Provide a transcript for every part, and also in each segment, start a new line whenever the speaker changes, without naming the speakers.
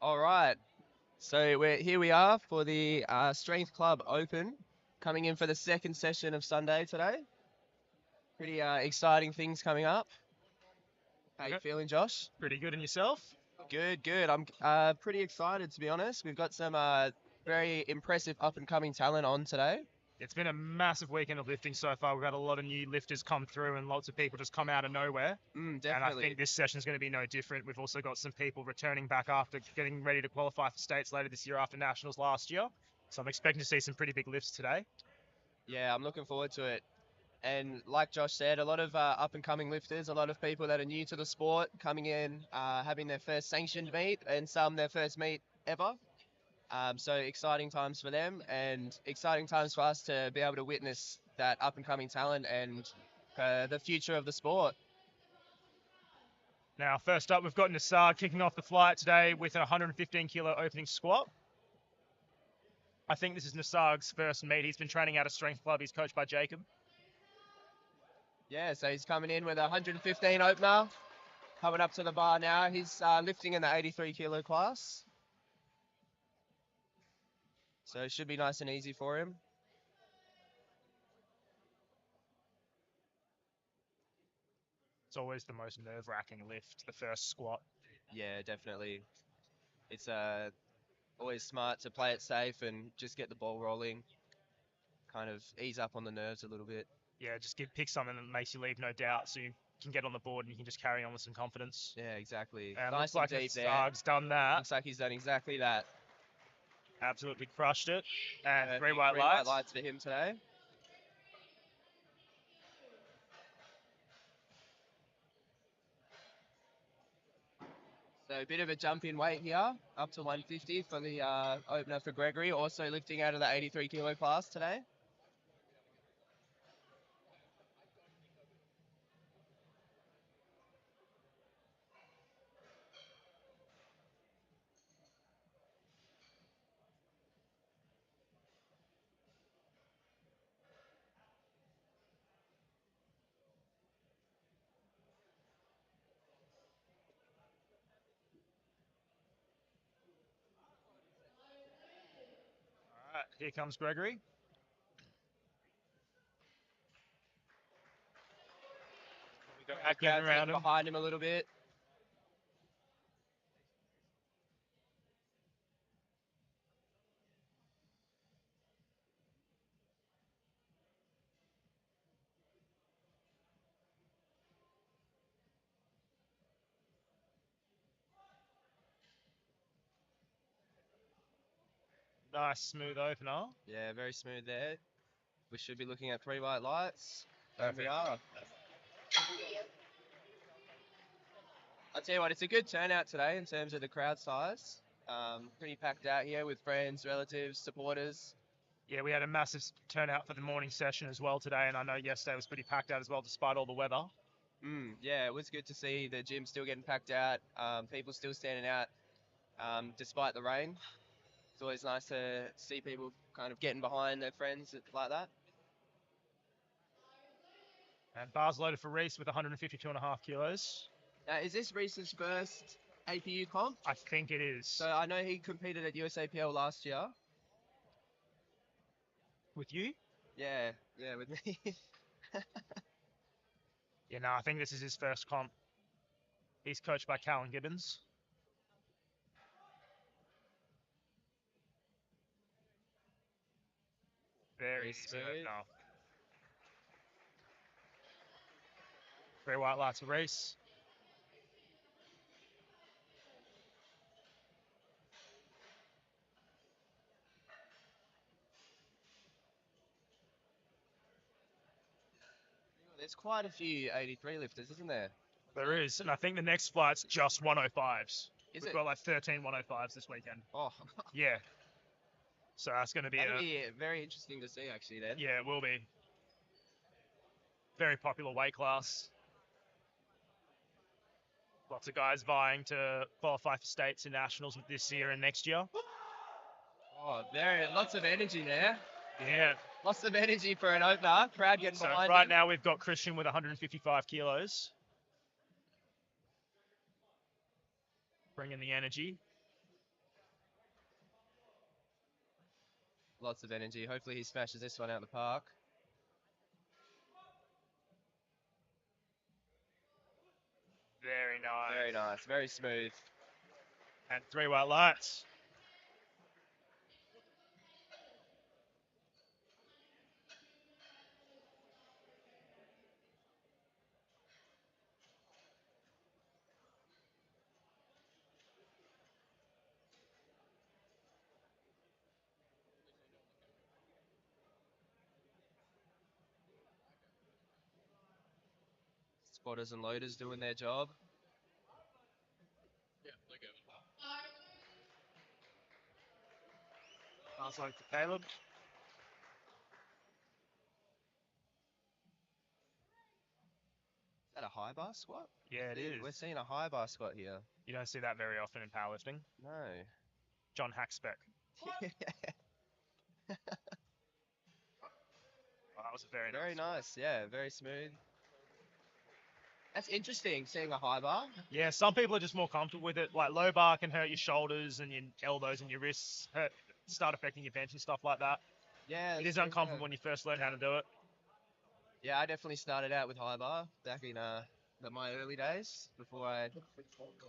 All right. So here we are for the Strength Club Open, coming in for the second session of Sunday today. Pretty exciting things coming up. How you feeling, Josh?
Pretty good. And yourself?
Good, good. I'm pretty excited, to be honest. We've got some very impressive up-and-coming talent on today.
It's been a massive weekend of lifting so far. We've had a lot of new lifters come through and lots of people just come out of nowhere.
Definitely.
And I think this session is going to be no different. We've also got some people returning back after getting ready to qualify for states later this year after nationals last year. So I'm expecting to see some pretty big lifts today.
Yeah, I'm looking forward to it. And like Josh said, a lot of up-and-coming lifters, a lot of people that are new to the sport coming in, having their first sanctioned meet, and some their first meet ever. So exciting times for them, and exciting times for us to be able to witness that up-and-coming talent and the future of the sport.
Now, first up, we've got Nassar kicking off the flight today with a 115 kilo opening squat. I think this is Nassar's first meet. He's been training out of Strength Club. He's coached by Jacob.
Yeah, so he's coming in with a 115 opener, coming up to the bar now. He's lifting in the 83 kilo class. So it should be nice and easy for him.
It's always the most nerve-wracking lift, the first squat.
Yeah, definitely. It's always smart to play it safe and just get the ball rolling, kind of ease up on the nerves a little bit.
Yeah, just pick something that makes you leave no doubt so you can get on the board and you can just carry on with some confidence.
Yeah, exactly.
And
nice
looks like
and deep there.
Nassar's done that.
Looks like he's done exactly that.
Absolutely crushed it. And three white
lights for him today. So a bit of a jump in weight here, up to 150 for the opener for Gregory, also lifting out of the 83 kilo class today.
All right, here comes Gregory.
We got Atkins around him, behind him a little bit.
Nice smooth opener.
Yeah, very smooth there. We should be looking at three white lights. There we are. I'll tell you what, it's a good turnout today in terms of the crowd size. Pretty packed out here with friends, relatives, supporters.
Yeah, we had a massive turnout for the morning session as well today, and I know yesterday was pretty packed out as well despite all the weather.
Yeah, it was good to see the gym still getting packed out, people still standing out despite the rain. It's always nice to see people kind of getting behind their friends like that.
And bars loaded for Reese with 152.5 kilos.
Is this Reese's first APU comp?
I think it is.
So I know he competed at USAPL last year.
With you?
Yeah, with me.
Yeah, no, I think this is his first comp. He's coached by Callan Gibbons. Very smooth now. Three white lights for Reese.
There's quite a few 83 lifters, isn't there?
There is, and I think the next flight's just 105s.
We've
got like 13 105s this weekend.
Oh.
Yeah. So that's going to be
very interesting to see, actually, then.
Yeah, it will be. Very popular weight class. Lots of guys vying to qualify for states and nationals this year and next year.
Oh, lots of energy there.
Yeah.
Lots of energy for an opener. Crowd getting behind
right now we've got Christian with 155 kilos. Bringing the energy.
Lots of energy. Hopefully he smashes this one out of the park.
Very nice.
Very nice. Very smooth.
And 3 white lights.
Spotters and loaders doing their job.
Pass on to Caleb.
Is that a high bar squat?
Yeah, it is.
We're seeing a high bar squat here.
You don't see that very often in powerlifting.
No.
John Hackspec. Oh, that was a very
nice. Yeah, very smooth. That's interesting, seeing a high bar.
Yeah, some people are just more comfortable with it. Like low bar can hurt your shoulders and your elbows and your wrists, start affecting your bench and stuff like that.
Yeah,
It is uncomfortable when you first learn how to do it.
Yeah, I definitely started out with high bar back in my early days before I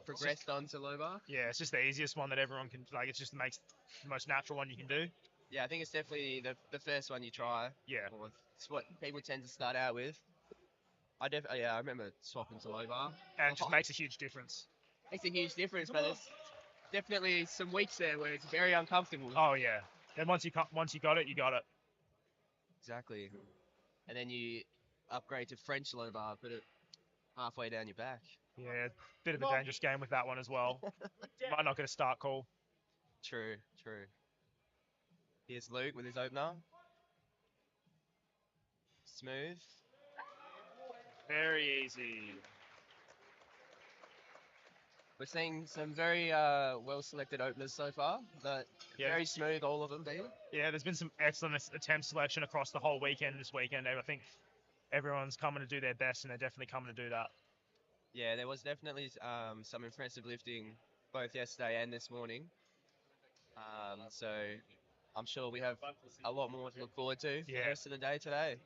progressed onto low bar.
Yeah, it's just the easiest one that everyone can, like, it just makes the most natural one you can do.
Yeah, I think it's definitely the first one you try.
Yeah.
Or it's what people tend to start out with. I remember swapping to low bar.
And it just makes a huge difference.
Makes a huge difference, but there's definitely some weeks there where it's very uncomfortable.
Oh yeah. Then once you got it, you got it.
Exactly. And then you upgrade to French low bar, put it halfway down your back.
Yeah, bit of a dangerous game with that one as well. Might not get a start call.
True. Here's Luke with his opener. Smooth.
Very easy.
We're seeing some very well-selected openers so far. Very smooth, all of them, Dean.
Yeah, there's been some excellent attempt selection across the whole weekend this weekend. I think everyone's coming to do their best, and they're definitely coming to do that.
Yeah, there was definitely some impressive lifting both yesterday and this morning. So I'm sure we have a lot more to look forward to for the rest of the day today.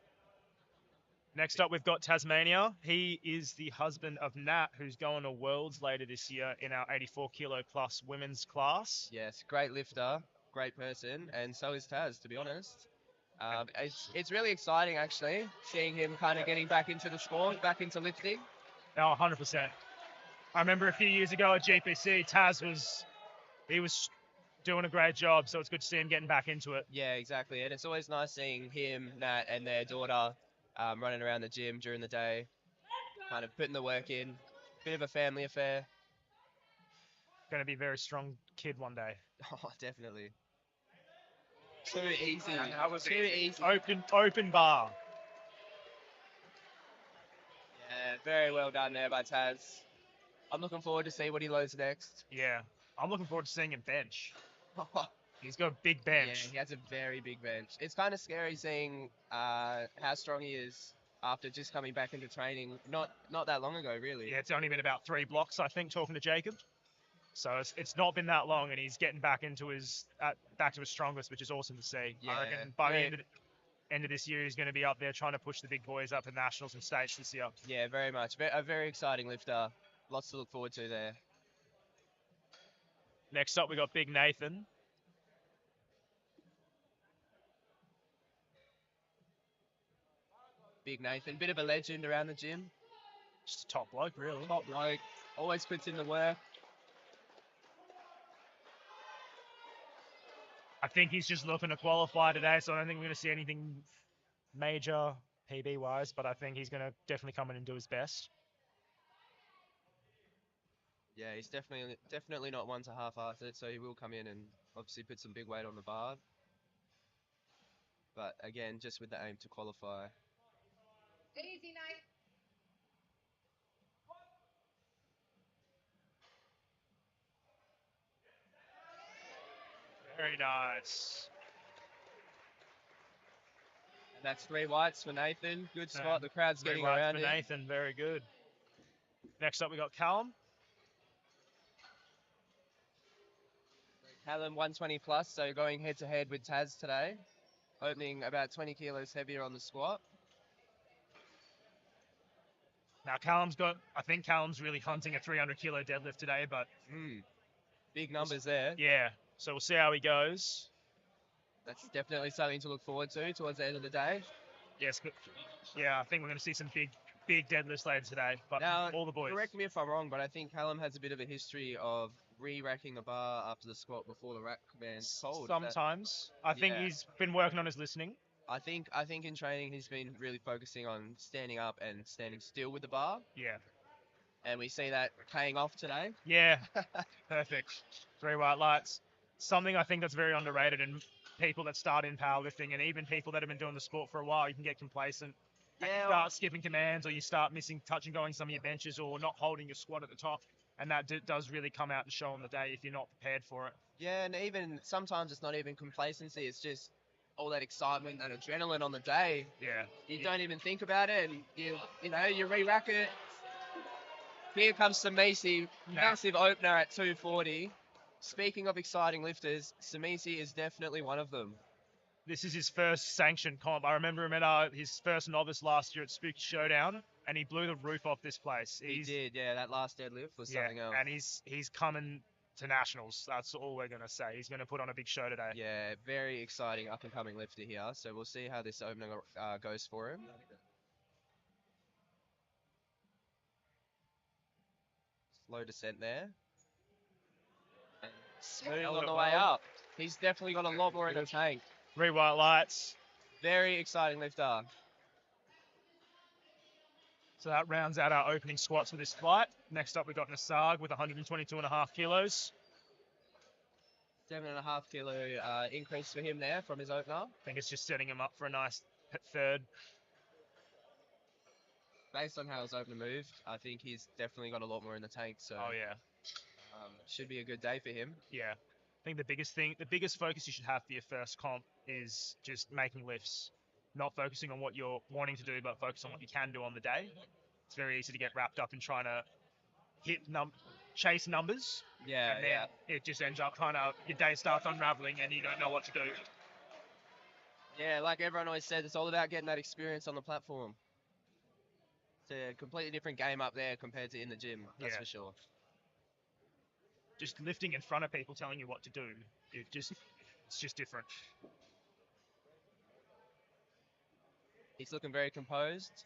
Next up, we've got Tasmania. He is the husband of Nat, who's going to Worlds later this year in our 84 kilo plus women's class.
Yes, great lifter, great person, and so is Taz, to be honest. It's really exciting, actually, seeing him kind of getting back into the sport, back into lifting.
Oh, 100%. I remember a few years ago at GPC, Taz was doing a great job, so it's good to see him getting back into it.
Yeah, exactly, and it's always nice seeing him, Nat, and their daughter running around the gym during the day, kind of putting the work in. Bit of a family affair.
Going to be a very strong kid one day.
Oh, definitely. Too easy.
That was
too easy.
Open bar.
Yeah, very well done there by Taz. I'm looking forward to see what he loads next.
Yeah, I'm looking forward to seeing him bench. He's got a big bench.
Yeah, he has a very big bench. It's kind of scary seeing how strong he is after just coming back into training not that long ago, really.
Yeah, it's only been about 3 blocks, I think, talking to Jacob. So it's not been that long, and he's getting back into his strongest, which is awesome to see.
Yeah,
I reckon by the end of this year, he's going to be up there trying to push the big boys up in nationals and states this year.
Yeah, very much. A very exciting lifter. Lots to look forward to there.
Next up, we got Big Nathan.
Big Nathan, bit of a legend around the gym.
Just a top bloke, really.
Top bloke. Always puts in the work.
I think he's just looking to qualify today, so I don't think we're going to see anything major PB-wise, but I think he's going to definitely come in and do his best.
Yeah, he's definitely not one to half-ass it, so he will come in and obviously put some big weight on the bar. But again, just with the aim to qualify.
Easy, Nate.
Very nice.
And that's 3 whites for Nathan. Good spot. The crowd's getting around
for
him.
Nathan, very good. Next up, we got Callum.
Callum 120 plus, so going head to head with Taz today. Opening about 20 kilos heavier on the squat.
Now I think Callum's really hunting a 300 kilo deadlift today, but
Big numbers there.
yeah. So we'll see how he goes.
That's definitely something to look forward to towards the end of the day.
Yes, but yeah, I think we're going to see some big deadlifts later today. But
Now,
all the boys.
correct me if I'm wrong, but I think Callum has a bit of a history of re-racking the bar after the squat before the rack man's cold.
Sometimes. I think
Yeah.
he's been working on his listening.
I think in training he's been really focusing on standing up and standing still with the bar,
Yeah.
and we see that paying off today.
Yeah. Perfect. 3 white lights. Something I think that's very underrated in people that start in powerlifting, and even people that have been doing the sport for a while. You can get complacent. And you start skipping commands, or you start missing touch and going some of your benches, or not holding your squat at the top. And that does really come out and show on the day if you're not prepared for it.
Yeah, and even sometimes it's not even complacency, it's just all that excitement and adrenaline on the day.
Yeah.
You don't even think about it, and you re-rack it. Here comes Samisi, massive opener at 240. Speaking of exciting lifters, Samisi is definitely one of them.
This is his first sanctioned comp. I remember him at his first novice last year at Spooky Showdown, and he blew the roof off this place.
He did, yeah. That last deadlift was something else.
And he's coming to nationals. That's all we're gonna say. He's gonna put on a big show today.
Yeah, very exciting up and coming lifter here. So we'll see how this opening goes for him. Slow descent there. And smooth on the way up. He's definitely got a lot more in the tank.
3 white lights.
Very exciting lifter.
So that rounds out our opening squats for this flight. Next up, we've got Nasag with 122.5 kilos.
7.5 kilo increase for him there from his opener.
I think it's just setting him up for a nice third.
Based on how his opener moved, I think he's definitely got a lot more in the tank. So
Oh yeah.
Should be a good day for him.
Yeah. I think the biggest focus you should have for your first comp is just making lifts. Not focusing on what you're wanting to do, but focus on what you can do on the day. It's very easy to get wrapped up in trying to chase numbers.
Yeah,
and then it just ends up your day starts unraveling and you don't know what to do.
Yeah, like everyone always says, it's all about getting that experience on the platform. It's a completely different game up there compared to in the gym, that's for sure.
Just lifting in front of people telling you what to do, it's just different.
He's looking very composed.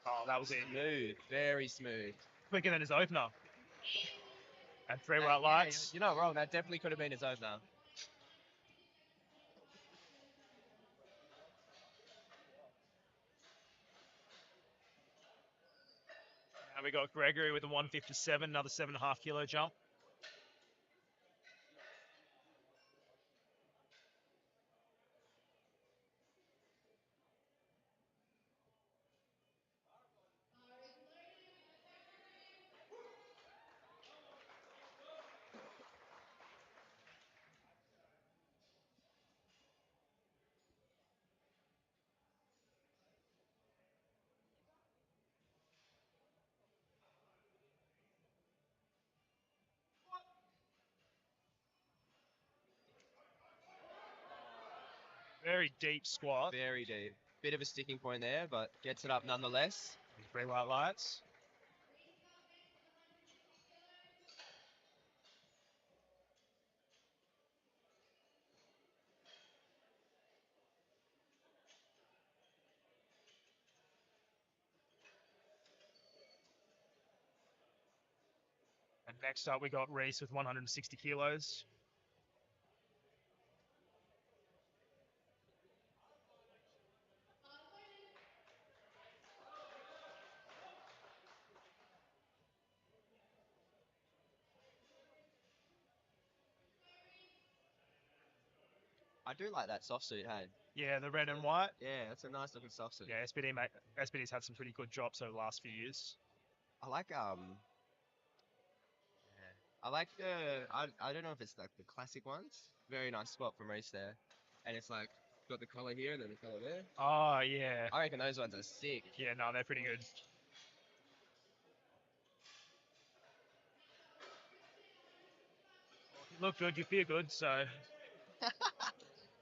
Oh, that was it.
Smooth, very smooth.
Quicker than his opener. And 3 white lights.
You're not wrong, that definitely could have been his opener.
And we got Gregory with a 157, another 7.5 kilo jump. Very deep squat.
Very deep. Bit of a sticking point there, but gets it up nonetheless.
3 white lights. And next up, we got Reese with 160 kilos.
I do like that soft suit, hey?
Yeah, the red and white.
Yeah, that's a nice looking soft suit.
Yeah, SBD's had some pretty good drops over the last few years.
I like I like I don't know if it's like the classic ones. Very nice spot from Reese there. And it's like got the collar here and then the collar there.
Oh yeah.
I reckon those ones are sick.
Yeah, no, they're pretty good. look good, you feel good, so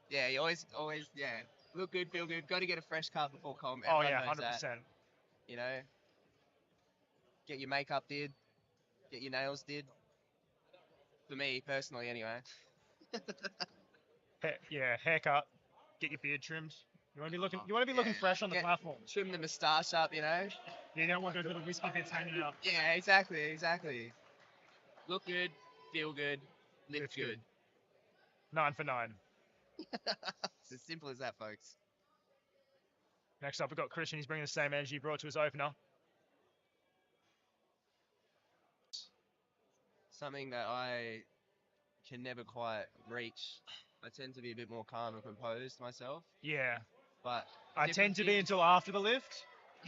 Yeah, you always, yeah, look good, feel good. Got to get a fresh cut before comp.
oh
Everyone
yeah,
knows that.
100%.
You know, get your makeup did, get your nails did. For me personally, anyway.
Yeah, haircut, get your beard trimmed. You want to be looking. You want to be looking
Yeah.
fresh on the
Get-
platform.
Trim the moustache up, you know.
You don't want those little whiskey bits hanging out.
Yeah, exactly. Look good, feel good, lift
Lift
good.
good. 9 for 9.
It's as simple as that, folks.
Next up, we've got Christian. He's bringing the same energy he brought to his opener.
Something that I can never quite reach. I tend to be a bit more calm and composed myself,
Yeah,
but
I
different
tend to be
things-
until after the lift,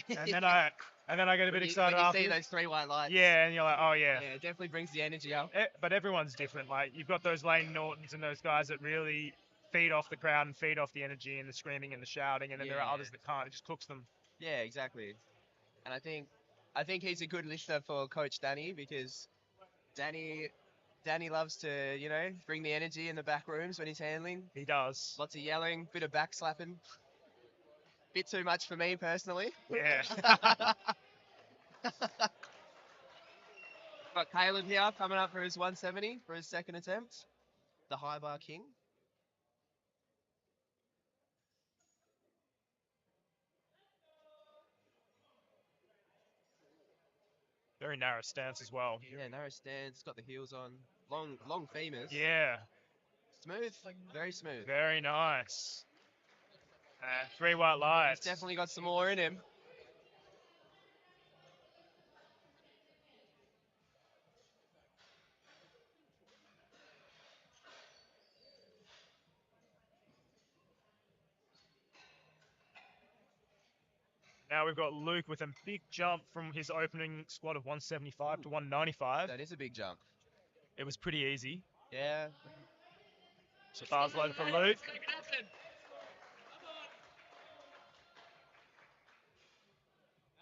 and then I get a bit
when
excited
you
after.
see those 3 white lights.
Yeah, and you're like, oh yeah.
Yeah, it definitely brings the energy up.
But everyone's different. Like you've got those Lane Nortons and those guys that really feed off the crowd and feed off the energy and the screaming and the shouting, and then there are
Yeah.
others that can't. It just cooks them.
Yeah, exactly. And I think he's a good listener for Coach Danny because Danny loves to, you know, bring the energy in the back rooms when he's handling.
He does.
Lots of yelling, bit of back slapping. Bit too much for me personally.
Yeah.
Got Caleb here coming up for his 170 for his second attempt. The high bar king.
Very narrow stance as well.
Yeah, narrow stance, got the heels on. Long femurs.
Yeah.
Smooth, very smooth.
Very nice. 3 white lights.
He's definitely got some more in him.
Now we've got Luke with a big jump from his opening squat of 175 to 195.
That is a big jump.
It was pretty easy.
Yeah.
So bars load for Luke.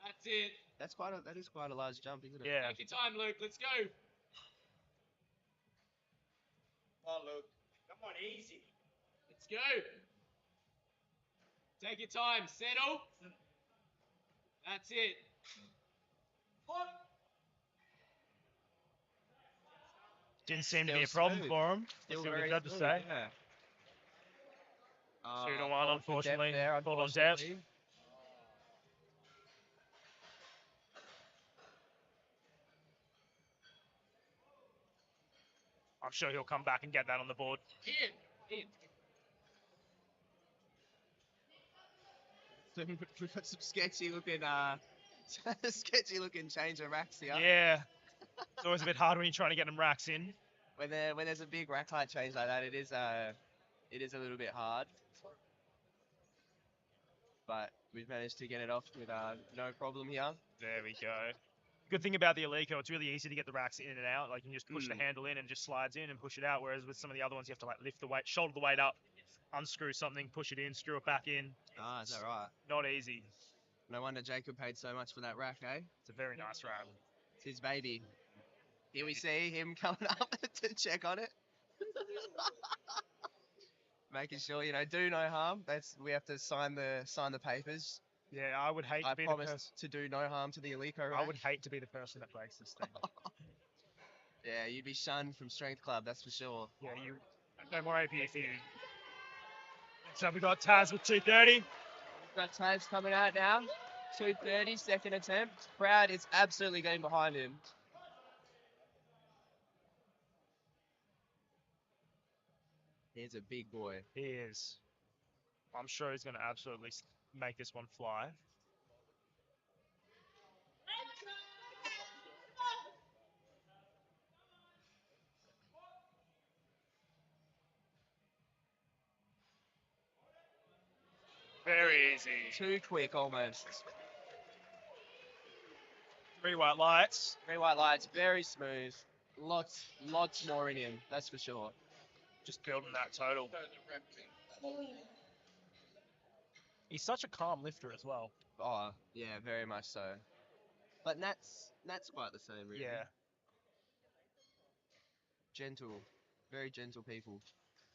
That's it.
That is quite a large jump, isn't it?
Yeah.
Take your time, Luke. Let's go.
Oh, Luke. Come on, easy.
Let's go. Take your time. Settle. That's it.
Didn't seem to
Still
be a problem
smooth.
for him.
Still
That's what
very
we've got to
smooth,
say.
yeah.
2 to 1,
Fall for
unfortunately.
depth there,
Fall on depth.
unfortunately.
I'm sure he'll come back and get that on the board.
In.
So we've got some sketchy looking change of racks here.
Yeah. It's always a bit hard when you're trying to get them racks in.
When there's a big rack height change like that, it is a little bit hard. But we've managed to get it off with no problem here.
There we go. Good thing about the Eleiko, it's really easy to get the racks in and out. Like you can just push the handle in and just slides in and push it out. Whereas with some of the other ones, you have to like lift the weight, shoulder the weight up, unscrew something, push it in, screw it back in.
Ah, is that right?
Not easy.
No wonder Jacob paid so much for that rack, eh?
It's a very nice rack.
It's his baby. Here we see him coming up to check on it. Making sure, you know, do no harm. We have to sign the papers.
Yeah, I would hate
I
to be the person.
promise to do no harm to the Eleiko rack.
I would hate to be the person that breaks this thing.
Yeah, you'd be shunned from Strength Club, that's for sure.
Yeah, you. No more AP for you. So we got Taz with 230.
We've got Taz coming out now. 230, second attempt. Crowd is absolutely getting behind him. He's a big boy.
He is. I'm sure he's going to absolutely make this one fly. Very easy.
Too quick almost.
3 white lights.
3 white lights, very smooth. Lots more in him, that's for sure.
Just building that total. He's such a calm lifter as well.
Oh, yeah, very much so. But Nat's quite the same, really.
Yeah.
Gentle. Very gentle people.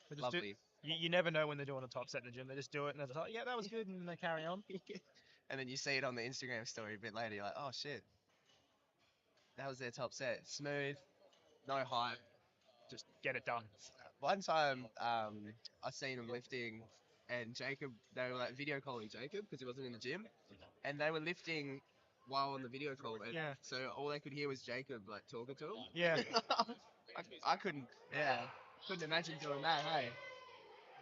They just do,
Lovely.
you never know when they're doing a top set in the gym. They just do it and they're just like, yeah, that was good, and then they carry on.
And then you see it on the Instagram story a bit later. You're like, oh shit, that was their top set. Smooth, no hype.
Just get it done.
One time, I seen them lifting, and Jacob, they were like video calling Jacob because he wasn't in the gym, and they were lifting while on the video call. And
Yeah.
So all they could hear was Jacob like talking to him.
Yeah.
I couldn't. Yeah. Couldn't imagine doing that. Hey.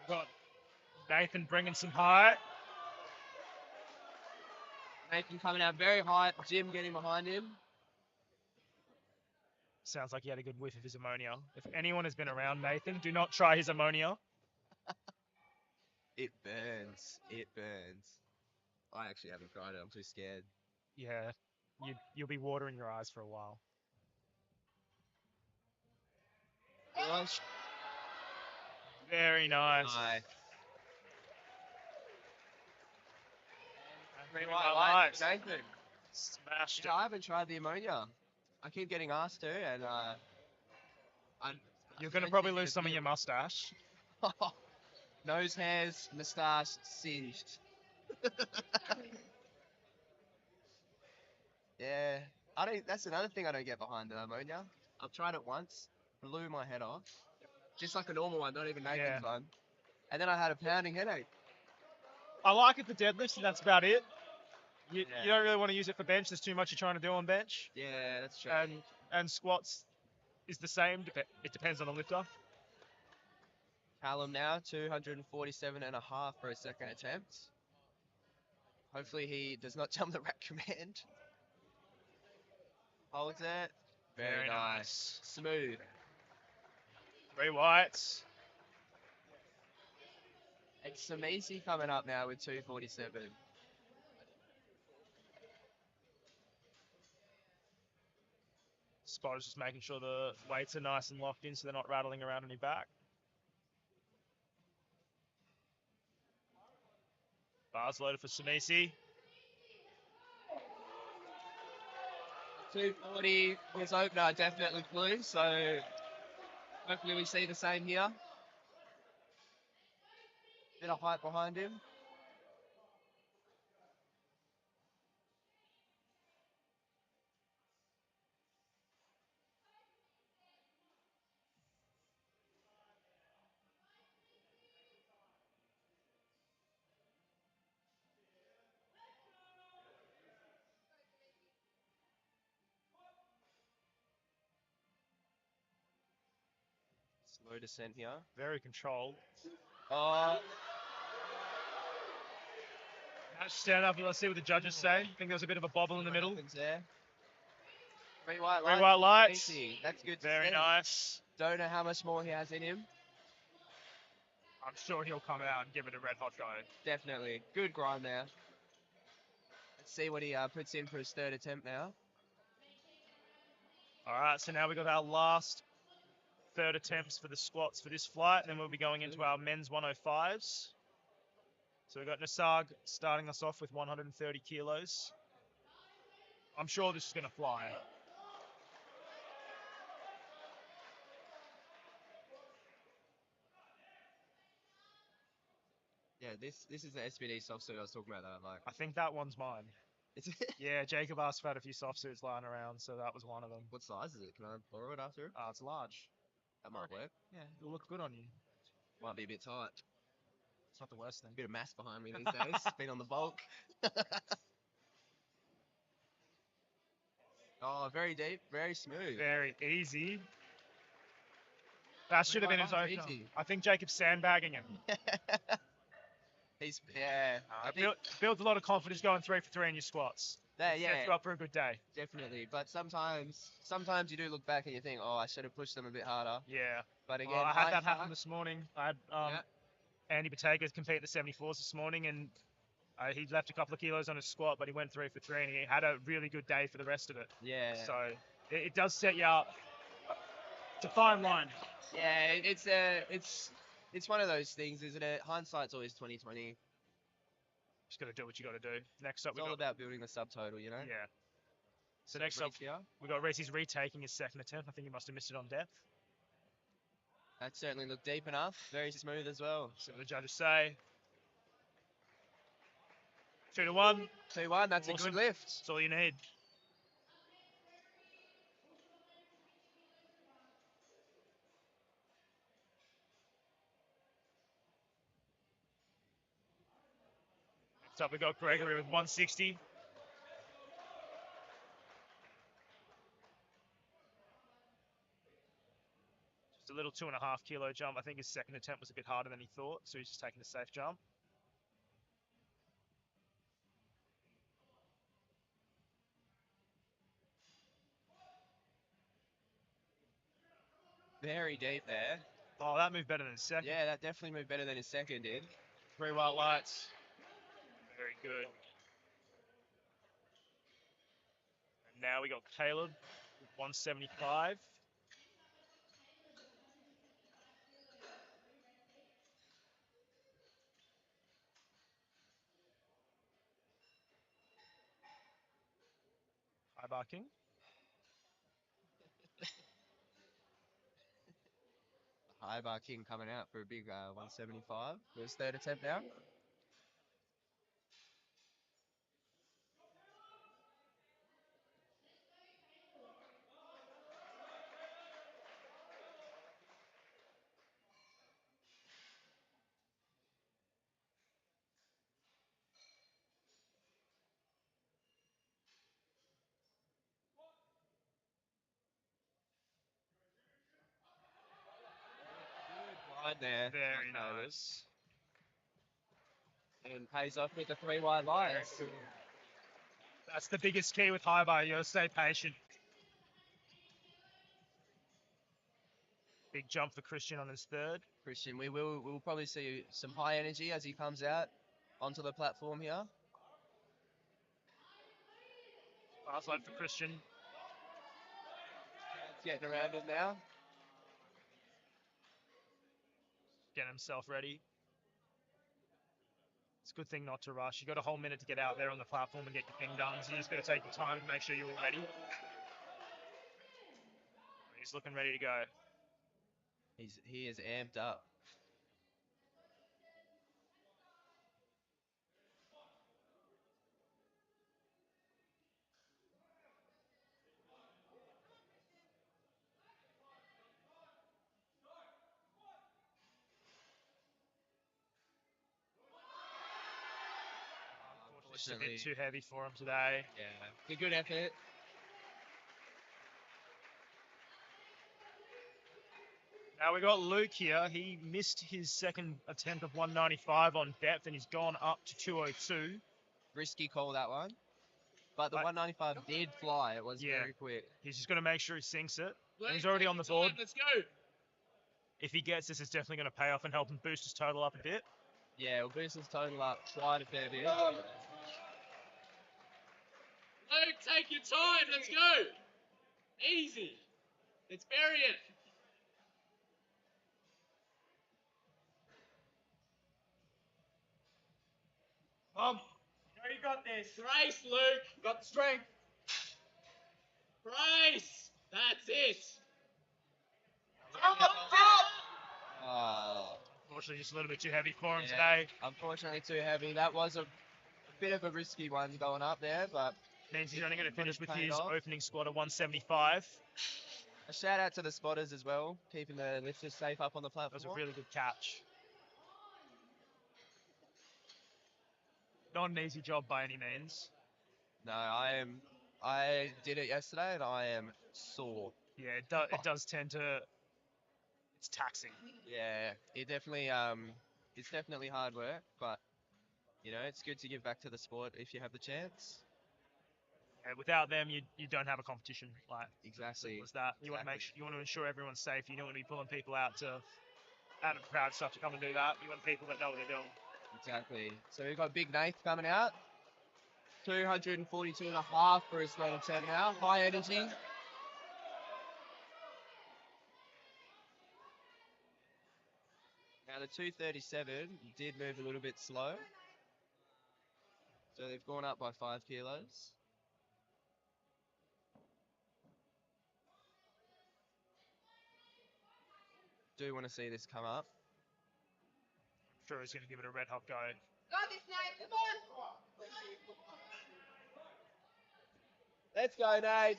Got Nathan bringing some height.
Nathan coming out very high. Jim getting behind him.
Sounds like he had a good whiff of his ammonia. If anyone has been around Nathan, do not try his ammonia.
It burns. It burns. I actually haven't tried it. I'm too scared.
Yeah, you'll be watering your eyes for a while.
Gosh.
Very nice.
Nice.
Green
I
white
like Nathan.
Smashed it.
I haven't tried the ammonia. I keep getting asked to, and
You're going to probably lose some of your mustache.
Nose hairs, moustache, singed. Yeah, I don't. That's another thing I don't get behind the ammonia. I've tried it once, blew my head off, just like a normal one, not even Nathan's one. And then I had a pounding headache.
I like it for deadlifts, and that's about it. You
Yeah.
don't really want to use it for bench. There's too much you're trying to do on bench.
Yeah, that's true.
And squats is the same. It depends on the lifter.
Callum now, 247.5 for a second attempt. Hopefully he does not jump the rack command. Holds it.
Very nice.
Smooth.
3 whites.
It's Samisi coming up now with 247.
Spotter's just making sure the weights are nice and locked in so they're not rattling around on your back. Bars loaded for Samisi.
240, his opener definitely flew, so hopefully we see the same here. Bit of height behind him. Slow descent here.
Very controlled. Stand up and let's see what the judges say. I think there was a bit of a bobble in the middle.
There. Three white
Three white lights.
Easy. That's good.
Very nice.
Don't know how much more he has in him.
I'm sure he'll come out and give it a red hot go.
Definitely. Good grind there. Let's see what he puts in for his third attempt now.
All right, so now we've got our last third attempts for the squats for this flight, and then we'll be going into our men's 105s. So we've got Nasag starting us off with 130 kilos. I'm sure this is going to fly.
Yeah, this is the SBD soft suit I was talking about that I like.
I think that one's mine.
Is it?
Yeah, Jacob asked about a few soft suits lying around, so that was one of them.
What size is it? Can I borrow it after?
It's large.
That might work.
Yeah, it'll look good on you.
Might be a bit tight.
It's not the worst thing.
Bit of mass behind me these days. Been on the bulk. Oh, very deep, very smooth.
Very easy. That should have been his opener.
Easy.
I think Jacob's sandbagging him.
He's I think
Builds a lot of confidence going 3 for 3 in your squats.
yeah,
Sets you up for a good day.
definitely. But sometimes you do look back and you think, oh, I should have pushed them a bit harder.
Yeah.
But again,
Well, I had that
hindsight-
happen this morning. I had Andy Bottega compete at the 74s this morning, and he left a couple of kilos on his squat, but he went 3 for 3, and he had a really good day for the rest of it.
Yeah.
So it does set you up. It's a fine line.
Yeah, it's one of those things, isn't it? Hindsight's always 20/20.
Just got to do what you got to do. Next up,
It's all about building the subtotal, you know.
yeah. So next up,
Reach here.
we got Reese. He's retaking his second attempt. I think he must have missed it on depth.
That certainly looked deep enough. Very smooth as well.
See what the judges say. 2 to 1.
2-1, that's a
Awesome.
good lift.
That's all you need. Next up, we got Gregory with 160. Just a little 2.5 kilo jump. I think his second attempt was a bit harder than he thought, so he's just taking a safe jump.
Very deep there.
Oh, that moved better than his second.
Yeah, that definitely moved better than his second did.
3 white lights. Very good. And now we got Caleb with 175. High bar king.
High bar king coming out for a big 175 for his third attempt now. Line there.
Very
Caleb.
nice.
And pays off with the 3 wide lights.
That's the biggest key with high bar. You gotta stay patient. Big jump for Christian on his third.
Christian, we'll probably see some high energy as he comes out onto the platform here.
Fast load for Christian.
Getting around it now.
Getting himself ready. It's a good thing not to rush. You got a whole minute to get out there on the platform and get your thing done. So you just got to take your time to make sure you're all ready. He's looking ready to go.
He is amped up.
Just a bit too heavy for him today.
Yeah, good effort.
Now we got Luke here. He missed his second attempt of 195 on depth and he's gone up to 202.
Risky call, that one. But the 195 did fly. It was very quick.
He's just going to make sure he sinks it.
Luke,
He's already on the board.
Let's go.
If he gets this, it's definitely going to pay off and help him boost his total up a bit.
Yeah, it'll boost his total up quite a fair bit.
Luke, take your time. Let's go. Easy. Let's bury it.
You know you got this.
Brace, Luke.
Got the strength.
Brace. That's it.
Unfortunately, just a little bit too heavy for him
Yeah.
today.
Unfortunately, too heavy. That was a bit of a risky one going up there, but
Means he's only going to finish with
paid
his
off.
opening squat of 175.
a shout out to the spotters as well, keeping the lifters safe up on the
That was
platform.
a really good catch. Not an easy job by any means.
No, I did it yesterday and I am sore.
Yeah, it does tend to. It's taxing.
Yeah, it's definitely hard work, but you know, it's good to give back to the sport if you have the chance.
And without them, you don't have a competition. Like
Exactly.
simple as that. You want to
Exactly.
you want to ensure everyone's safe. You don't want to be pulling people out of crowd stuff to come and do that. You want people that know what they're doing.
Exactly. So we've got Big Nath coming out. 242.5 for his third attempt now. High energy. Now the 237 did move a little bit slow. So they've gone up by 5 kilos. do want to see this come up.
Sure, he's going to give it a red hot go.
Got this, Nate. Come on.
Let's go, Nate.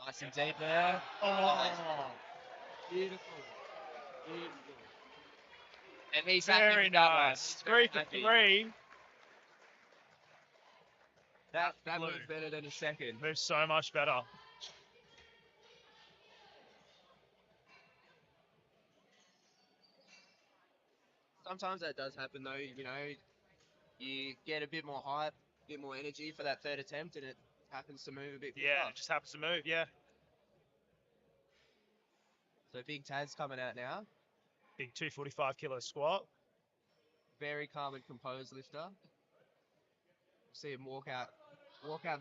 Nice and deep there.
Oh,
Beautiful. Beautiful. And he's
very
happy with that one.
nice.
He's very
3 for
happy.
3.
That
Blue.
moves better than a second.
Moves so much better.
Sometimes that does happen though, you know, you get a bit more hype, a bit more energy for that third attempt and it happens to move a bit quicker.
Yeah, it just happens to move, yeah.
So big Taz coming out now.
Big 245 kilo squat.
Very calm and composed lifter. See him walk out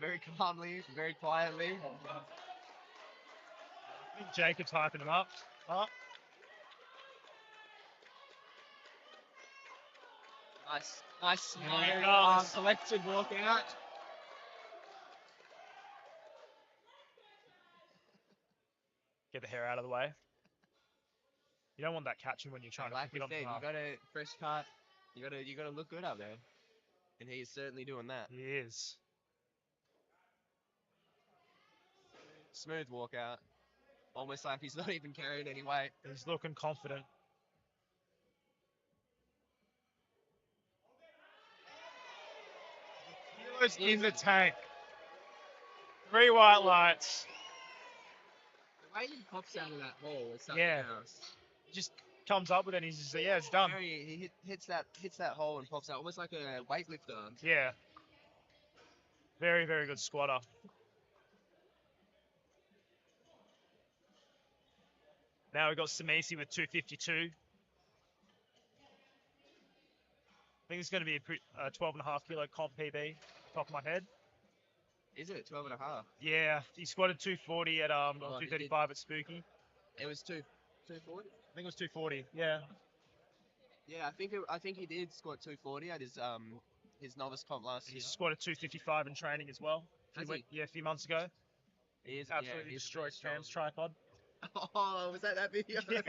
very calmly, very quietly.
I think Jacob's hyping him up.
Nice,
There he goes.
collected walkout.
Get the hair out of the way. You don't want that catching when you're trying
Like
to
we
pick it
said,
up.
you got a fresh cut. You gotta look good up there, and he's certainly doing that.
He is.
Smooth walkout, almost like he's not even carrying any weight.
He's looking confident. Kilos in the tank. 3 white lights.
The way he pops out of that hole is something
Yeah.
else.
Just comes up with it and he's just like, yeah, it's done.
He hits that hole and pops out almost like a weightlifter.
Yeah. Very, very good squatter. Now we've got Samisi with 252. I think it's going to be a 12.5 kilo comp PB, top of my head.
Is it 12 and a half?
Yeah, he squatted 240 at
Oh,
235 at Spooky.
It was 240.
I think it was 240. Yeah.
Yeah, I think he did squat 240 at his novice comp last
He
year.
squatted 255 in training as well.
Has he?
Yeah, a few months ago.
He is
Absolutely
he's
destroyed
strong.
Cam's tripod.
Oh, was that video?
Yeah.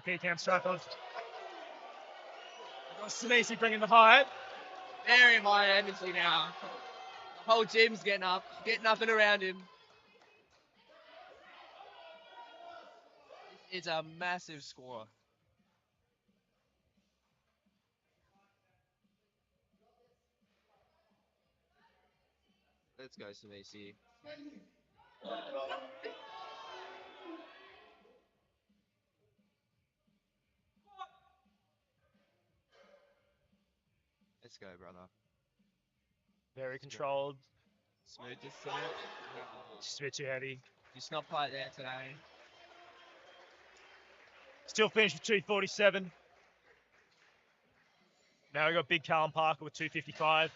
RIP Cam's tripod. Samisi bringing the height.
Very high energy now. The whole gym's getting up and around him. It's a massive score. Let's go, Samisi. Let's go, brother.
Very controlled.
Smooth descent.
Just a bit too heavy.
Just not quite there today.
Still finished with 247. Now we got Big Callum Parker with 255.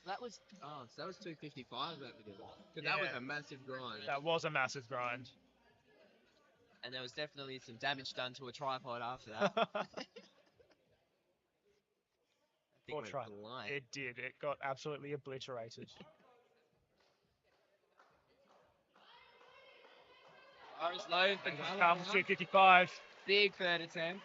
That was 255 that we did. Because
Yeah.
that was a massive grind.
That was a massive grind.
And there was definitely some damage done to a tripod after that.
Poor tripod. It did. It got absolutely obliterated.
Iris low for
Callum 255.
Big third attempt.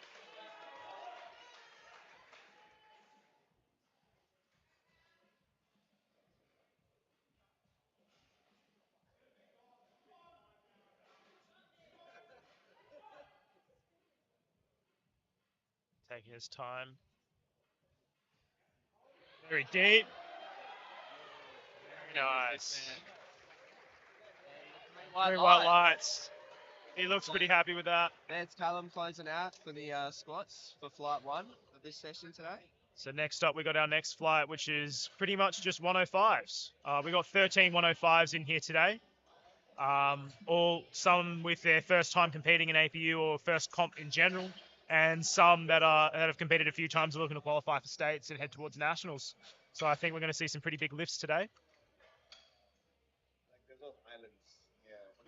Taking his time. Very deep. Very nice. Very white lights. He looks pretty happy with that.
There's Callum closing out for the squats for flight 1 of this session today.
So next up, we got our next flight, which is pretty much just 105s. We got 13 105s in here today. Some with their first time competing in APU or first comp in general, and some that have competed a few times, are looking to qualify for states and head towards nationals. So I think we're going to see some pretty big lifts today.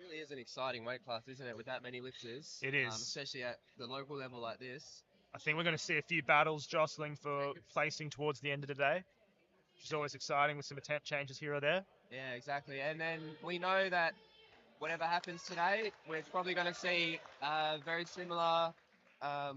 It really is an exciting weight class, isn't it, with that many lifters?
It is.
Especially at the local level like this.
I think we're going to see a few battles jostling for placing towards the end of the day, which is always exciting with some attempt changes here or there.
Yeah, exactly. And then we know that whatever happens today, we're probably going to see a very similar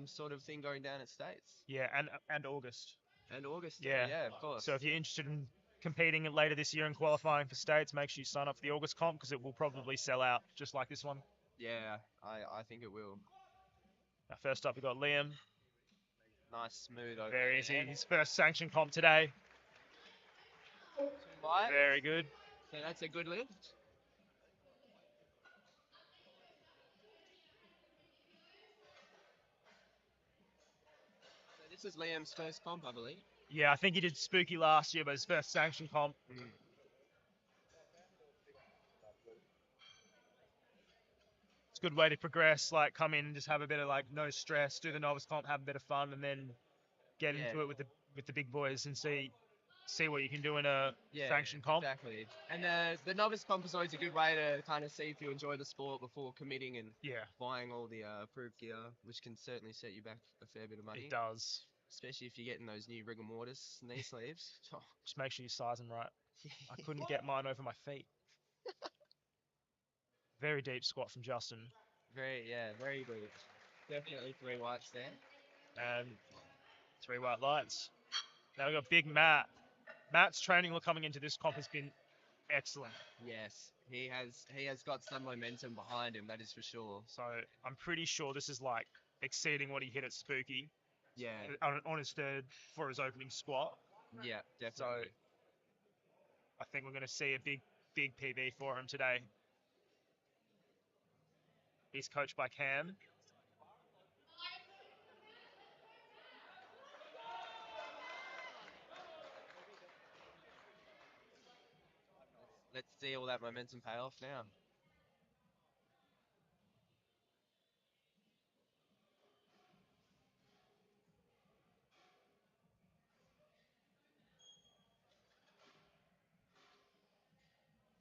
sort of thing going down at States.
Yeah, and August.
And August.
Yeah.
Yeah, of course.
So if you're interested in competing later this year and qualifying for States, make sure you sign up for the August comp because it will probably sell out just like this one.
Yeah, I think it will.
Now, first up, we've got Liam.
Nice, smooth over
Very
there.
easy. His first sanction comp today.
Light.
Very good.
So that's a good lift. So this is Liam's first comp, I believe.
Yeah, I think he did spooky last year, but his first sanction comp. It's a good way to progress, like come in and just have a bit of like no stress, do the novice comp, have a bit of fun, and then get into it with the big boys and see what you can do in a sanction comp.
Exactly. And the novice comp is always a good way to kind of see if you enjoy the sport before committing and buying all the approved gear, which can certainly set you back a fair bit of money.
It does.
Especially if you're getting those new rigor mortis knee sleeves.
Just make sure you size them right. I couldn't get mine over my feet. Very deep squat from Justin.
Very good. Definitely 3 whites there.
And 3 white lights. Now we've got big Matt. Matt's training coming into this comp has been excellent.
Yes, he has got some momentum behind him, that is for sure.
So I'm pretty sure this is like exceeding what he hit at Spooky.
Yeah.
On his third for his opening squat.
Yeah, definitely.
So I think we're going to see a big PB for him today. He's coached by Cam.
Let's see all that momentum pay off now.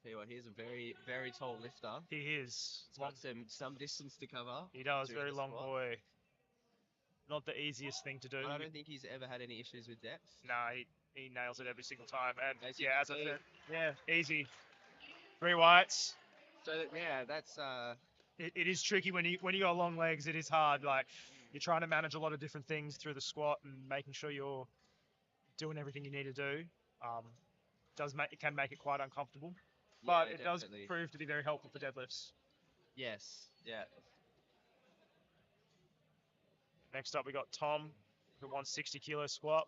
Tell you what, he's a very, very tall lifter.
He is.
He's got some distance to cover.
He does, very long boy. Not the easiest thing to do.
I don't think he's ever had any issues with depth.
Nah, he nails it every single time. And
as
I said, easy. 3 whites.
So that's
It is tricky when you got long legs. It is hard. Like you're trying to manage a lot of different things through the squat and making sure you're doing everything you need to do. It can make it quite uncomfortable, but it does prove to be very helpful for deadlifts.
Yes. Yeah.
Next up, we got Tom, the 160 kilo squat.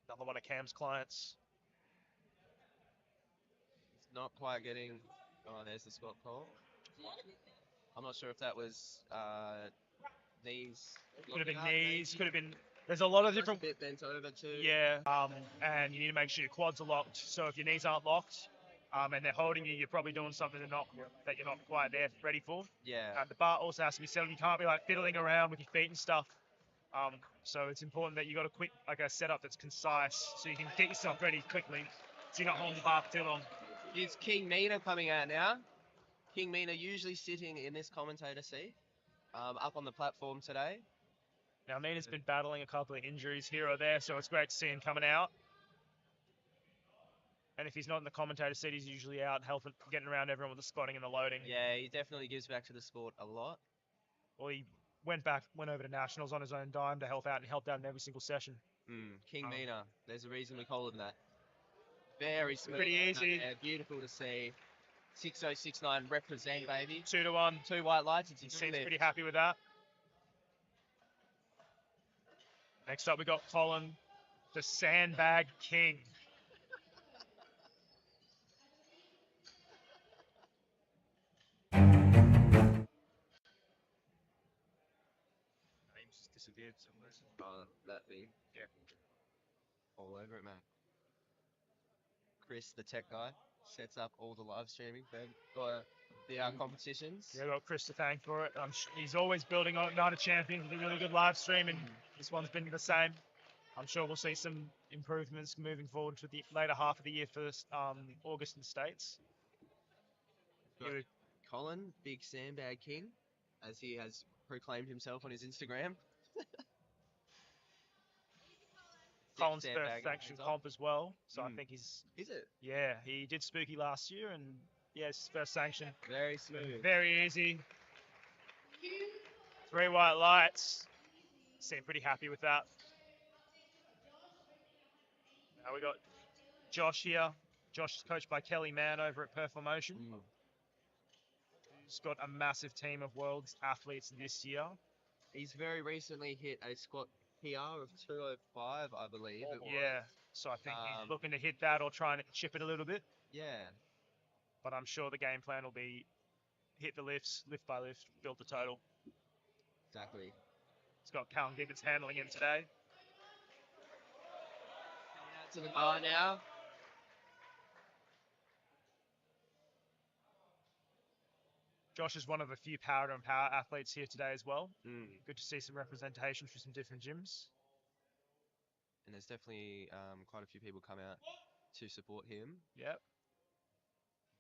Another one of Cam's clients.
It's not quite getting. Oh, there's the squat pole. I'm not sure if that was knees.
Could have been knees. Could have been. There's a lot of different.
A bit bent over too.
Yeah. And you need to make sure your quads are locked. So if your knees aren't locked, and they're holding you, you're probably doing something that you're not quite there ready for.
Yeah.
The bar also has to be settled. You can't be like fiddling around with your feet and stuff. So it's important that you got a quick a setup that's concise, so you can get yourself ready quickly, so you're not holding the bar for too long.
It's King Mina coming out now. King Mina usually sitting in this commentator seat, up on the platform today.
Now Mina's been battling a couple of injuries here or there, so it's great to see him coming out. And if he's not in the commentator seat, he's usually out helping, getting around everyone with the spotting and the loading.
Yeah, he definitely gives back to the sport a lot.
Well, he went over to nationals on his own dime to help out, and helped out in every single session.
King Mina, there's a reason we call him that. Very smooth.
Pretty easy.
Yeah, beautiful to see. 6069 represent, baby.
2-1.
2 white lights. He
seems pretty happy with that. Next up, we got Colin, the sandbag king.
Name's just disappeared somewhere. Oh, that thing. Yeah. All over it, man. Chris, the tech guy, sets up all the live streaming for the competitions.
Yeah, got Chris to thank for it. He's always building on Night of Champions with a really good live stream, and this one's been the same. I'm sure we'll see some improvements moving forward to the later half of the year for this, August in the States.
Got Colin, Big Sandbag King, as he has proclaimed himself on his Instagram.
Colin's
Sick
first
sandbag
sanction
hands
comp as well, so I
Mm.
think he's...
Is it?
Yeah, he did Spooky last year, and yeah, it's his first sanction.
Very smooth.
Very easy. 3 white lights. Seem pretty happy with that. Now we got Josh here. Josh is coached by Kelly Mann over at Performotion. Who's got a massive team of world's athletes this year.
He's very recently hit a squat PR of 205, I believe. It was.
Yeah, so I think he's looking to hit that or try and chip it a little bit.
Yeah.
But I'm sure the game plan will be hit the lifts, lift by lift, build the total.
Exactly.
He's got Callum Gibbons handling him today.
Coming out to the bar now.
Josh is one of a few power and power athletes here today as well.
Mm.
Good to see some representation from some different gyms.
And there's definitely quite a few people come out to support him.
Yep.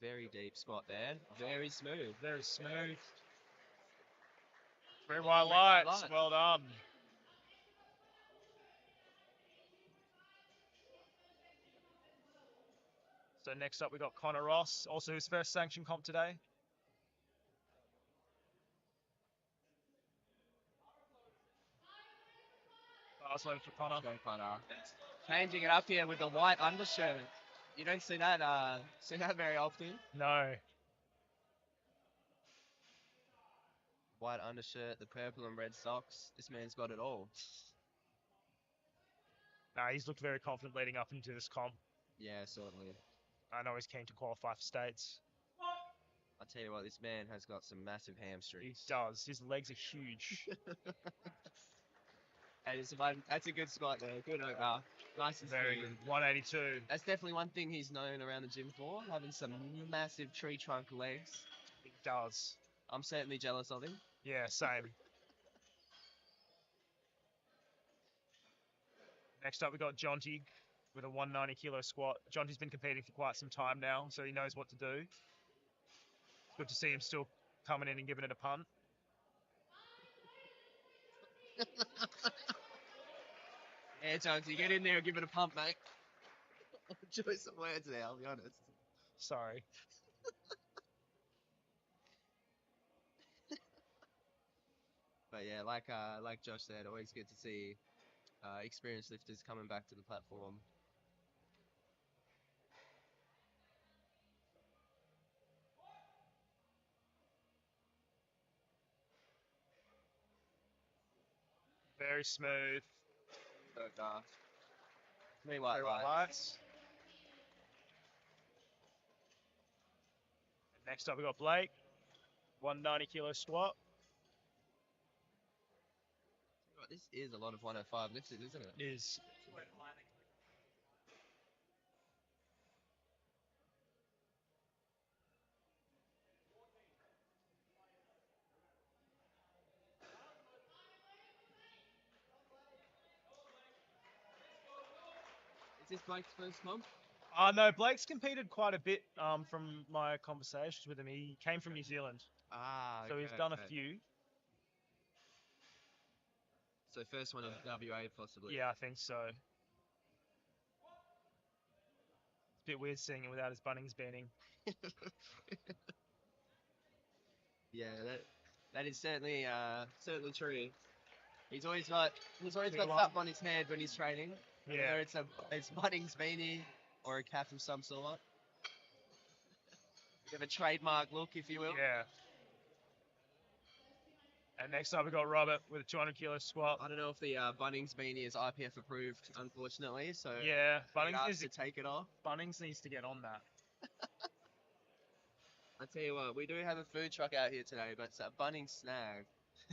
Very deep spot there. Very smooth.
Very smooth. 3 white lights. Well done. So next up we got Connor Ross, also his first sanction comp today. Last load for Connor.
Go Connor. Changing it up here with the white undershirt. You don't see that very often.
No.
White undershirt, the purple and red socks. This man's got it all.
Nah, he's looked very confident leading up into this comp.
Yeah, certainly.
I know he's keen to qualify for states.
I tell you what, this man has got some massive hamstrings.
He does. His legs are huge.
That's a good squat there. Good over. Nice and
Very
smooth.
good. 182.
That's definitely one thing he's known around the gym for, having some massive tree trunk legs.
He does.
I'm certainly jealous of him.
Yeah, same. Next up, we got Jonty with a 190 kilo squat. Jonty's been competing for quite some time now, so he knows what to do. It's good to see him still coming in and giving it a punt.
Yeah, Jonesy, get in there and give it a pump, mate. Enjoy some words there, I'll be honest.
Sorry.
But yeah, like Josh said, always good to see experienced lifters coming back to the platform.
Very smooth.
So fast. 3 white lights.
Lights. Next up, we got Blake. 190 kilo squat.
This is a lot of 105 lifted, isn't it?
It is.
Is this Blake's first comp?
No, Blake's competed quite a bit from my conversations with him. He came from New Zealand, so he's done a few.
So first one in WA, possibly.
Yeah, I think so. It's a bit weird seeing it without his Bunnings banning.
Yeah, that is certainly true. He's always got something on his head when he's training.
Yeah.
Whether it's Bunnings beanie or a cap of some sort. Bit of a trademark look, if you will.
Yeah. And next up, we got Robert with a 200 kilo squat.
I don't know if the Bunnings beanie is IPF approved, unfortunately. So
Yeah, Bunnings
needs to take it off.
Bunnings needs to get on that.
I tell you what, we do have a food truck out here today, but it's a Bunnings snag.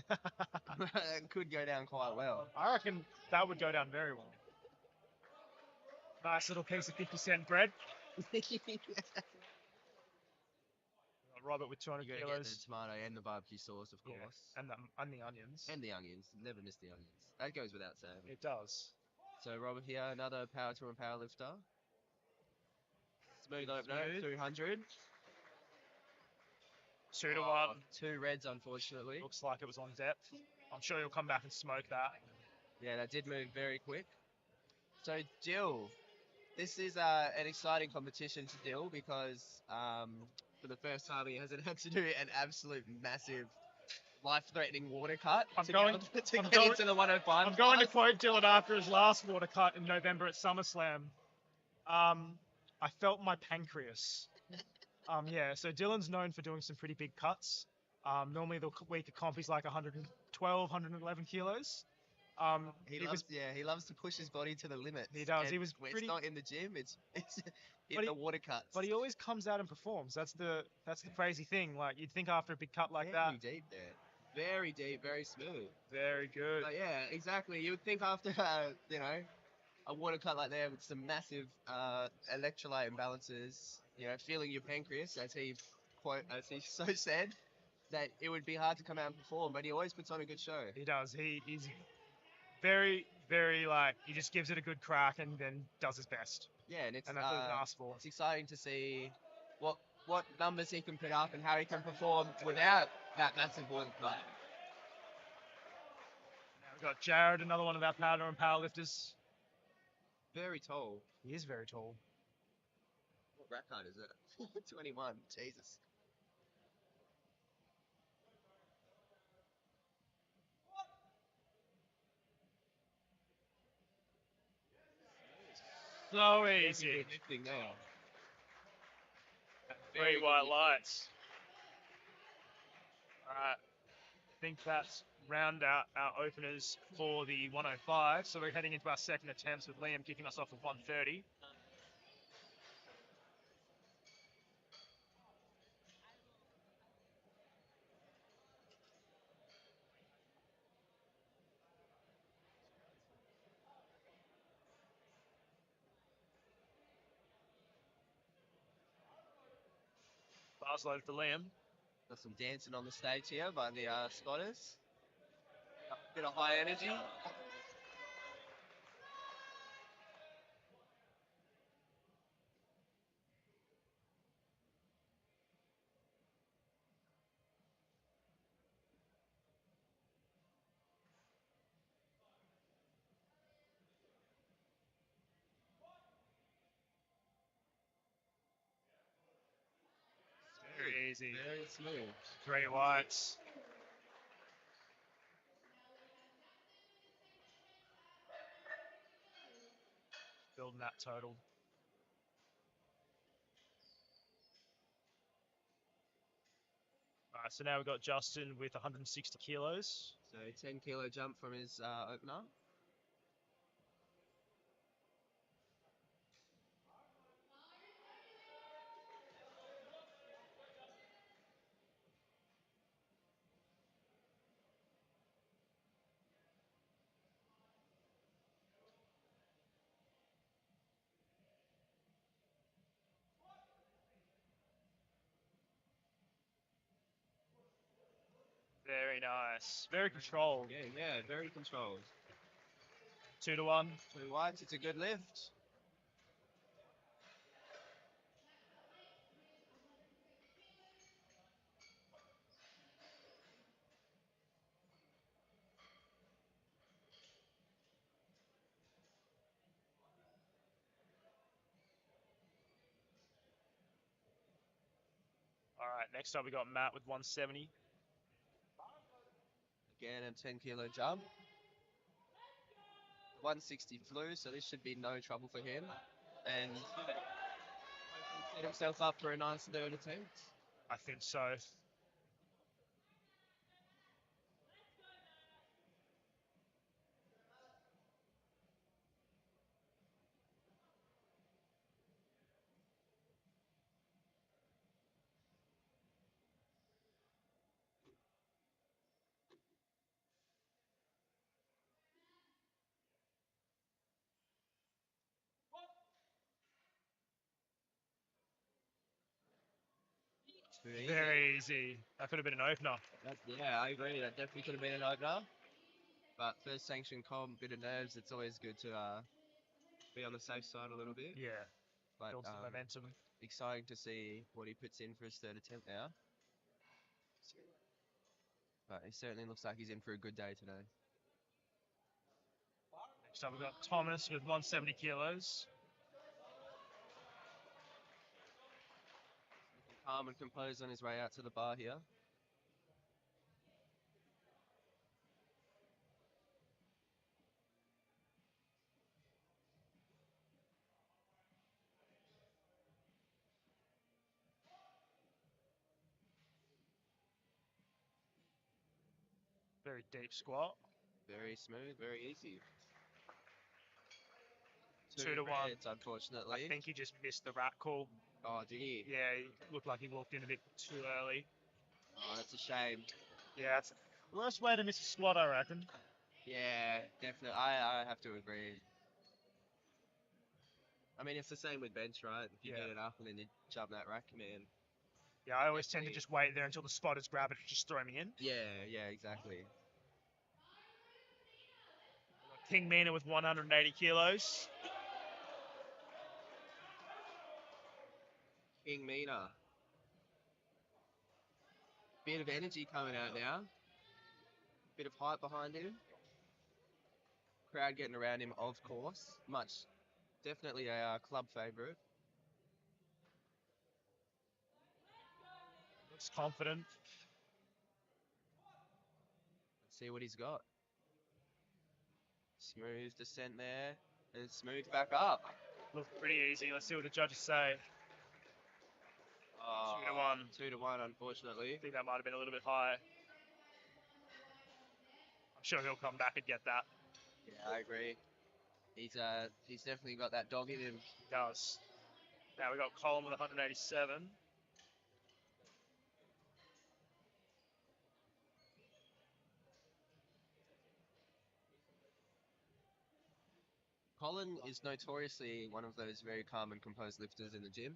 That could go down quite well.
I reckon that would go down very well. Nice little piece of 50-cent bread. Robert with 200
You gotta get the
kilos.
tomato and the barbecue sauce, of
Yeah,
course.
and the onions.
And the onions. Never miss the onions. That goes without saying.
It does.
So Robert here, another power tour and power lifter. Smooth opener,
Smooth.
200.
2 to
Oh,
1.
2 reds, unfortunately.
Looks like it was on depth. I'm sure you'll come back and smoke that.
Yeah, that did move very quick. So Dill, this is an exciting competition to Dill because for the first time he hasn't had to do an absolute massive life-threatening water cut
I'm
to
going-
get
I'm going-
into the 105.
I'm going to quote Dylan after his last water cut in November at SummerSlam. I felt my pancreas. Yeah, so Dylan's known for doing some pretty big cuts. Normally the week of comp he's like 112, 111 kilos.
He loves to push his body to the limit.
He does.
And
He was
when
pretty-
it's not in the gym. It's
But
in the water cuts.
But he always comes out and performs. That's the crazy thing. Like you'd think after a big cut like
very
that.
deep there. Very deep, very smooth.
Very good.
But yeah, exactly. You would think after a water cut like that with some massive electrolyte imbalances, feeling your pancreas, as he so said, that it would be hard to come out and perform. But he always puts on a good show.
He does. He's very, very he just gives it a good crack and then does his best.
Yeah, and
that's what he asked for.
It's exciting to see what numbers he can put up and how he can perform without that massive water cut.
Now we've got Jared, another one of our powder and power lifters.
Very tall.
He is very tall.
What rack height is it? 21. Jesus.
So easy.
Lifting there.
Very white lights. Alright. I think that's round out our openers for the 105. So we're heading into our second attempts with Liam kicking us off with 130. Bars loaded for Liam.
Got some dancing on the stage here by the spotters. A bit of high energy.
Very easy.
Very smooth.
3 whites. Building that total. Alright, so now we've got Justin with 160 kilos.
So 10 kilo jump from his opener.
Very nice. Very controlled.
Yeah, very controlled.
2 to 1.
2 whites, it's a good lift.
Alright, next up we got Matt with 170.
Again, a 10 kilo jump. 160 flew, so this should be no trouble for him. And set himself up for a nice third attempt.
I think so.
Too easy.
Very easy. That could have been an opener.
Yeah, I agree. That definitely could have been an opener. But first sanctioned comp, bit of nerves. It's always good to be on the safe side a little bit.
Yeah.
But
Build some momentum.
exciting to see what he puts in for his third attempt now. But he certainly looks like he's in for a good day today.
Next up, we've got Thomas with 170 kilos.
Looking calm and composed on his way out to the bar here.
Very deep squat.
Very smooth, very easy.
2 to 1.
Reds, unfortunately.
I think he just missed the rat call.
Oh, did he?
Yeah, he looked like he walked in a bit too early.
Oh, that's a shame.
Yeah, it's the worst way to miss a squat, I reckon.
Yeah, definitely. I have to agree. I mean, it's the same with bench, right? If you
Yeah.
get it up and then you jump that rack, man.
Yeah, I always tend to just wait there until the spotters grab it and just throw me in.
Yeah, exactly.
King Mina with 180 kilos.
King Mina. Bit of energy coming out now. Bit of hype behind him. Crowd getting around him, of course. Definitely a club favourite.
Looks confident.
Let's see what he's got. Smooth descent there. And smooth back up.
Looks pretty easy. Let's see what the judges say. 2 to 1.
2 to 1, unfortunately.
I think that might have been a little bit high. I'm sure he'll come back and get that.
Yeah, I agree. He's definitely got that dog in him.
He does. Now we got Colin with 187.
Colin is notoriously one of those very calm and composed lifters in the gym.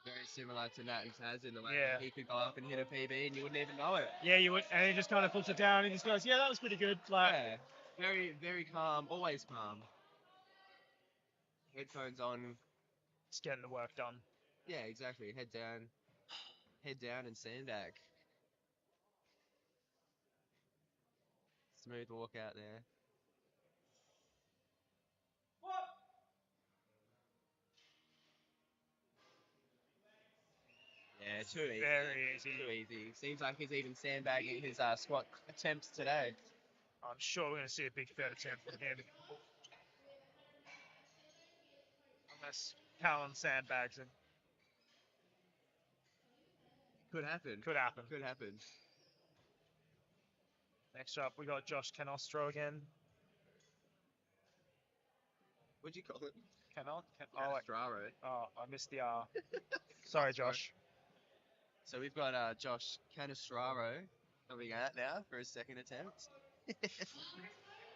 Very similar to Nat and Taz in the way
Yeah.
he could go up and hit a PB and you wouldn't even know it.
Yeah, you would, and he just kind of puts it down and he just goes, yeah, that was pretty good. Like,
Yeah, very, very calm, always calm. Headphones on.
it's getting the work done.
Yeah, exactly. Head down and sandbag. Smooth walk out there. Yeah, too easy.
Very easy.
Too easy. Seems like he's even sandbagging his squat attempts today.
I'm sure we're going to see a big third attempt from him. Unless Callan sandbags him.
Could happen.
Could happen.
Could happen.
Next up, we got Josh Canostro again.
What'd you call it?
Canestraro. Oh, I missed the R. Sorry, Josh.
So we've got Josh Canestraro coming out now for his second attempt.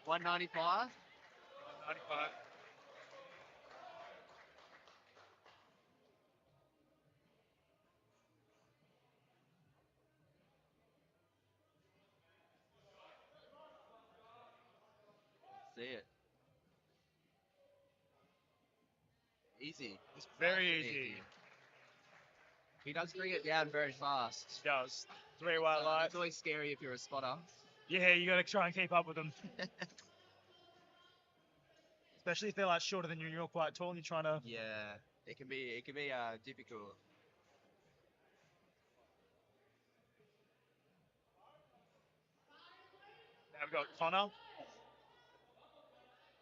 195.
195.
See it. Easy.
It's very easy.
He does bring it down very fast.
He does. 3 white lights.
It's always scary if you're a spotter.
Yeah, you got to try and keep up with them. Especially if they're like shorter than you and you're quite tall and you're trying to...
Yeah, it can be difficult.
Now we've got Connor.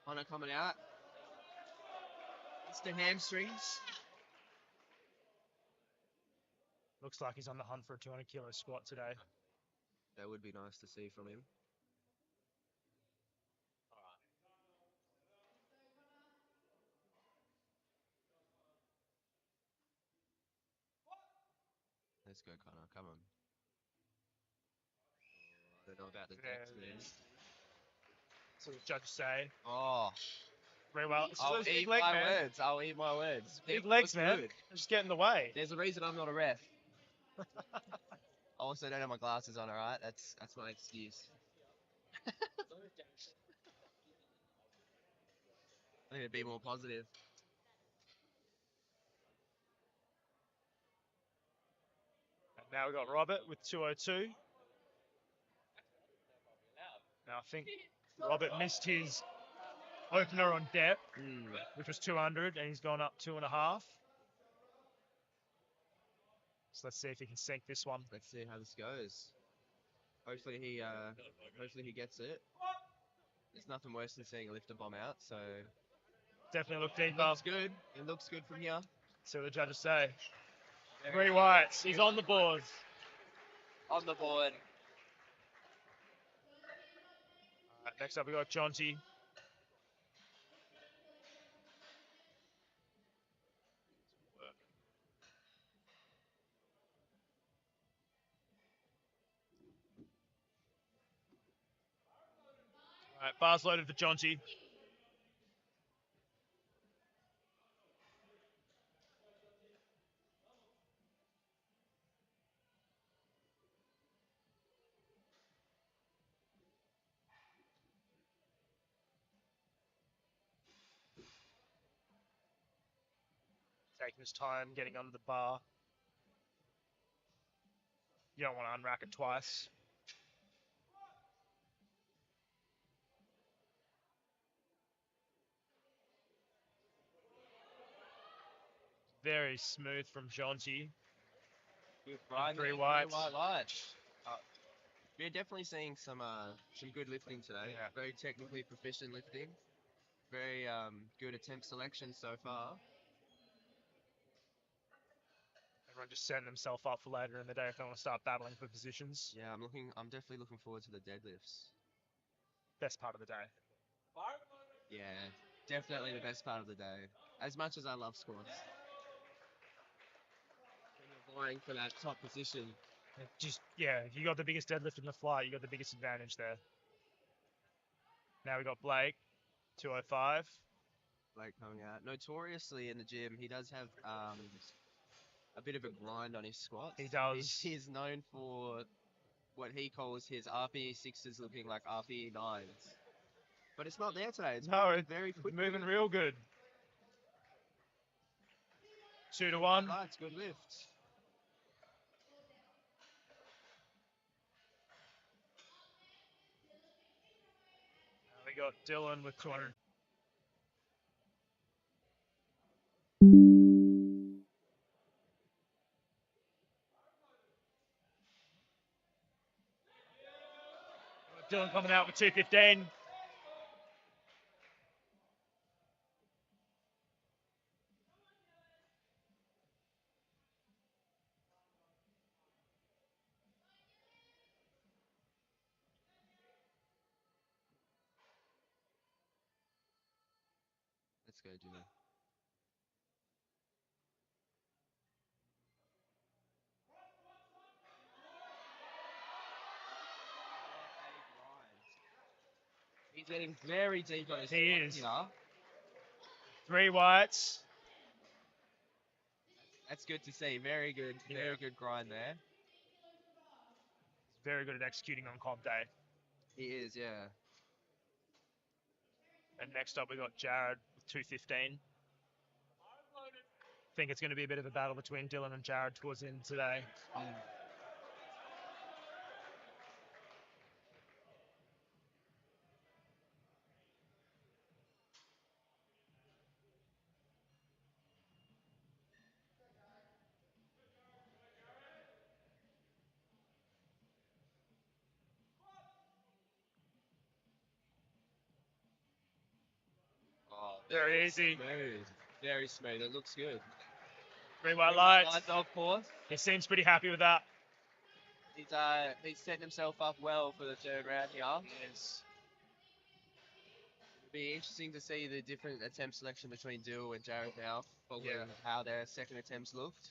Connor coming out. It's the hamstrings.
Looks like he's on the hunt for a 200 kilo squat today.
That would be nice to see from him. Let's go, Connor. Come on. I don't know about the depth, man.
So the judges say.
Oh,
Very well. It's
I'll
those big
eat
leg,
my
man.
words. I'll eat my words.
Big
It
legs,
was
man.
good.
Just get in the way.
There's a reason I'm not a ref. I also don't have my glasses on, alright? That's my excuse. I need to be more positive.
And now we've got Robert with 202. Now I think Robert missed his opener on depth, which was 200, and he's gone up 2.5. So let's see if he can sink this one.
Let's see how this goes. Hopefully he gets it. There's nothing worse than seeing a lifter bomb out, so
Definitely look
it
deeper.
looks good. It looks good from here.
See what the judges say. 3 whites. He's on the board.
On the board.
Next up, we got Jonty. All right, bars loaded for Jonty. Taking his time getting under the bar. You don't want to unrack it twice. Very smooth from Jonty.
Good grind.
3
there,
whites.
White light. We're definitely seeing some good lifting today.
Yeah.
Very technically proficient lifting. Very good attempt selection so far.
Everyone just setting themselves up for later in the day if they want to start battling for positions.
Yeah, I'm definitely looking forward to the deadlifts.
Best part of the day.
Yeah, definitely the best part of the day. As much as I love squats. When you're vying for that top position.
Just, yeah, if you got the biggest deadlift in the flight, you got the biggest advantage there. Now we got Blake, 205.
Blake coming out. Notoriously in the gym, he does have a bit of a grind on his squats.
He does.
He's known for what he calls his RPE 6s looking like RPE 9s. But it's not there today. It's very quick.
Moving real good. 2 to 1.
It's good lift.
Now we got Dylan with 200. Dylan coming out with 215.
Let's go, Jimmy. He's getting very deep on his
He
squats
is.
here.
3 whites.
That's good to see. Very good. Very good grind there.
Very good at executing on comp day.
He is, yeah.
And next up we got Jared with 215. Think it's going to be a bit of a battle between Dylan and Jared towards the end today.
Oh,
Very easy.
smooth. Very smooth. It looks good.
3 white lights.
Lights, of course.
He seems pretty happy with that.
He's setting himself up well for the third round here.
Yes.
It'll be interesting to see the different attempt selection between Dill and Jared now, following how their second attempts looked.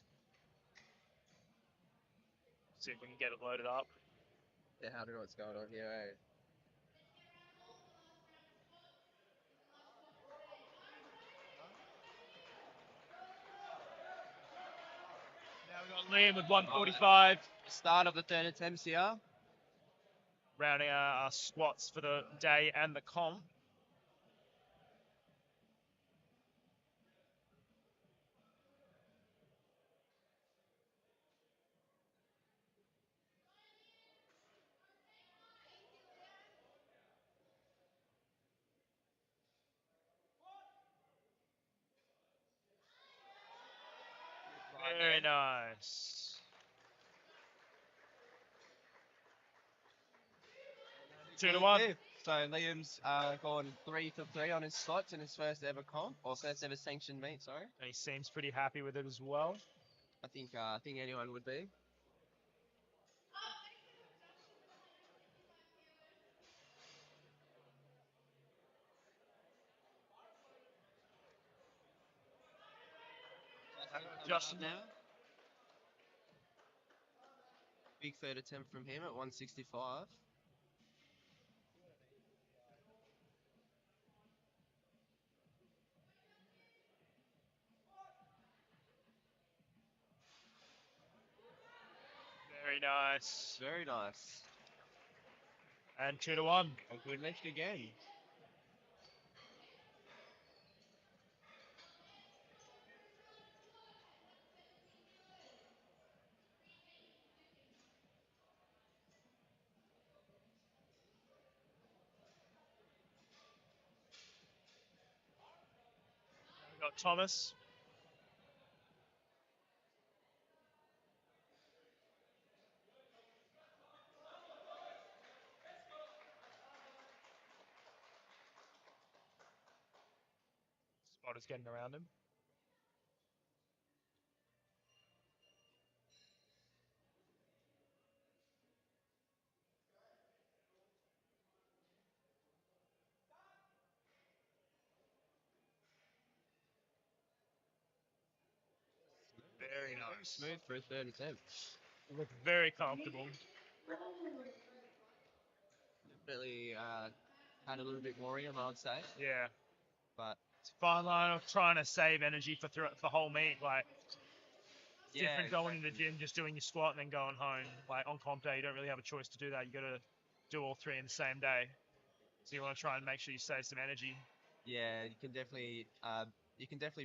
See if we can get it loaded up.
Yeah, I don't know what's going on here, eh?
Liam with 145.
Start of the third attempts here.
Rounding our squats for the day and the comp. Very nice. 2 to 1.
So Liam's gone 3 for 3 on his slots in his first ever comp, or first ever sanctioned meet, sorry.
And he seems pretty happy with it as well.
I think anyone would be.
Justin
now. Big third attempt from him at 165.
Very nice.
Very nice.
And 2 to 1.
A good lift again.
We've got Thomas. Spotter's getting around him. Very nice.
Smooth for a third attempt.
Look very comfortable.
Definitely had a little bit more in him, I would say.
Yeah.
But
It's a fine line of trying to save energy for the whole meet. Like, it's different going to the gym, just doing your squat and then going home. Like, on comp day, you don't really have a choice to do that. You got to do all three in the same day. So you want to try and make sure you save some energy.
yeah, you can definitely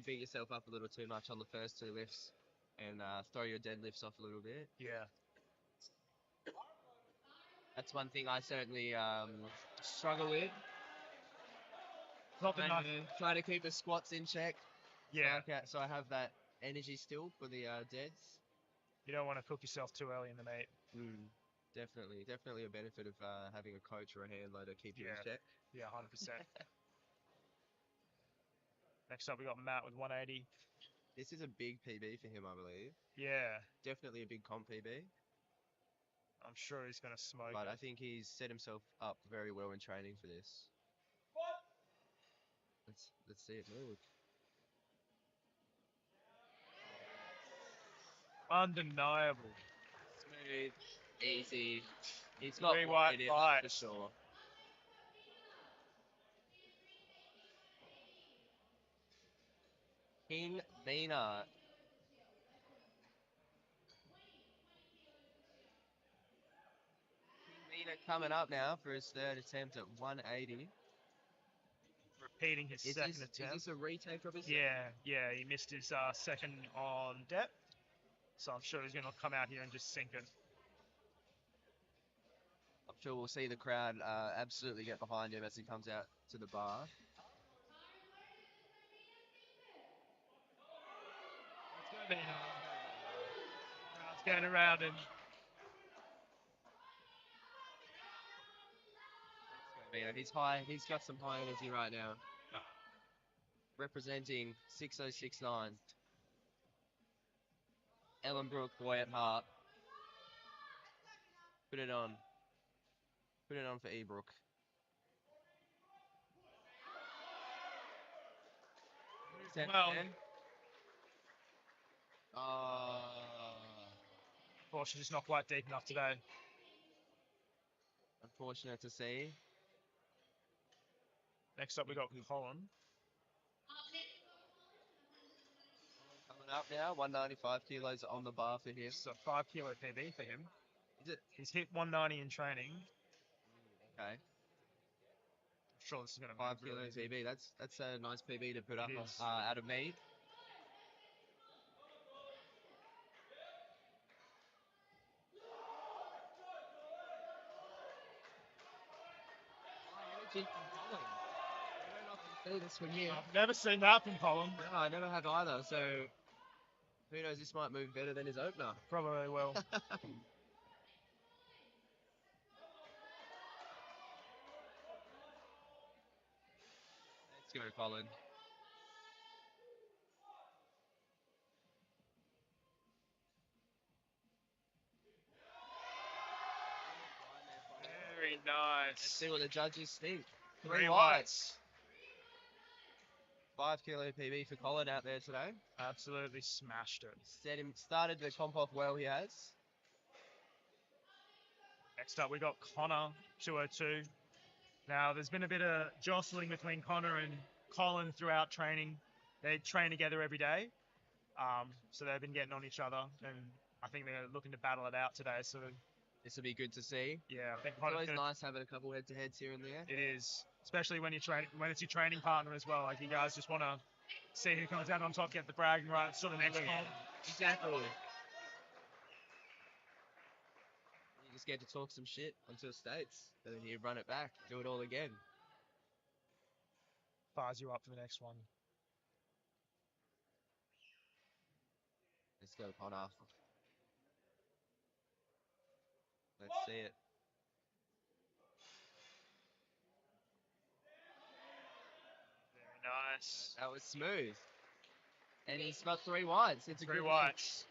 beat yourself up a little too much on the first two lifts and throw your deadlifts off a little bit.
Yeah.
That's one thing I certainly struggle with.
Not the nice.
Try to keep the squats in check.
Yeah.
So I have that energy still for the deads.
You don't want to cook yourself too early in the meet.
Definitely a benefit of having a coach or a handler to keep you in check.
Yeah, 100%. Next up, we got Matt with 180.
This is a big PB for him, I believe.
Yeah.
Definitely a big comp PB.
I'm sure he's going to smoke
But
it.
I think he's set himself up very well in training for this. Let's see it move.
Undeniable.
Smooth, easy. He's got
Very white light.
for sure. King Mina. King Mina coming up now for his third attempt at 180.
Repeating his second attempt.
Is this a retake of his?
Yeah, he missed his second on depth. So I'm sure he's going to come out here and just sink it.
I'm sure we'll see the crowd absolutely get behind him as he comes out to the bar.
Let's go, Mina. Crowd's going around him.
He's high. He's got some high energy right now. Representing 6069. Ellenbrook, boy at heart. Put it on. Put it on for Ebrook.
Well, Porsche just not quite deep enough today.
Unfortunate to see.
Next up, we got Colin.
Coming up now. 195 kilos on the bar for him.
It's a 5 kilo PB for him.
Is it?
He's hit 190 in training.
Okay.
I'm sure this is going to
5
really
kilos
easy.
PB. That's a nice PB to put up
is.
out of me. This from here.
I've never seen that from Colin.
No, I never have either. So who knows? This might move better than his opener.
Probably will.
Let's go, Colin.
Very
Let's
nice.
see what the judges think.
3 whites.
5 kilo PB for Colin out there today.
Absolutely smashed it.
Started the comp off well. He has.
Next up, we got Connor, 202. Now, there's been a bit of jostling between Connor and Colin throughout training. They train together every day, so they've been getting on each other, and I think they're looking to battle it out today. So,
This will be good to see.
yeah, I think
It's
Connor's
always
gonna,
nice having a couple head-to-heads here and there.
it is, especially when when it's your training partner as well. Like, you guys just want to see who comes out on top, get the bragging rights, sort of next comp.
Exactly. You just get to talk some shit onto the States, and then you run it back, do it all again.
Fires you up for the next one.
Let's go, Connor. Let's see it.
Very nice.
That was smooth. And he's got 3 whites. It's a
3
good
whites.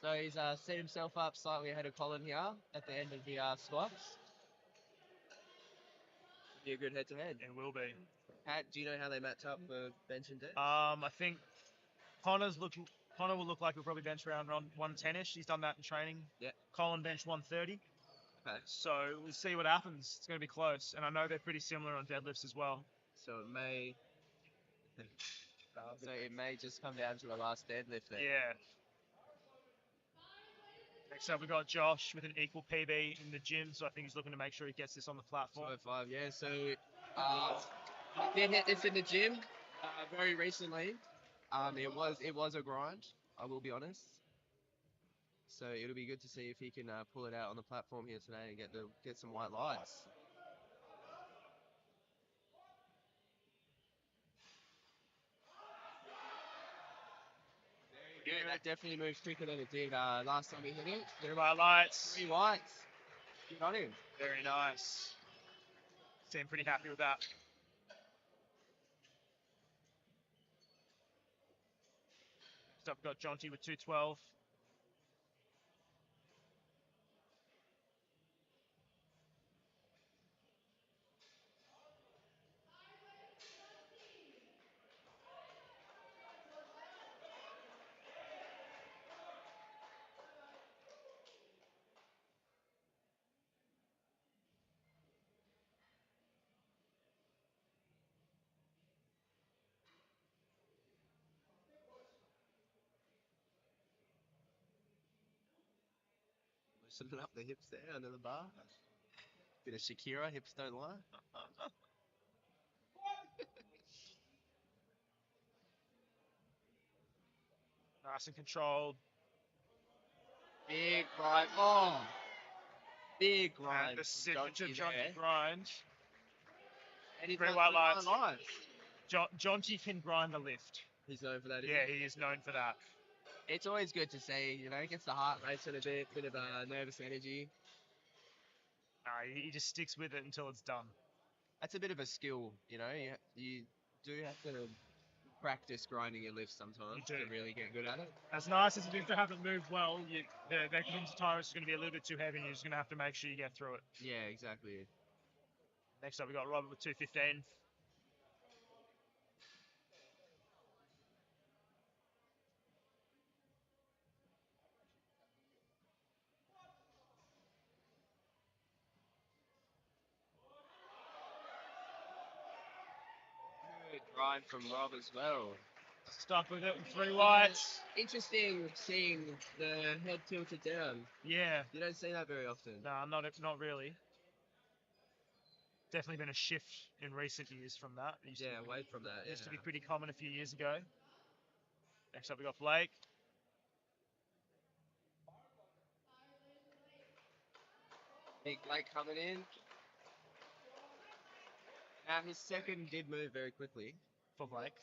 So he's set himself up slightly ahead of Colin here at the end of the squats. Be a good head-to-head.
It will be.
Do you know how they match up for bench and deadlift?
I think Connor will look like he'll probably bench around 110ish. He's done that in training.
Yeah.
Colin bench 130.
Okay.
So we'll see what happens. It's going to be close, and I know they're pretty similar on deadlifts as well.
So it may. So it may just come down to the last deadlift then.
Yeah. Next up, we got Josh with an equal PB in the gym, so I think he's looking to make sure he gets this on the platform.
205, yeah. So I did hit this in the gym very recently. It was a grind, I will be honest. So it'll be good to see if he can pull it out on the platform here today and get some white lights. Good. That definitely moves quicker than it did last time we hit it.
3 white lights.
3 whites. Good on him.
Very nice. Seem pretty happy with that. Next up, we've got Jonty with 212.
Loosening up the hips there under the bar. Bit of Shakira, hips don't lie.
Nice and controlled.
Big grind. Oh! Big grind.
And the signature
Jonty
Jonty
there.
grind.
And he's
Three
got
white
three
lights. Jonty can grind the lift.
He's known for that. isn't
Yeah, he is known for that.
It's always good to see, it gets the heart racing a bit of nervous energy.
He just sticks with it until it's done.
That's a bit of a skill, You do have to practice grinding your lifts sometimes
You do.
to really get good at it.
As nice as it is to have it move well, there comes a time it's going to be a little bit too heavy and you're just going to have to make sure you get through it.
Yeah, exactly.
Next up, we got Robert with 215.
Good grind from Rob as well.
Stuck with it with 3 whites.
Interesting seeing the head tilted down.
Yeah.
You don't see that very often.
No, not really. Definitely been a shift in recent years from that.
Away from that.
Used to be pretty common a few years ago. Next up, we got Blake.
Big Blake coming in. Now his second did move very quickly
For Blake.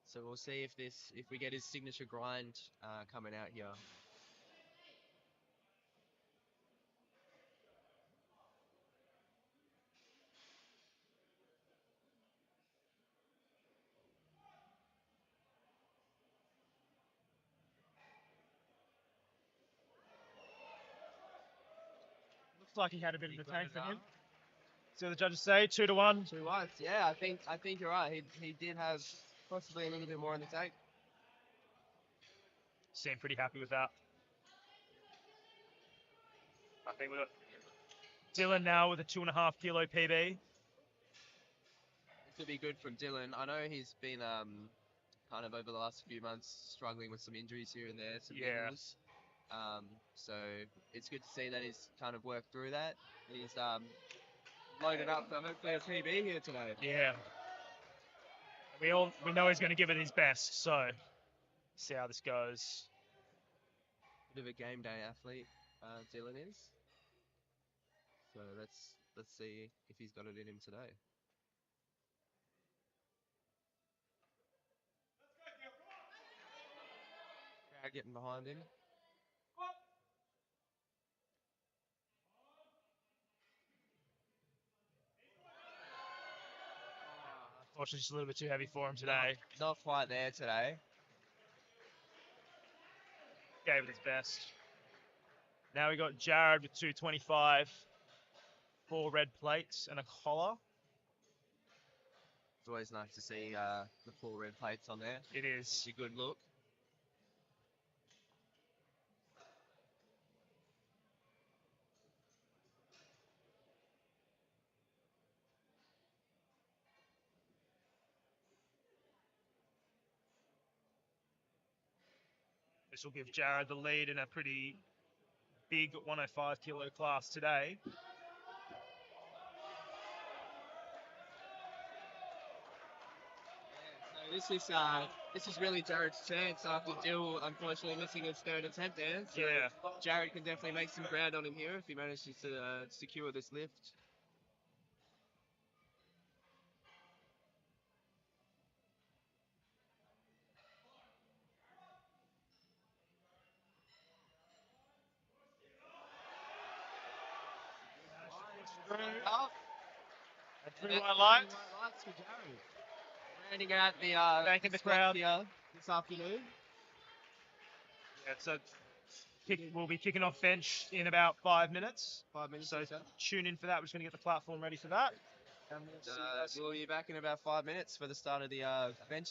So we'll see if we get his signature grind coming out here.
Looks like he had a bit of a tank for him. So the judges say 2-1.
2 whites. Yeah, I think you're right. He did have possibly a little bit more in the tank.
Seemed pretty happy with that. I think we got Dylan now with a 2.5 kilo PB.
This would be good from Dylan. I know he's been kind of over the last few months struggling with some injuries here and there, some niggles. So it's good to see that he's kind of worked through that. He's loaded up for hopefully a PB here today.
Yeah. We know he's going to give it his best, so see how this goes.
Bit of a game day athlete, Dylan is. So let's see if he's got it in him today. Crowd getting behind him.
Unfortunately, just a little bit too heavy for him today.
Not quite there today.
Gave it his best. Now we got Jared with 225, 4 red plates and a collar.
It's always nice to see the 4 red plates on there.
It is.
It's a good look.
This will give Jared the lead in a pretty big 105 kilo class today.
So this is really Jared's chance after Dill unfortunately missing his third attempt there. So Jared can definitely make some ground on him here if he manages to secure this lift. Up.
And 3 white lights.
Lights for Jared. Rounding out the
thanking the crowd
here this afternoon.
Yeah, so we'll be kicking off bench in about 5 minutes.
5 minutes.
So tune in for that. We're just going to get the platform ready for that.
We'll be back in about 5 minutes for the start of the bench.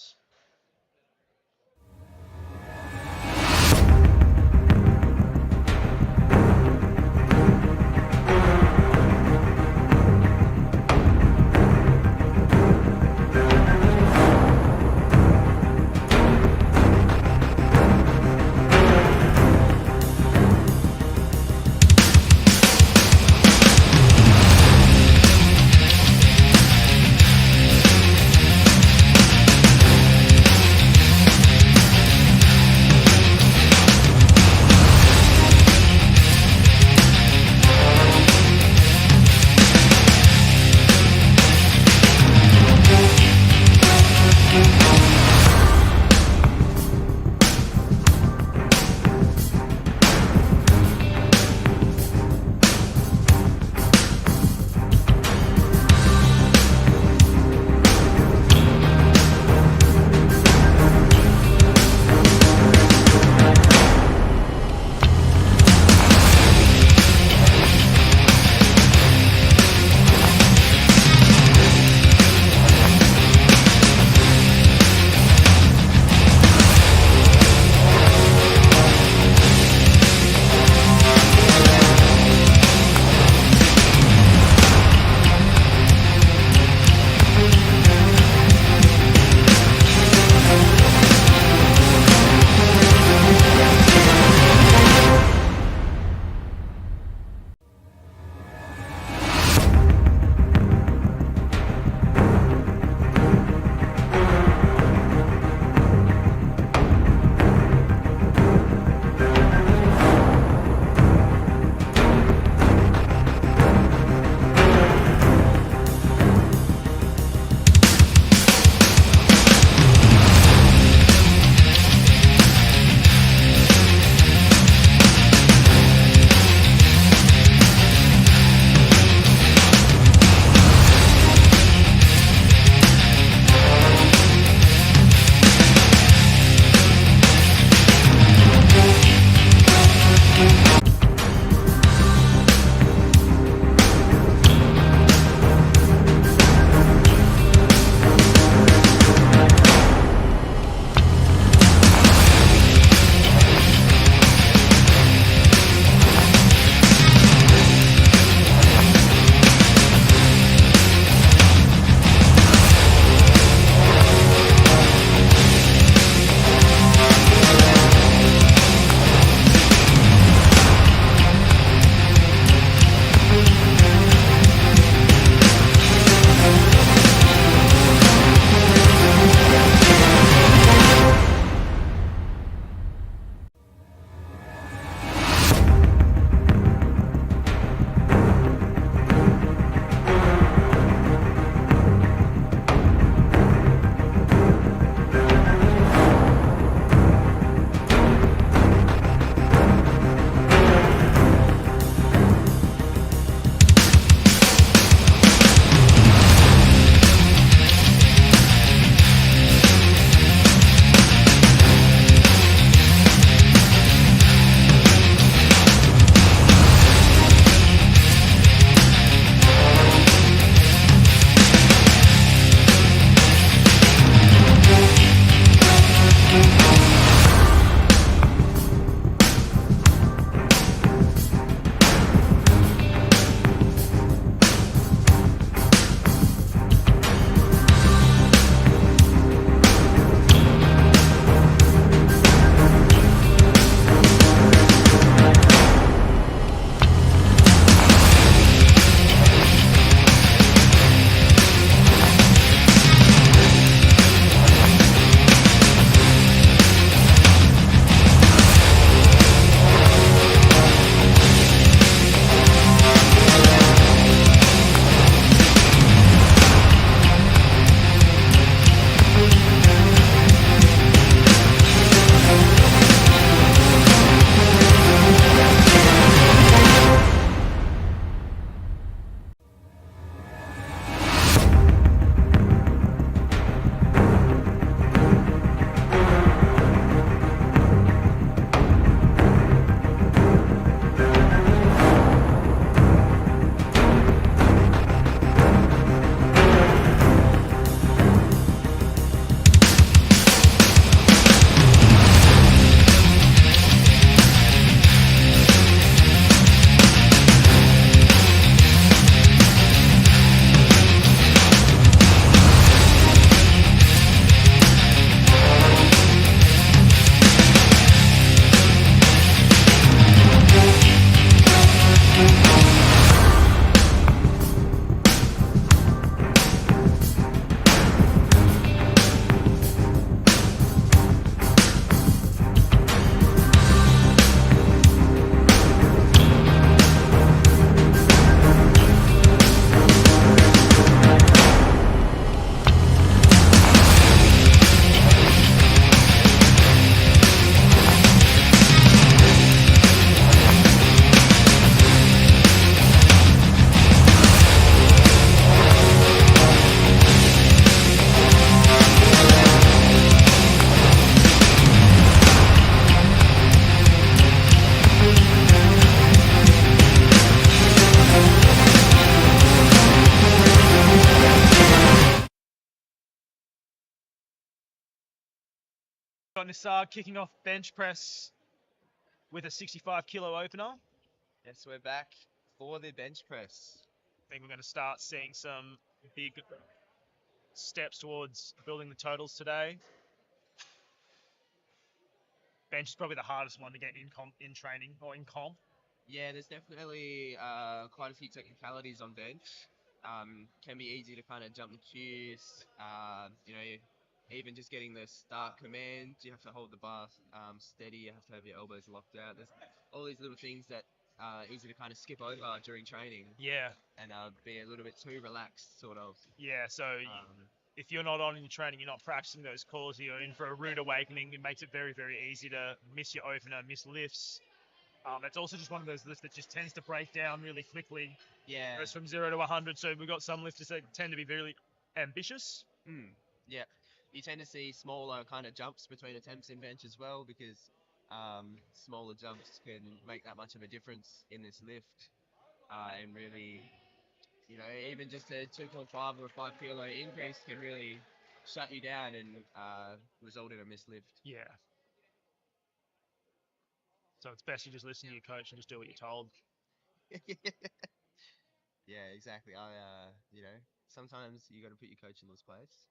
Got Nisar kicking off bench press with a 65 kilo opener.
Yes, we're back for the bench press.
I think we're going to start seeing some big steps towards building the totals today. Bench is probably the hardest one to get in training or in comp.
Yeah, there's definitely quite a few technicalities on bench. Can be easy to kind of jump the cues. Even just getting the start command, you have to hold the bar steady. You have to have your elbows locked out. There's all these little things that are easy to kind of skip over during training.
Yeah.
And be a little bit too relaxed, sort of.
Yeah, so if you're not on in your training, you're not practicing those calls, you're in for a rude awakening. It makes it very, very easy to miss your opener, miss lifts. It's also just one of those lifts that just tends to break down really quickly.
Yeah.
Goes from 0 to 100, so we've got some lifters that tend to be very ambitious.
Yeah. You tend to see smaller kind of jumps between attempts in bench as well, because smaller jumps can make that much of a difference in this lift. And really, even just a 2.5 or a 5 kilo increase can really shut you down and result in a missed lift.
Yeah. So it's best you just listen to your coach and just do what you're told.
Yeah, exactly. Sometimes you got to put your coach in this place,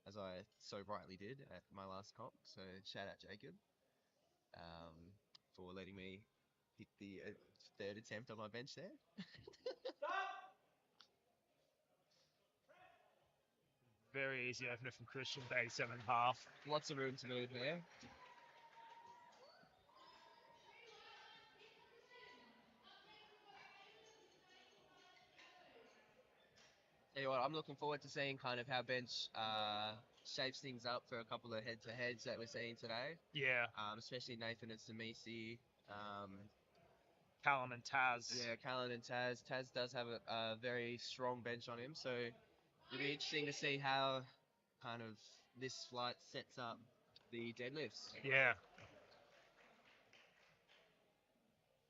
as I so brightly did at my last comp. So shout out Jacob for letting me hit the third attempt on my bench there.
Very easy opener from Christian, 87.5.
Lots of room to move there. Tell you what, I'm looking forward to seeing kind of how bench shapes things up for a couple of head-to-heads that we're seeing today.
Yeah.
Especially Nathan and Samisi.
Callum and Taz.
Yeah, Callan and Taz. Taz does have a very strong bench on him, so it'll be interesting to see how kind of this flight sets up the deadlifts.
Yeah.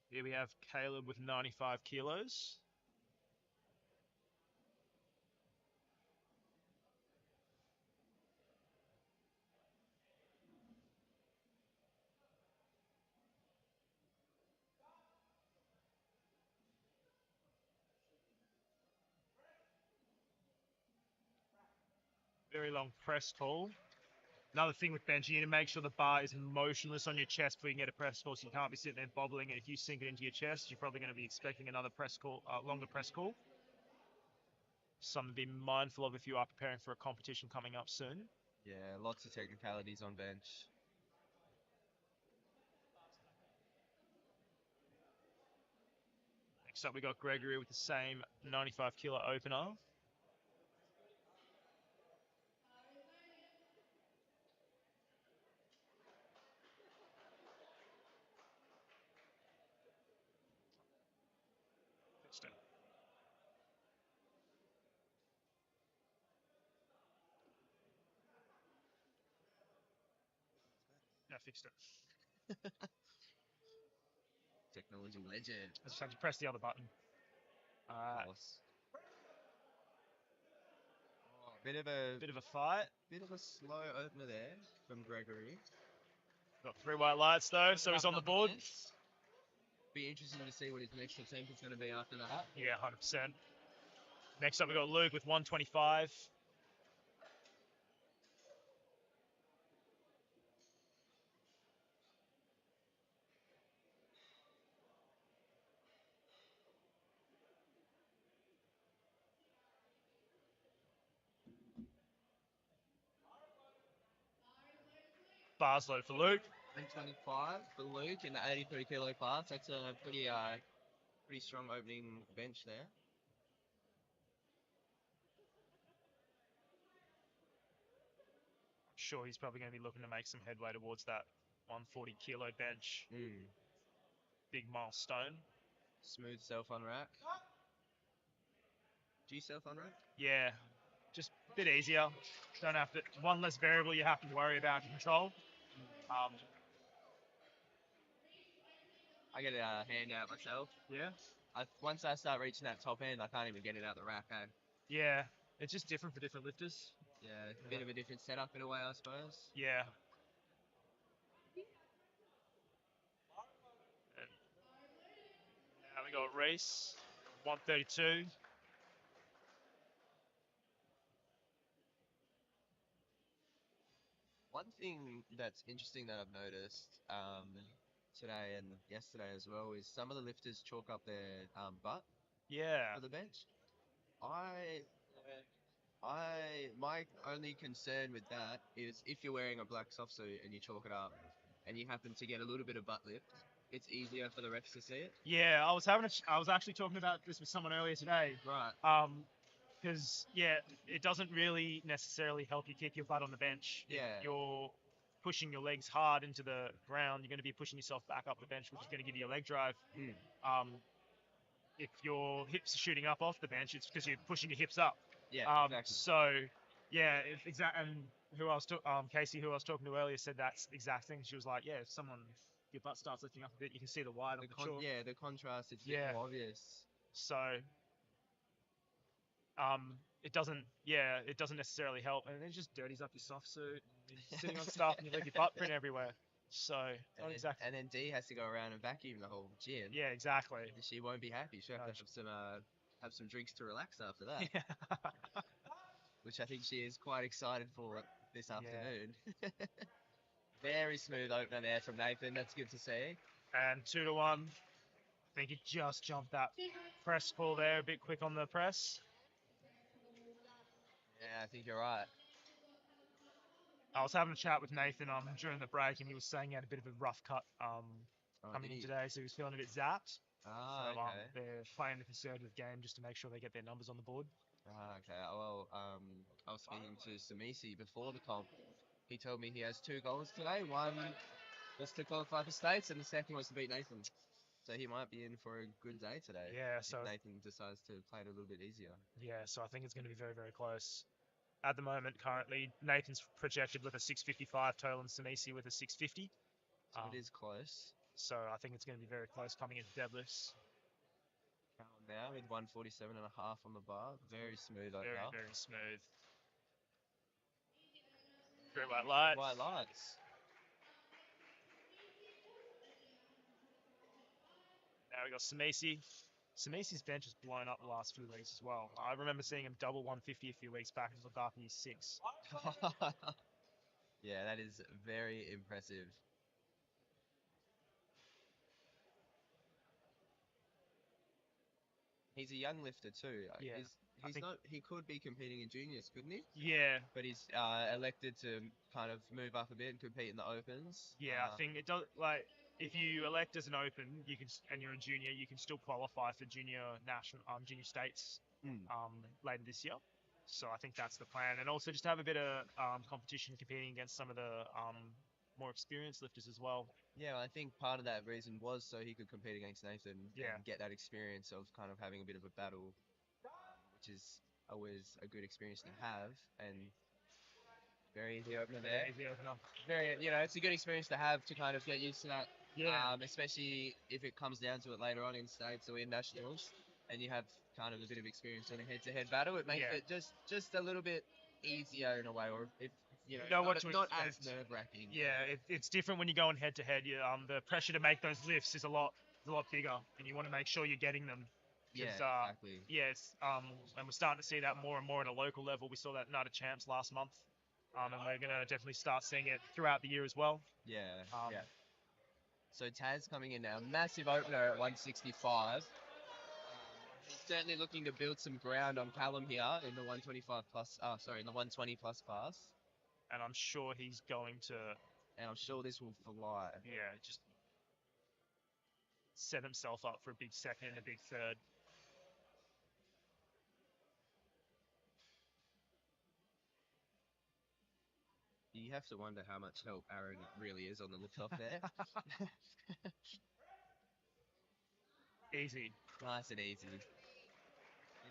Here we have Caleb with 95 kilos. Very long press call. Another thing with bench, you need to make sure the bar is motionless on your chest before you can get a press call, so you can't be sitting there bobbling, and if you sink it into your chest, you're probably going to be expecting another press call, longer press call. Something to be mindful of if you are preparing for a competition coming up soon.
Yeah, lots of technicalities on bench.
Next up, we got Gregory with the same 95 kilo opener. I fixed it.
Technology legend.
I just had to press the other button.
Bit of a
fight.
Bit of a slow opener there from Gregory.
Got 3 white lights though, so he's on the board.
Be interesting to see what his next attempt is going to be after that.
Yeah, 100%. Next up, we got Luke with 125. Bars load for Luke.
125 for Luke in the 83 kilo class. That's a pretty strong opening bench there.
I'm sure he's probably going to be looking to make some headway towards that 140 kilo bench. Big milestone.
Smooth self on rack. Do you self on rack?
Yeah, just a bit easier. Don't have to. One less variable you have to worry about to control.
I get a hand out myself.
Yeah.
Once I start reaching that top end, I can't even get it out the rack.
Yeah, it's just different for different lifters.
Yeah, a bit of a different setup in a way, I suppose.
Yeah. We got Reese, 132.
One thing that's interesting that I've noticed today and yesterday as well is some of the lifters chalk up their butt
Yeah.
for the bench. My only concern with that is if you're wearing a black soft suit and you chalk it up and you happen to get a little bit of butt lift, it's easier for the refs to see it.
Yeah, I was actually talking about this with someone earlier today.
Right.
Because it doesn't really necessarily help you kick your butt on the bench.
Yeah.
If you're pushing your legs hard into the ground, you're going to be pushing yourself back up the bench, which is going to give you a leg drive. If your hips are shooting up off the bench, it's because you're pushing your hips up.
Yeah, exactly.
So, yeah, and Casey, who I was talking to earlier, said that exact thing. She was like, yeah, if your butt starts lifting up a bit, you can see the white on the chalk.
Yeah, the contrast, it's a bit more obvious.
So, it doesn't necessarily help, and it just dirties up your soft suit. And you're sitting on stuff, and you leave your butt print everywhere. So, not exactly.
And then D has to go around and vacuum the whole gym.
Yeah, exactly.
She won't be happy. She'll have to have some drinks to relax after that.
Yeah.
Which I think she is quite excited for this afternoon. Very smooth opener there from Nathan. That's good to see.
And 2-1. I think he just jumped that press pull there, a bit quick on the press.
Yeah, I think you're right.
I was having a chat with Nathan during the break, and he was saying he had a bit of a rough cut coming in today, so he was feeling a bit zapped.
Okay.
They're playing the conservative game just to make sure they get their numbers on the board.
Okay. Well, I was speaking to Samisi before the comp. He told me he has 2 goals today. One was to qualify for states, and the second was to beat Nathan. So he might be in for a good day today.
Yeah, so
if Nathan decides to play it a little bit easier.
Yeah, so I think it's going to be very, very close. At the moment, currently, Nathan's projected with a 655 total and Samisi with a 650.
So it is close.
So I think it's going to be very close coming into deadlifts.
Now with 147.5 on the bar. Very smooth opener.
Very, very smooth. Very white lights.
White lights.
Now we got Samisi. Samisi's bench has blown up the last few weeks as well. I remember seeing him double 150 a few weeks back. It was like after year 6.
Yeah, that is very impressive. He's a young lifter too.
Yeah,
He could be competing in juniors, couldn't he?
Yeah.
But he's elected to kind of move up a bit and compete in the opens.
Yeah, I think it does. Like, if you elect as an open, and you're a junior, you can still qualify for junior states later this year. So I think that's the plan, and also just have a bit of competition competing against some of the more experienced lifters as well.
Yeah, I think part of that reason was so he could compete against Nathan and get that experience of kind of having a bit of a battle, which is always a good experience to have. And very easy opener there. It's a good experience to have to kind of get used to that.
Yeah.
Especially if it comes down to it later on in states or in nationals, and you have kind of a bit of experience in a head-to-head battle. It makes it just a little bit easier in a way, or if not as nerve-wracking.
Yeah, it's different when you're going head-to-head. The pressure to make those lifts is a lot bigger, and you want to make sure you're getting them.
Yeah, exactly.
Yes, and we're starting to see that more and more at a local level. We saw that Night of Champs last month, and we're going to definitely start seeing it throughout the year as well.
Yeah, So Taz coming in now, massive opener at 165. He's certainly looking to build some ground on Callum here in the 120 plus pass.
And I'm sure he's going to.
And I'm sure this will fly.
Yeah, just set himself up for a big second and a big third.
You have to wonder how much help Aaron really is on the lift-off there.
Easy.
Nice and easy.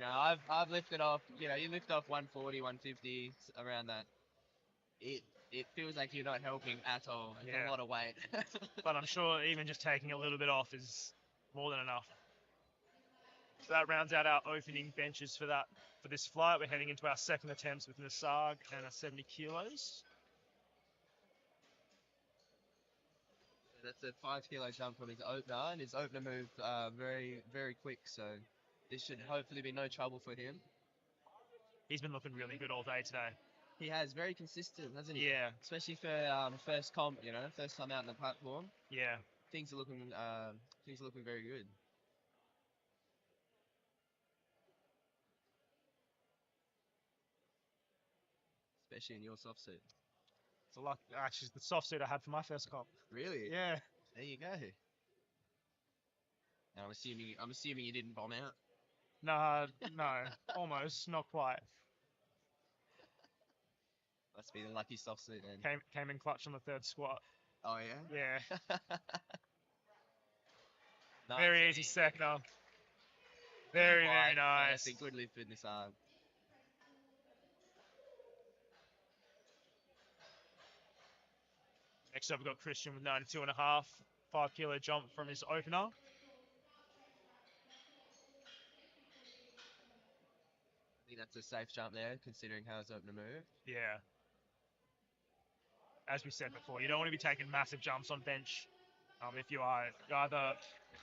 I've lifted off, you lift off 140, 150, around that. It feels like you're not helping at all. It's a lot of weight.
But I'm sure even just taking a little bit off is more than enough. So that rounds out our opening benches for this flight. We're heading into our second attempts with Nasag and our 70 kilos.
That's a 5 kilo jump from his opener, and his opener moved very, very quick. So this should hopefully be no trouble for him.
He's been looking really good all day today.
He has very consistent, hasn't he?
Yeah.
Especially for first comp, you know, first time out in the platform.
Yeah.
Things are looking very good. Especially in your soft suit.
It's a lot. Actually, the soft suit I had for my first comp.
Really?
Yeah.
There you go. And I'm assuming you didn't bomb out.
No, almost, not quite.
Must be the lucky soft suit then.
Came in clutch on the third squat.
Oh yeah.
Yeah.
Nice.
Very easy sector. Very
Quite
nice.
perfect. Good lift in this arm.
Next up, we've got Christian with 92.5, 5 kilo jump from his opener.
I think that's a safe jump there, considering how his opener moved.
Yeah. As we said before, you don't want to be taking massive jumps on bench. If you are either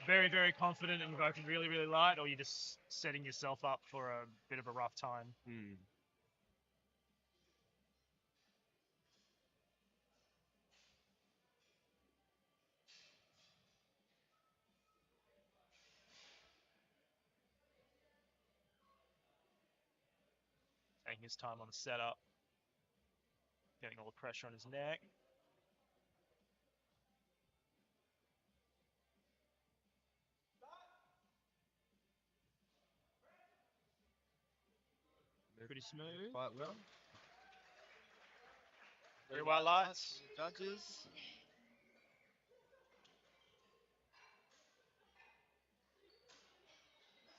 very, very confident and working really, really light, or you're just setting yourself up for a bit of a rough time. Taking his time on the setup. Getting all the pressure on his neck. Pretty smooth.
Quite well.
Very white lights.
Judges.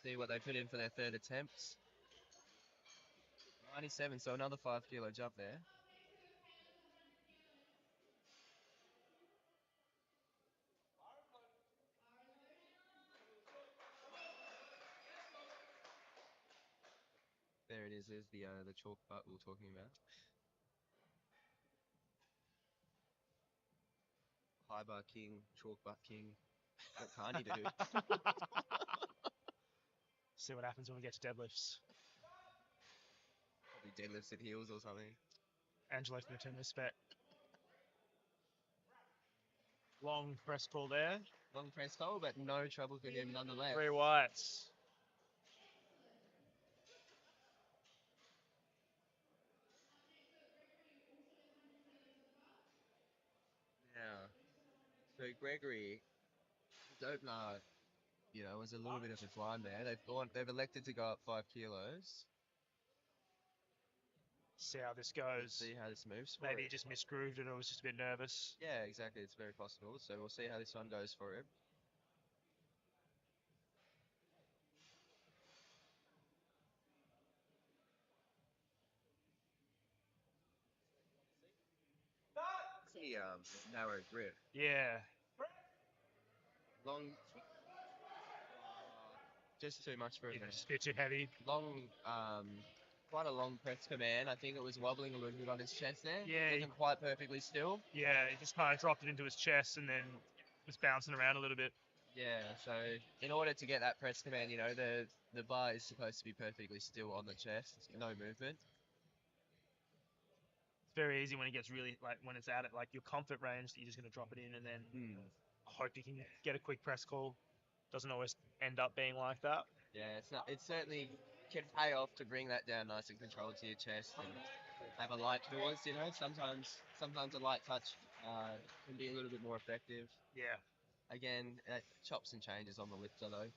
See what they put in for their third attempt. 97, so another 5 kilo jump there. There it is. There's the chalk butt we were talking about. High bar king, chalk butt king. What can't he do?
See what happens when we get to deadlifts.
Probably deadlifts at heels or something.
Angelo's going to turn this spec. Long press pull there.
Long press hole, but no trouble for him nonetheless.
3 whites.
Yeah. So Gregory, his opener, you know, was a little bit of a blind there. They've elected to go up 5 kilos.
See how this goes.
See how this moves.
Maybe he just misgrooved it or was just a bit nervous.
Yeah, exactly. It's very possible. So we'll see how this one goes for him. See, narrow grip.
Yeah.
Long. Just too much for him.
Just a bit too heavy.
Long, quite a long press command. I think it was wobbling a little bit on his chest there.
Yeah.
It wasn't quite perfectly still.
Yeah, he just kind of dropped it into his chest and then was bouncing around a little bit.
Yeah, so in order to get that press command, you know, the bar is supposed to be perfectly still on the chest, no movement.
It's very easy when it gets really, like, when it's out at, like, your comfort range, that you're just going to drop it in and then hope you can get a quick press call. Doesn't always end up being like that.
Yeah, it certainly can pay off to bring that down nice and controlled to your chest and have a light pause, you know. Sometimes a light touch can be a little bit more effective.
Yeah.
Again, chops and changes on the lifter though.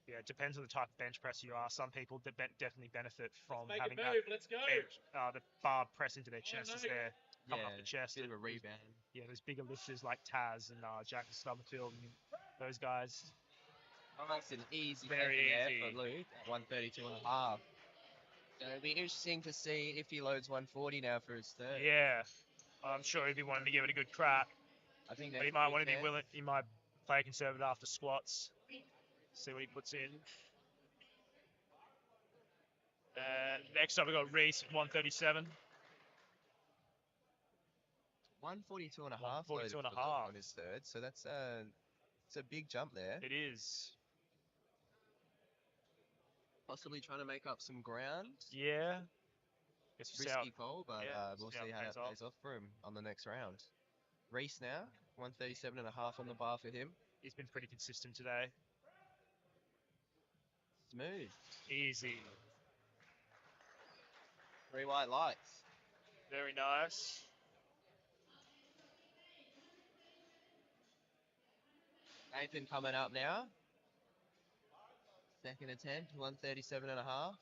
Yeah, it depends on the type of bench press you are. Some people definitely benefit from
Let's
having
make a move. Let's go.
the bar press into their chest as they're coming off the chest.
Bit of a rebound.
Yeah, those bigger lifters like Taz and Jack Stubblefield and those guys.
Nice and easy.
Very easy.
For Luke at 132.5. So it'll be interesting to see if he loads 140 now for his third.
Yeah, I'm sure he'd be wanting to give it a good crack.
I think
But he might want to be willing. He might play conservative after squats. See what he puts in. Next up, we got Reese at 137.
142 and a half
142
loaded
and a
for
half.
on his third, so that's it's a big jump there.
It is.
Possibly trying to make up some ground.
Yeah. Guess we'll see how,
Risky call, but
yeah,
we'll
see how
see
it
how
pays
that pays off for him on the next round. Reese now, 137 and a half on the bar for him.
he's been pretty consistent today.
Smooth.
Easy.
3 white lights.
Very nice.
Nathan coming up now. Second attempt, 137 and a half.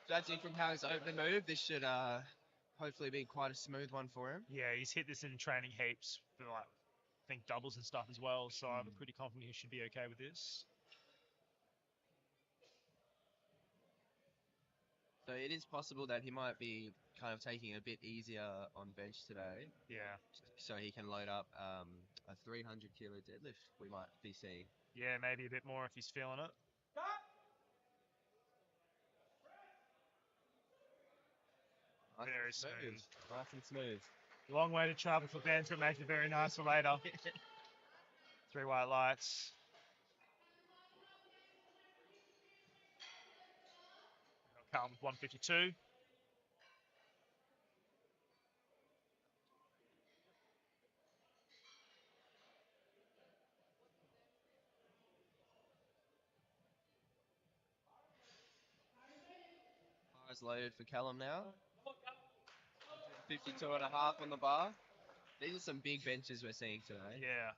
Judging from how he's opened the move, this should hopefully be quite a smooth one for him.
Yeah, he's hit this in training heaps for like, I think doubles and stuff as well. So I'm pretty confident he should be okay with this.
So it is possible that he might be kind of taking a bit easier on bench today,
Yeah.
so he can load up a 300 kilo deadlift we might be seeing.
Yeah, maybe a bit more if he's feeling it.
Nice
Very
and
smooth.
Nice and smooth.
Long way to travel for bench, but makes it very nice for later. 3 white lights. Count with 152.
Bars loaded for Callum now. 52 and a half on the bar. These are some big benches we're seeing today.
Yeah.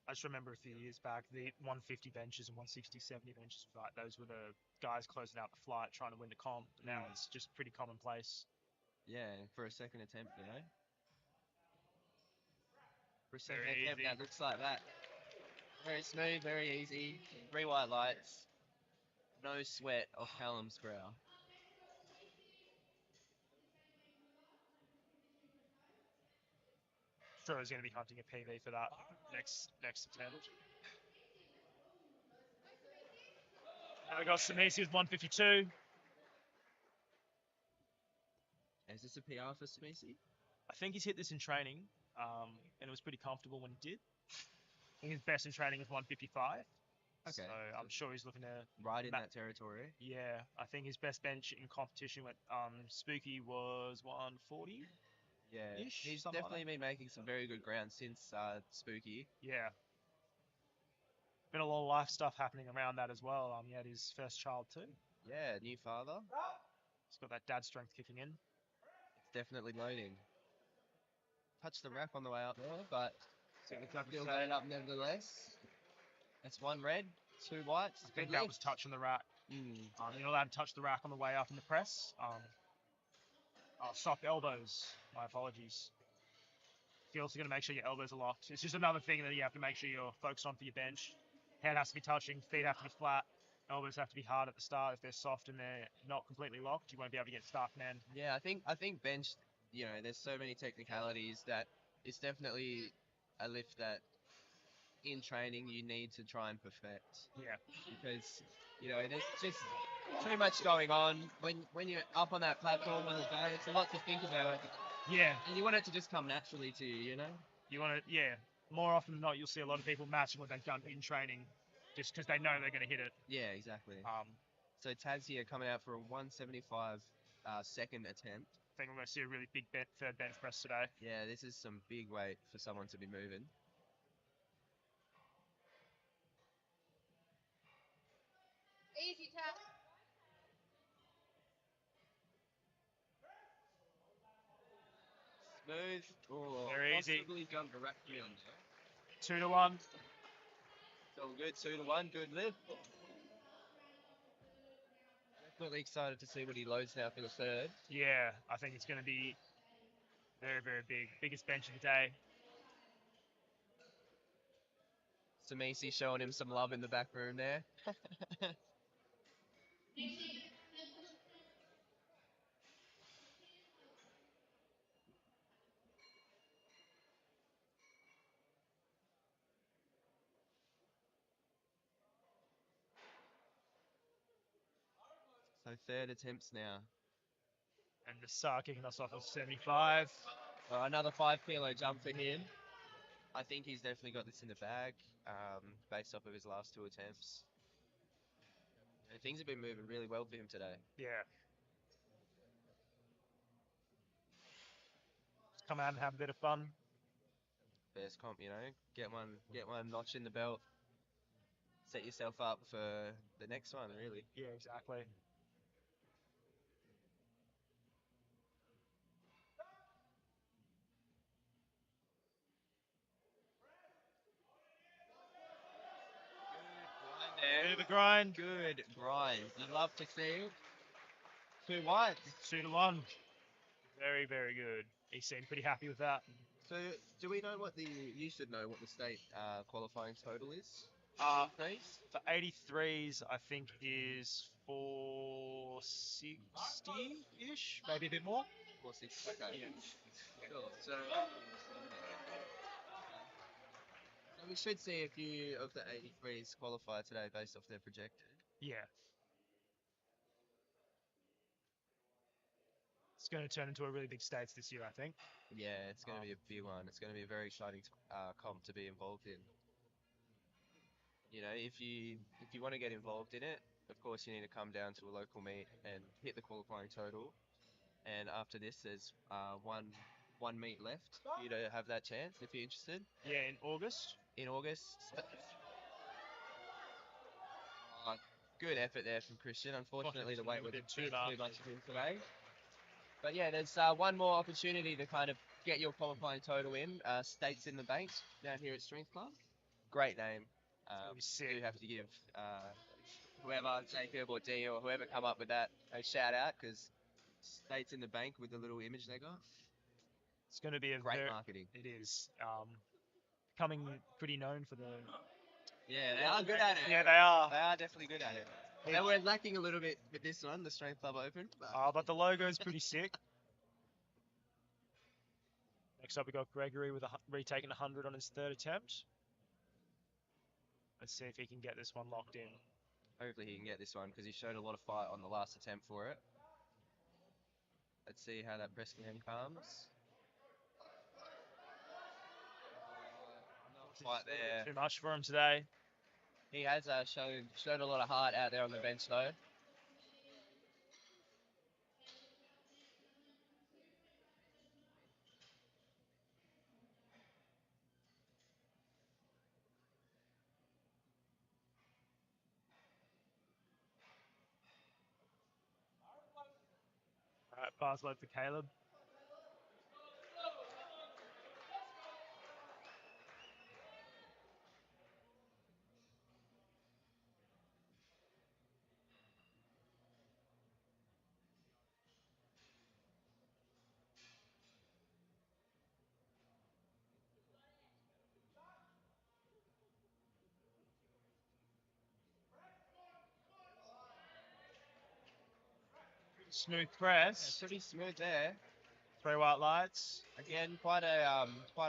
I just remember a few years back, the 150 benches and 160, 70 benches, like those were the guys closing out the flight trying to win the comp. Now it's just pretty commonplace.
Yeah, for a second attempt, you know. For a second
Very
attempt,
easy.
that looks like that. Very smooth, very easy. 3 white lights. No sweat off Callum's brow.
Sure, he's going to be hunting a PB for that next attempt. Now we got Samisi with 152.
Is this a PR for Smisi?
I think he's hit this in training, and it was pretty comfortable when he did. I think his best in training was 155.
Okay.
So I'm sure he's looking to.
Right in that territory.
Yeah, I think his best bench in competition with Spooky was 140.
Yeah.
Ish,
He's
something like
definitely been making some very good ground since Spooky.
Yeah. Been a lot of life stuff happening around that as well. He had his first child too.
Yeah, new father.
He's got that dad strength kicking in.
It's definitely loading. Touched the rack on the way up there, but still loaded up nevertheless. That's 1 red, 2 whites.
I think that was touching the rack. You're not allowed to touch the rack on the way up in the press. Soft elbows. My apologies. You're also going to make sure your elbows are locked. It's just another thing that you have to make sure you're focused on for your bench. Head has to be touching, feet have to be flat, elbows have to be hard at the start. If they're soft and they're not completely locked, you won't be able to get staff man.
Yeah, I think bench, you know, there's so many technicalities that it's definitely a lift that in training you need to try and perfect.
Yeah.
Because, you know, there's just too much going on when you're up on that platform on the day. It's a lot to think about.
Yeah.
And you want it to just come naturally to you, you know?
You want to, yeah. More often than not, you'll see a lot of people matching what they've done in training just because they know they're going to hit it.
Yeah, exactly. So Taz here coming out for a 175 second attempt.
I think we're going to see a really big third bench press today.
Yeah, this is some big weight for someone to be moving.
Easy tap.
Smooth. Oh,
Very easy.
possibly jump directly on there.
2 to 1.
It's all good. 2 to 1. Good lift. Definitely excited to see what he loads now for the third.
Yeah, I think it's going to be very, very big. Biggest bench of the day.
Samisi showing him some love in the back room there. So third attempts now.
And the Sar kicking us off at 75.
Another 5 kilo jump for him. I think he's definitely got this in the bag, based off of his last 2 attempts. And things have been moving really well for him today.
Yeah. Just come out and have a bit of fun.
First comp, you know, get one notch in the belt, set yourself up for the next one, really.
Yeah, exactly. Bit of a grind.
Good grind. You'd love to see 2 whites.
2 to 1. Very, very good. He seemed pretty happy with that.
So, do we know you should know what the state qualifying total is? Please?
For 83s, I think is 460-ish, maybe a bit more.
460. Okay.
Yeah.
Cool. So we should see a few of the 83s qualify today based off their projected.
Yeah. It's going to turn into a really big stakes this year, I think.
Yeah, it's going to be a big one. It's going to be a very exciting comp to be involved in. You know, if you want to get involved in it, of course you need to come down to a local meet and hit the qualifying total. And after this, there's one meet left for you to have that chance if you're interested.
Yeah, in August.
In August. Good effort there from Christian. Unfortunately, the weight was too much of him today. But yeah, there's one more opportunity to kind of get your qualifying total in. States in the Bank down here at Strength Club. Great name. Do have to give whoever, Jacob or D or whoever come up with that, a shout out, because States in the Bank with the little image they got.
It's going to be a
great marketing.
It is. Becoming pretty known for the...
Yeah, they are good at it.
Yeah, they are.
They are definitely good at it. They were lacking a little bit with this one, the Strength Club Open.
But the logo is pretty sick. Next up, we got Gregory with retaking 100 on his 3rd attempt. Let's see if he can get this one locked in.
Hopefully he can get this one because he showed a lot of fight on the last attempt for it. Let's see how that press cam comes. Not quite there.
Too much for him today.
He has showed a lot of heart out there on the bench though.
All right, pass load for Caleb. Smooth press.
Yeah, pretty smooth there.
3 white lights.
Again, quite a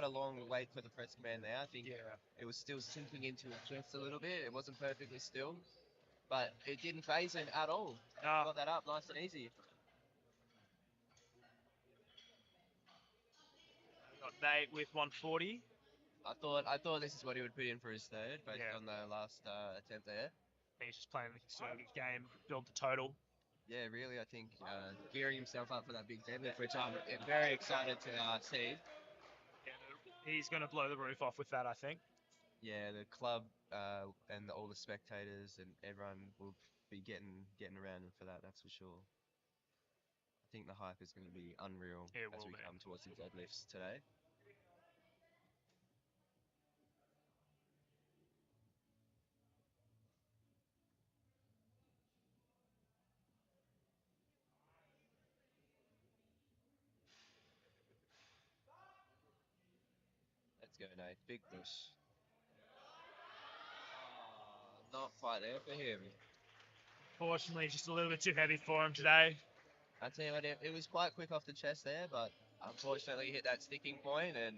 long wait for the press command there. I think it was still sinking into his chest a little bit. It wasn't perfectly still, but it didn't phase him at all. Got that up nice and easy.
Got Nate with 140.
I thought this is what he would put in for his 3rd based on the last attempt there.
He's just playing the conservative game, build the total.
Yeah, really, I think gearing himself up for that big deadlift, which I'm very excited to see.
Yeah, he's going to blow the roof off with that, I think.
Yeah, the club and all the spectators and everyone will be getting around him for that. That's for sure. I think the hype is going to be unreal as we come towards the deadlifts today. Let's go, Nate. Big push. Not quite there for him.
Fortunately, just a little bit too heavy for him today.
I tell you what, it was quite quick off the chest there, but unfortunately hit that sticking point and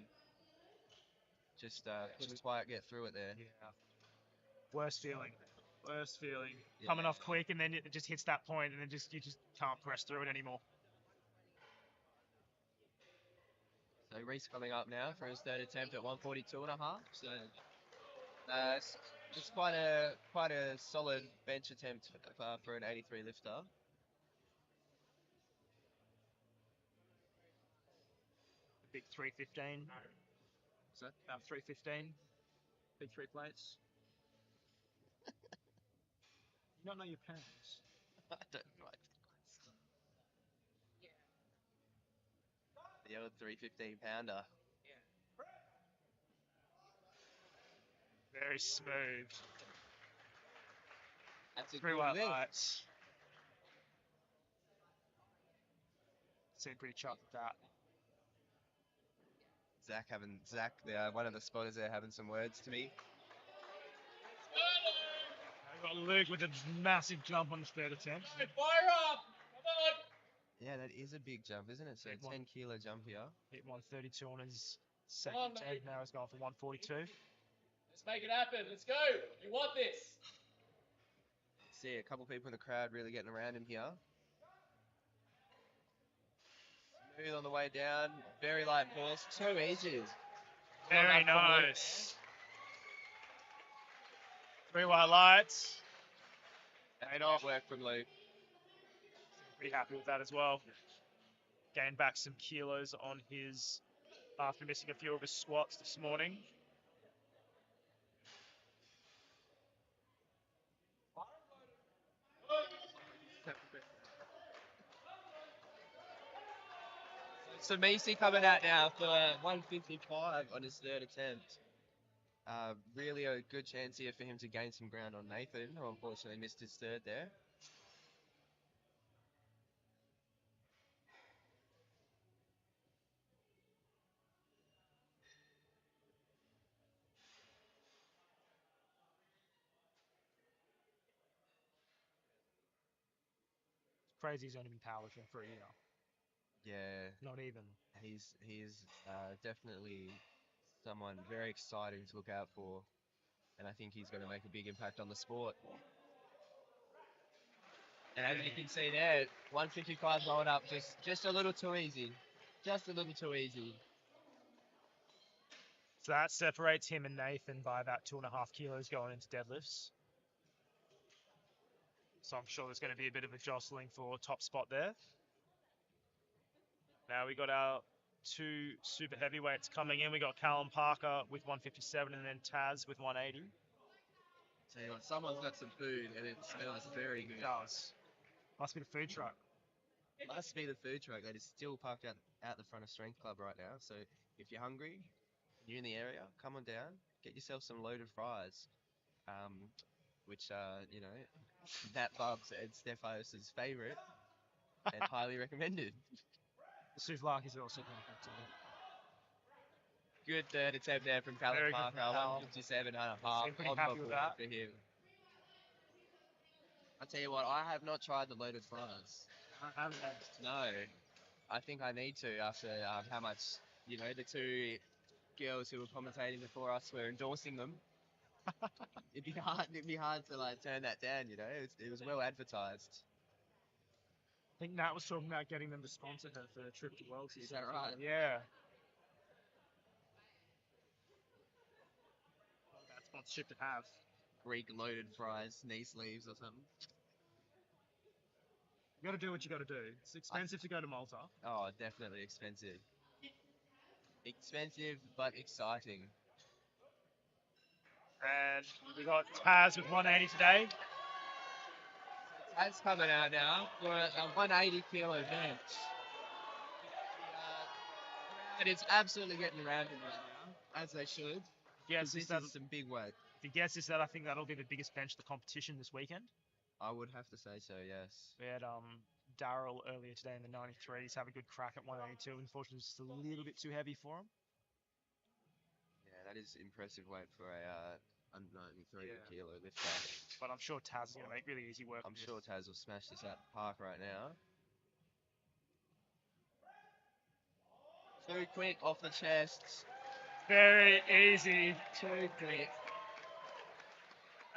just couldn't quite get through it there.
Yeah. Worst feeling. Worst feeling.
Yeah.
Coming off quick and then it just hits that point and then you just can't press through it anymore.
So Reese coming up now for his third attempt at 142.5. So it's quite a solid bench attempt for an 83 lifter.
Big 315.
Is that?
315. Big 3 plates. You don't know your pounds.
I don't know. The old 315 pounder.
Very smooth.
That's a
3
good
white
lift.
lights. Seem pretty chuffed with that.
Zach, one of the spotters there, having some words to me.
We've got Luke with a massive jump on his third attempt.
Hey, fire up! Come on!
Yeah, that is a big jump, isn't it? So
Big
a 10 kilo jump here.
Hit 132 on his
Come on,
second
mate.
attempt. Now he's gone for 142.
Let's make it happen. Let's go. You want this?
See a couple people in the crowd really getting around him here. Smooth on the way down, very light force, 2 easy.
Very nice. 3 white lights.
Paid off work from Luke.
Pretty happy with that as well. Gained back some kilos on his after missing a few of his squats this morning.
So Macy coming out now for 155 on his third attempt. Really a good chance here for him to gain some ground on Nathan, who unfortunately missed his third there.
Crazy he's only been powerlifting for a year.
Yeah,
Not even.
he's definitely someone very exciting to look out for, and I think he's going to make a big impact on the sport. And as you can see there, 155 going up just a little too easy, just a little too easy.
So that separates him and Nathan by about 2.5 kilos going into deadlifts. So I'm sure there's going to be a bit of a jostling for top spot there. Now we got our 2 super heavyweights coming in. We got Callum Parker with 157 and then Taz with 180.
Tell you what, someone's got some food and it smells very good.
It does. Must be the food truck.
Must be the food truck that is still parked out the front of Strength Club right now. So if you're hungry, you're in the area, come on down, get yourself some loaded fries, which you know, Nat Bubs and Stephos' favourite and highly recommended.
The souvlaki is also perfect too.
Good third attempt there from Callum
Very good
Parker,
from Cal.
157 and a half.
Seem pretty
on
happy
top
with
of
that.
For him. I tell you what, I have not tried the loaded fries.
I haven't.
No, I think I need to after how much, you know, the 2 girls who were commentating before us were endorsing them. It'd be hard to like turn that down, you know. It was well advertised.
I think Nat was talking about getting them to sponsor her for a trip to Worlds.
Is that right?
Yeah. That sponsorship to have.
Greek loaded fries, knee sleeves or something.
You got to do what you got to do. It's expensive to go to Malta.
Oh, definitely expensive. Expensive but exciting.
And we got Taz with 180 today.
That's coming out now for a 180 kilo bench. And it's absolutely getting around him right now, as they should.
Yes,
This is some big weight.
if he gets this, that I think that'll be the biggest bench of the competition this weekend.
I would have to say so, yes.
We had Daryl earlier today in the 93s have a good crack at 182. Unfortunately, it's just a little bit too heavy for him.
Yeah, that is impressive weight for a 93 kilo lifter.
But I'm sure Taz is going to make really easy work.
I'm sure Taz will smash this out the park right now. Too quick off the chest.
Very easy.
Too quick.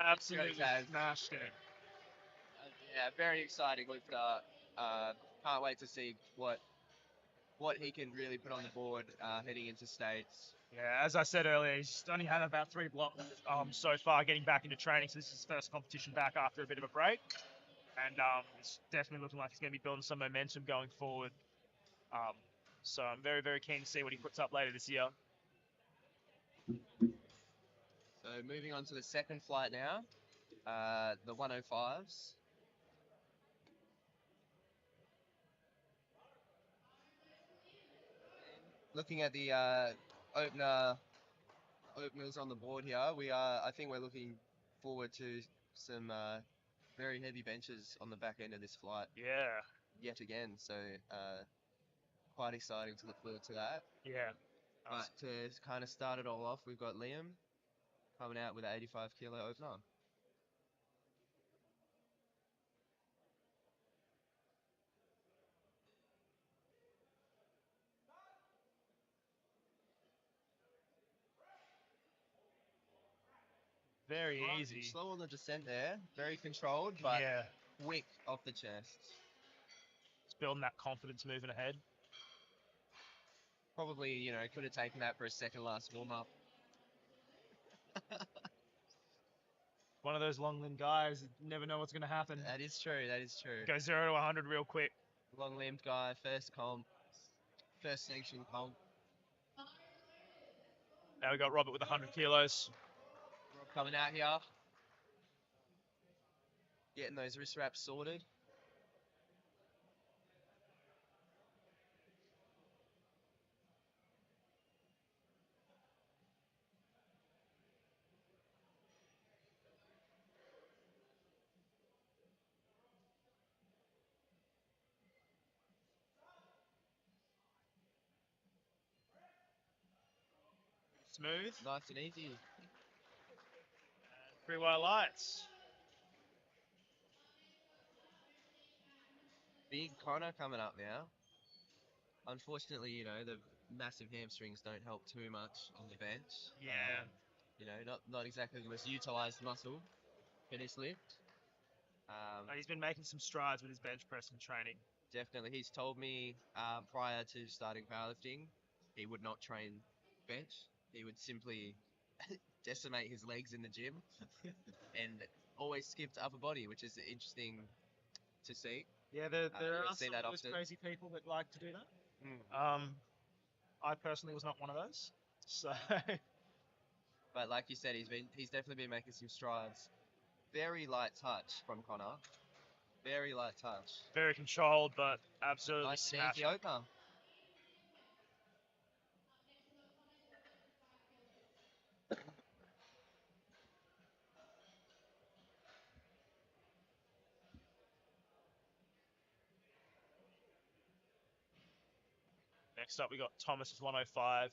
Absolutely
Taz.
smashed it.
Yeah, very exciting lifter. Can't wait to see what he can really put on the board heading into states.
Yeah, as I said earlier, he's only had about 3 blocks so far getting back into training, so this is his first competition back after a bit of a break. And it's definitely looking like he's going to be building some momentum going forward. So I'm very, very keen to see what he puts up later this year.
So moving on to the second flight now, the 105s. Looking at the openers on the board here, I think we're looking forward to some very heavy benches on the back end of this flight
Yeah,
yet again. So quite exciting to look forward to that.
yeah.
But to kind of start it all off, we've got Liam coming out with an 85 kilo opener.
Very easy.
Slow on the descent there, very controlled, but
Yeah,
quick off the chest.
it's building that confidence moving ahead.
Probably, could have taken that for a second last warm up.
One of those long limb guys, you never know what's going to happen.
That is true. That is true.
Go 0 to 100 real quick.
Long limbed guy, first comp, first sanction comp.
Now we got Robert with 100 kilos.
Rob coming out here, getting those wrist wraps sorted.
Smooth.
Nice and easy.
3 white lights.
Big Connor coming up now. Unfortunately, the massive hamstrings don't help too much on the bench.
Yeah.
Not exactly the most utilised muscle for this lift.
He's been making some strides with his bench press and training.
Definitely, he's told me prior to starting powerlifting, he would not train bench. He would simply decimate his legs in the gym and always skip to upper body, which is interesting to see.
Yeah, there are
see
some
that
of those
often.
crazy people that like to do that.
Mm.
I personally was not one of those. So.
But like you said, he's definitely been making some strides. Very light touch from Connor. Very light touch.
Very controlled, but absolutely
Nice and easy
smashing.
opener.
Next up, we got Thomas with 105.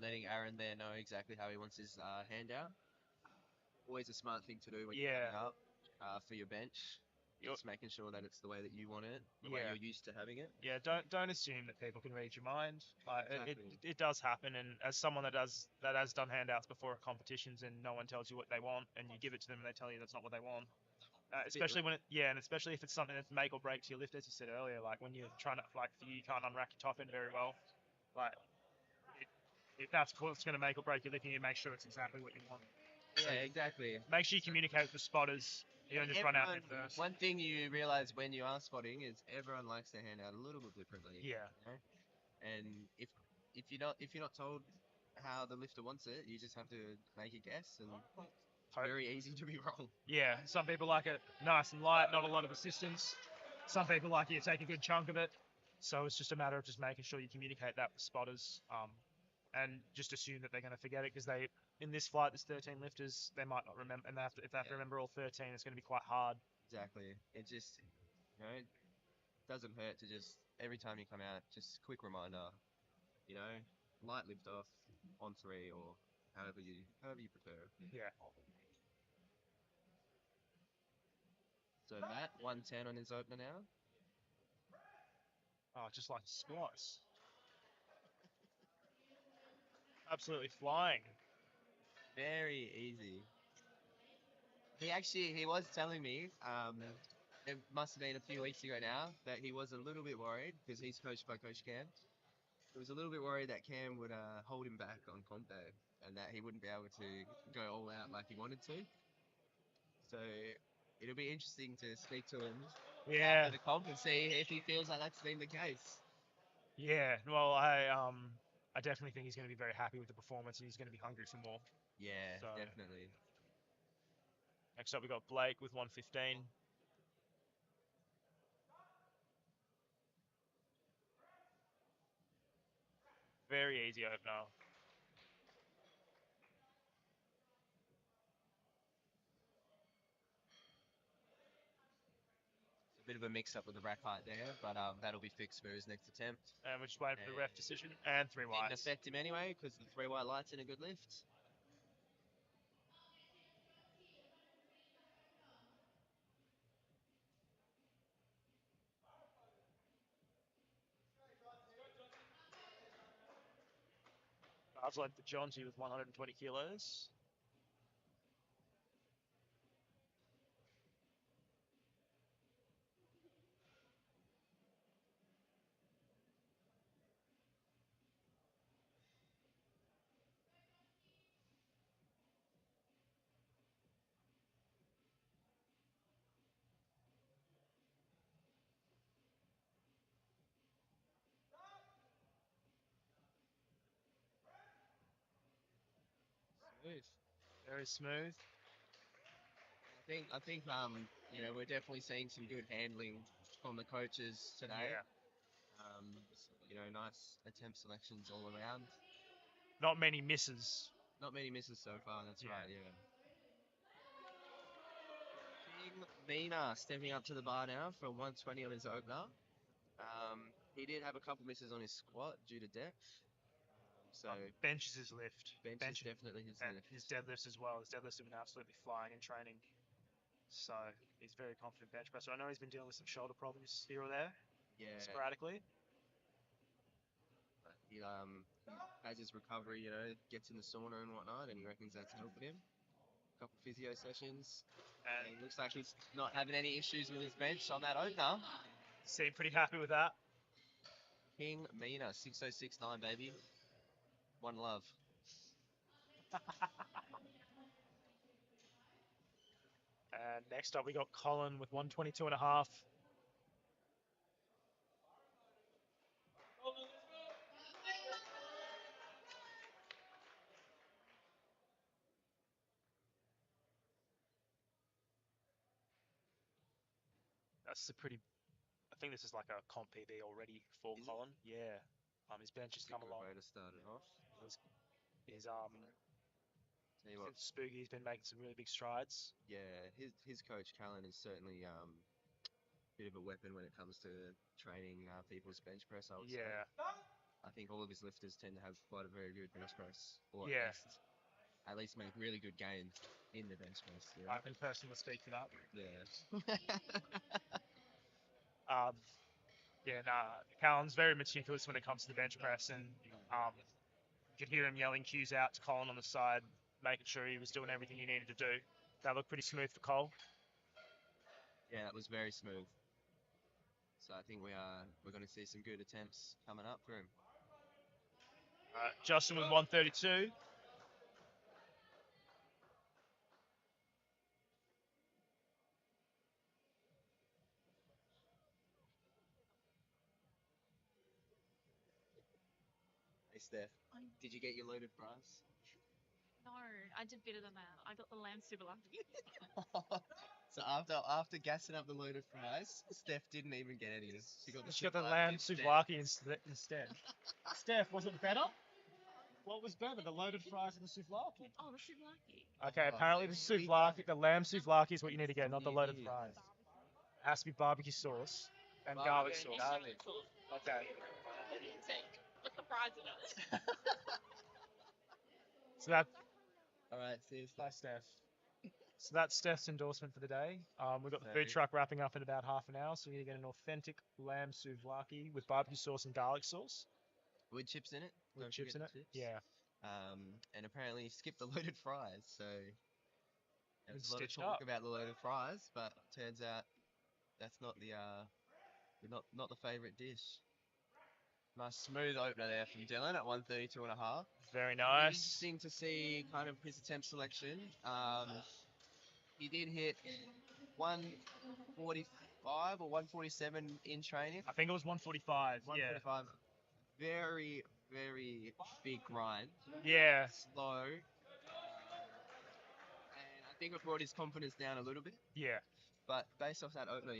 Letting Aaron there know exactly how he wants his hand out. Always a smart thing to do when you're coming up for your bench. Just making sure that it's the way that you want it, the way you're used to having it.
Yeah, don't assume that people can read your mind.
Exactly.
It does happen, and as someone that has done handouts before at competitions, and no one tells you what they want, and you give it to them and they tell you that's not what they want. Especially and especially if it's something that's make or break to your lift, as you said earlier. Like when you're trying to, you can't unrack your top end very well. Like if that's what's going to make or break your lift, you need to make sure it's exactly what you want.
Yeah, exactly.
Make sure you communicate with the spotters. You don't just run out there first.
One thing you realise when you are spotting is everyone likes their hand out a little bit differently.
Yeah.
And if you're not told how the lifter wants it, you just have to make a guess, and it's very easy to be wrong.
Yeah, some people like it nice and light, not a lot of assistance. Some people like you to take a good chunk of it. So it's just a matter of just making sure you communicate that with spotters, and just assume that they're going to forget it, because in this flight there's 13 lifters, they might not remember, and if they have to remember all 13, it's going to be quite hard.
Exactly. It just it doesn't hurt to just every time you come out, just quick reminder, light lift off on 3 or however you prefer.
Yeah.
So Matt, 110 on his opener now.
Oh, just like squats. Absolutely flying.
Very easy. He was telling me, it must have been a few weeks ago now, that he was a little bit worried because he's coached by Coach Cam. He was a little bit worried that Cam would hold him back on comp day and that he wouldn't be able to go all out like he wanted to. So it'll be interesting to speak to him
Yeah.
after the comp and see if he feels like that's been the case.
Yeah. Well, I definitely think he's going to be very happy with the performance and he's going to be hungry for more.
Yeah,
So-
definitely.
Next up, we got Blake with 115. Very easy opener.
It's a bit of a mix-up with the rack height there, but that'll be fixed for his next attempt.
And we're just waiting for the ref decision. And 3
Didn't
whites.
affect him anyway because the 3 white lights in a good lift.
I've led for Johnsy with 120 kilos.
Smooth.
Very smooth.
I think we're definitely seeing some good handling from the coaches today.
Yeah.
Nice attempt selections all around.
Not many misses.
Not many misses so far, that's
Yeah.
right, yeah. King Mina stepping up to the bar now for 120 on his opener. He did have a couple misses on his squat due to depth. So
Bench is his lift.
bench is definitely his
and
lift.
his deadlifts as well. His deadlifts have been absolutely flying in training. So he's very confident bench presser. I know he's been dealing with some shoulder problems here or there,
Yeah.
sporadically.
But he has his recovery, gets in the sauna and whatnot, and he reckons that's helping him. A couple physio sessions. And it looks like he's not having any issues with his bench on that opener.
Seem pretty happy with that.
King Mina, 6069, baby. One love.
And next up, we got Colin with 122 and a half. That's a pretty. I think this is like a comp PB already for
Is it?
Colin. Yeah. His bench has come
Good
along.
way to start it off.
His
Tell you what,
since Spooky's been making some really big strides.
yeah, his coach Callan is certainly a bit of a weapon when it comes to training people's bench press. I would say.
Yeah.
I think all of his lifters tend to have quite a very good bench press, or
Yeah.
at least make really good gains in the bench press. You know?
I can personally speak to that.
Yeah.
Callan's very meticulous when it comes to the bench press, and you could hear him yelling cues out to Colin on the side, making sure he was doing everything he needed to do. That looked pretty smooth for Cole.
Yeah, that was very smooth. So I think we're going to see some good attempts coming up for him.
Justin with 132.
Hey Steph, did you get your loaded fries?
No, I did better than that. I got the lamb souvlaki.
So after gassing up the loaded fries, Steph didn't even get any.
She got the lamb souvlaki instead. Steph, was it better? What was better, the loaded fries or the souvlaki?
Oh, the souvlaki.
Okay, apparently the souvlaki, the lamb souvlaki is what you need to get, not the loaded fries. It has to be barbecue sauce and garlic sauce. Okay.
What's the fries in it?
So that.
All right, see you, Steph.
Bye, Steph. So that's Steph's endorsement for the day. We've got the food
Perfect.
truck wrapping up in about half an hour, so we're going to get an authentic lamb souvlaki with barbecue sauce and garlic sauce.
With chips in it.
With
Don't
chips in
forget
it.
the chips.
Yeah.
And apparently skipped the loaded fries. So there's
It's
a lot of
stitched
talk
up.
about the loaded fries, but turns out that's not the not the favourite dish. Nice smooth opener there from Dylan at 132.5.
Very
It'll be
nice.
interesting to see kind of his attempt selection. He did hit 145 or 147 in training.
I think it was 145.
145. Very, very big grind.
Yeah.
Slow. And I think it brought his confidence down a little bit.
Yeah.
But based off that opener,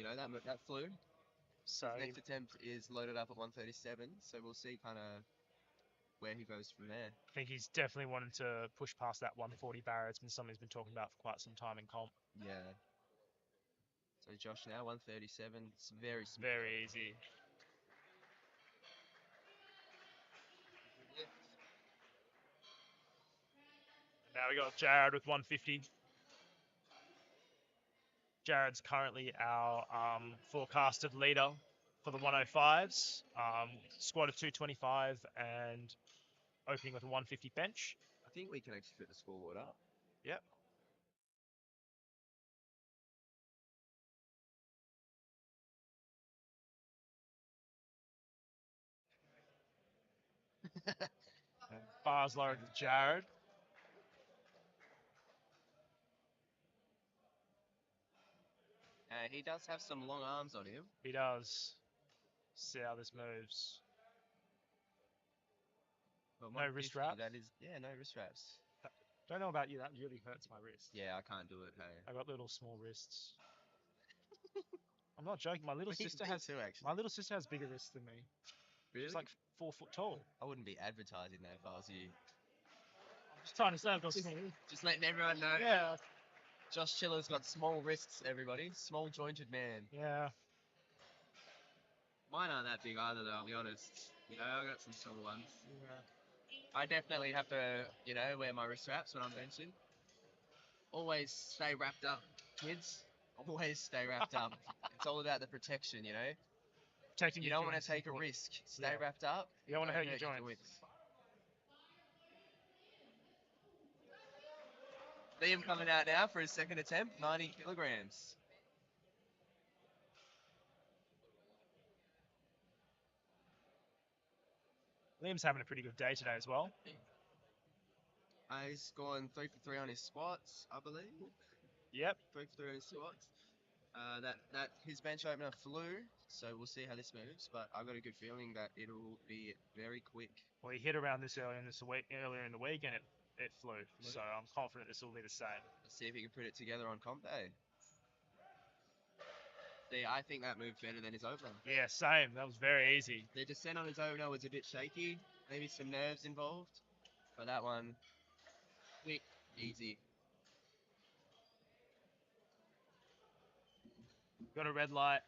that flew.
So
His next attempt is loaded up at 137. So we'll see kind of where he goes from there.
I think he's definitely wanted to push past that 140 barrier. It's been something he's been talking about for quite some time in comp.
Yeah. So Josh now 137. It's very smooth.
Very easy. Now we got Jared with 150. Jared's currently our forecasted leader for the 105s. Squad of 225 and opening with a 150 bench.
I think we can actually put the scoreboard up.
Yep. Bars lowered to Jared.
He does have some long arms on him.
He does. See how this moves.
But
No wrist
150,
wraps?
That is, yeah, no wrist wraps.
Don't know about you, that really hurts my wrist.
Yeah, I can't do it. Hey.
I got little small wrists. I'm not joking. My little sister has
too, actually.
my little sister has bigger wrists than me.
Really?
She's like 4 foot tall.
I wouldn't be advertising that if I was you.
I'm just trying to say I've got small.
Just letting everyone know.
Yeah.
Josh Chiller's got small wrists, everybody. Small jointed man.
Yeah.
Mine aren't that big either, though, I'll be honest. I got some small ones.
Yeah.
I definitely have to, wear my wrist wraps when I'm benching. Always stay wrapped up, kids. Always stay wrapped up. It's all about the protection,
Protecting
You
your
don't want
joints
to
is
take a
important.
risk. Stay
Yeah.
wrapped up.
You don't want to hurt your joints.
Liam coming out now for his second attempt, 90 kilograms.
Liam's having a pretty good day today as well.
He's gone 3 for 3 on his squats, I believe.
Yep.
3 for 3 on his squats. That his bench opener flew, so we'll see how this moves. But I've got a good feeling that it'll be very quick.
Well, he hit around this earlier in the week, and it flew. So I'm confident this will be the same.
Let's see if he can put it together on comp day. See, I think that moved better than his opener.
Yeah, same. That was very easy.
The descent on his opener was a bit shaky, maybe some nerves involved. But that one, quick, easy.
Got a red light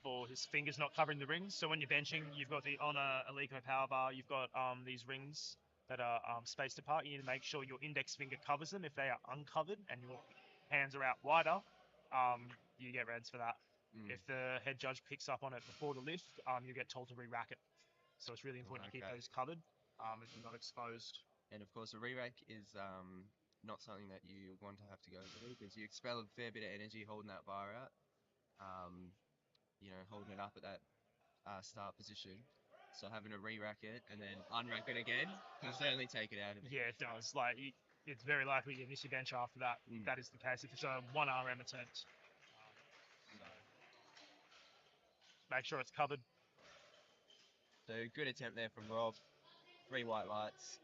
for his fingers not covering the rings. So when you're benching, you've got on a Alico power bar, you've got these rings that are spaced apart. You need to make sure your index finger covers them. If they are uncovered and your hands are out wider, you get reds for that. If the head judge picks up on it before the lift, you get told to re-rack it. So it's really important to keep those covered and not exposed.
And of course, a re-rack is not something that you want to have to go through because you expel a fair bit of energy holding that bar out. Holding it up at that start position. So having to re-rack it and then unrack it again can certainly take it out of it.
Yeah, it does. It's very likely you miss your bench after that. That is the case if it's a 1 RM attempt. Make sure it's covered.
So good attempt there from Rob. 3 white lights.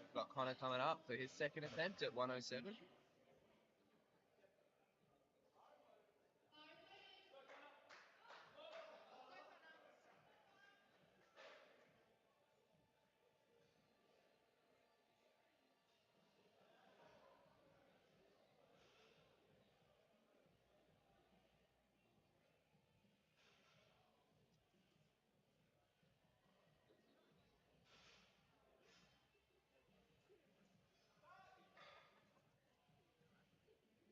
We've got Connor coming up for his second attempt at 107.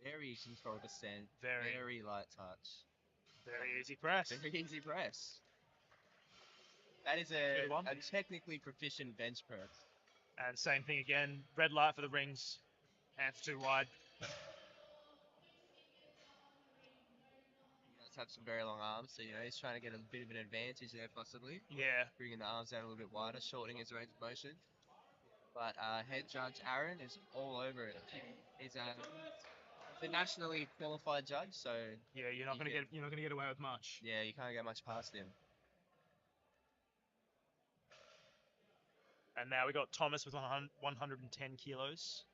Very controlled descent.
Very.
Very light touch.
Very easy press.
Very easy press. That is
Good one.
a technically proficient bench press.
And same thing again. Red light for the rings. Hands too wide.
He does have some very long arms, so he's trying to get a bit of an advantage there, possibly.
Yeah.
Bringing the arms down a little bit wider, shortening his range of motion. But head judge Aaron is all over it. He's the nationally qualified judge, so
Yeah, you're not gonna get away with much.
yeah, you can't get much past him.
And now we got Thomas with 110 kilos.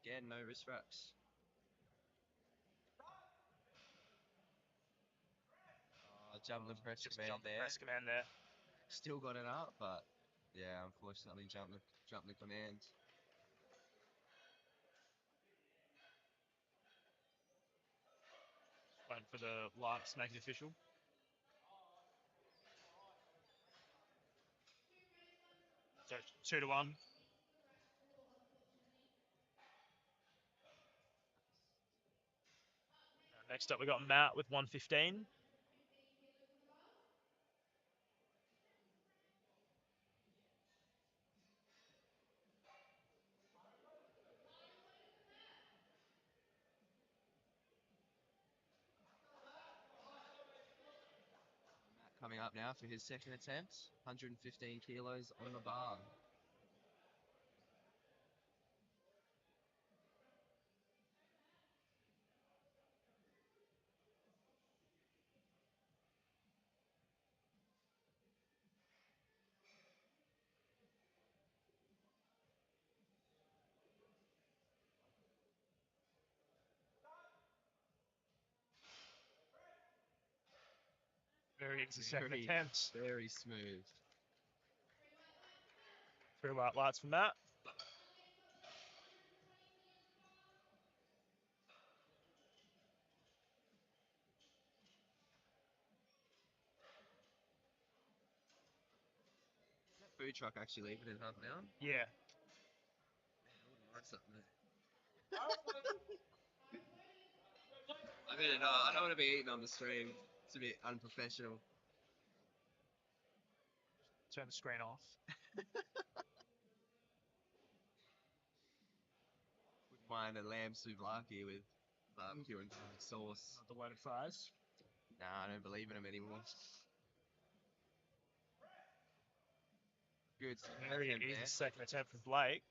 Again, no wrist wraps. Jumping press
Just
command
jump
there.
press command there.
Still got it up, but yeah, unfortunately, jump the command.
Waiting for the lights to make it official. So 2-1. Next up, we got Matt with 115.
Coming up now for his second attempt, 115 kilos on the bar.
Very easy second attempt.
Very smooth.
3 white lights from Matt.
Is that food truck actually leaving in half an hour?
Yeah.
I mean, I don't want to be eating on the stream. It's a bit unprofessional.
Turn the screen off.
Wouldn't mind a lamb souvlaki with barbecue and sauce.
Not the loaded fries.
Nah, I don't believe in them anymore. Good.
Very
attempt
easy
there.
second attempt from Blake.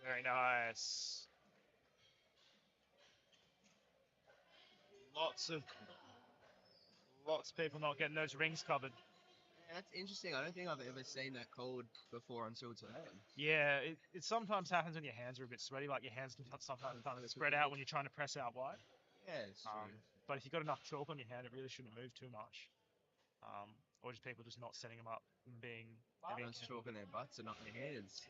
Very nice. Lots of people not getting those rings covered.
Yeah, that's interesting. I don't think I've ever seen that called before until today.
Yeah, it sometimes happens when your hands are a bit sweaty, like your hands can sometimes kind of spread out when you're trying to press out wide.
Yeah, it's true.
But if you've got enough chalk on your hand, it really shouldn't move too much. Or just people just not setting them up and being...
Everyone's chalking their butts and not their hands.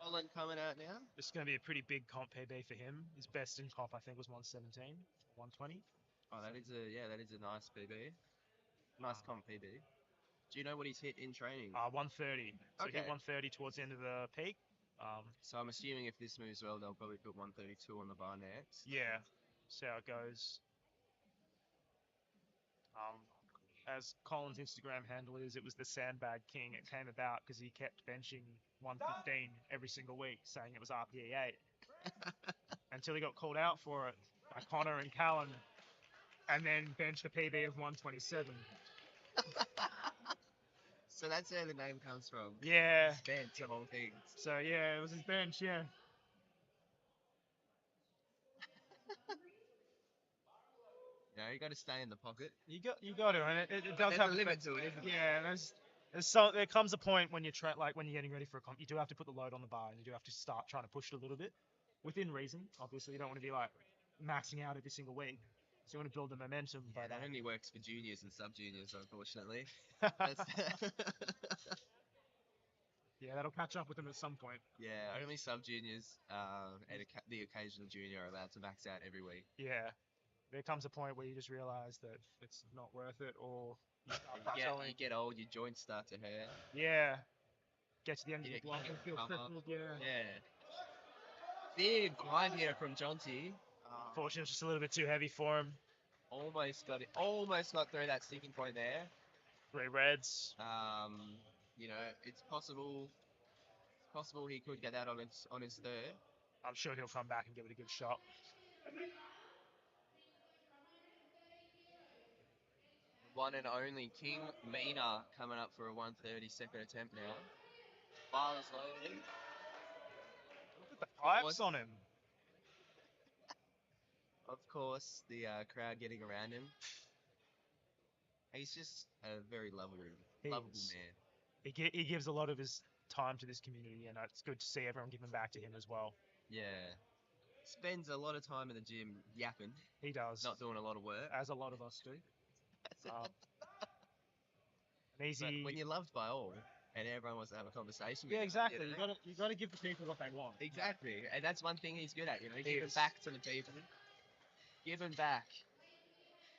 Holland coming out now.
This is going to be a pretty big comp PB for him. His best in comp, I think, was 117, 120.
Oh, that is a nice PB. Nice comp PB. Do you know what he's hit in training?
130. So he hit
Okay.
130 towards the end of the peak.
So I'm assuming if this moves well, they'll probably put 132 on the bar next.
Yeah, see how it goes. As Colin's Instagram handle is, it was the Sandbag King. It came about because he kept benching 115 every single week, saying it was RPE 8. Until he got called out for it by Connor and Callan, and then benched a PB of 127.
So that's where the name comes from.
Yeah.
Bench, the whole thing.
So yeah, it was his bench, yeah.
Yeah, you got to stay in the pocket.
You got to, and it does
There's
have
a limit to it, isn't there?
Yeah, there comes a point when when you're getting ready for a comp, you do have to put the load on the bar, and you do have to start trying to push it a little bit, within reason. Obviously, you don't want to be like maxing out every single week, so you want to build the momentum.
Yeah,
But
that only works for juniors and sub-juniors, unfortunately.
Yeah, that'll catch up with them at some point.
Yeah, only sub juniors and the occasional junior are allowed to max out every week.
Yeah. There comes a point where you just realise that it's not worth it, or you start
You get old, your joints start to hurt.
Yeah. Get to the end of
You
the block
get
and feel
come up.
crippled, yeah.
Yeah. Big grind here from Jonty.
Unfortunately, it's just a little bit too heavy for him.
Almost got through that sticking point there.
3 reds.
You know, it's possible he could get that on his third.
I'm sure he'll come back and give it a good shot.
One and only King Mina coming up for a 130 second attempt now. Bars loaded.
Look at the pipes on him.
Of course, the crowd getting around him. He's just a very lovable man.
He gives a lot of his time to this community, and it's good to see everyone giving back to him as well.
Yeah. Spends a lot of time in the gym yapping.
He does.
Not doing a lot of work.
As a lot of us do. An easy.
But when you're loved by all, and everyone wants to have a conversation with
Yeah,
you,
exactly.
you know?
You gotta give the people what they want.
Exactly. And that's one thing he's good at, you know,
He
giving
is.
back to the people. Giving back.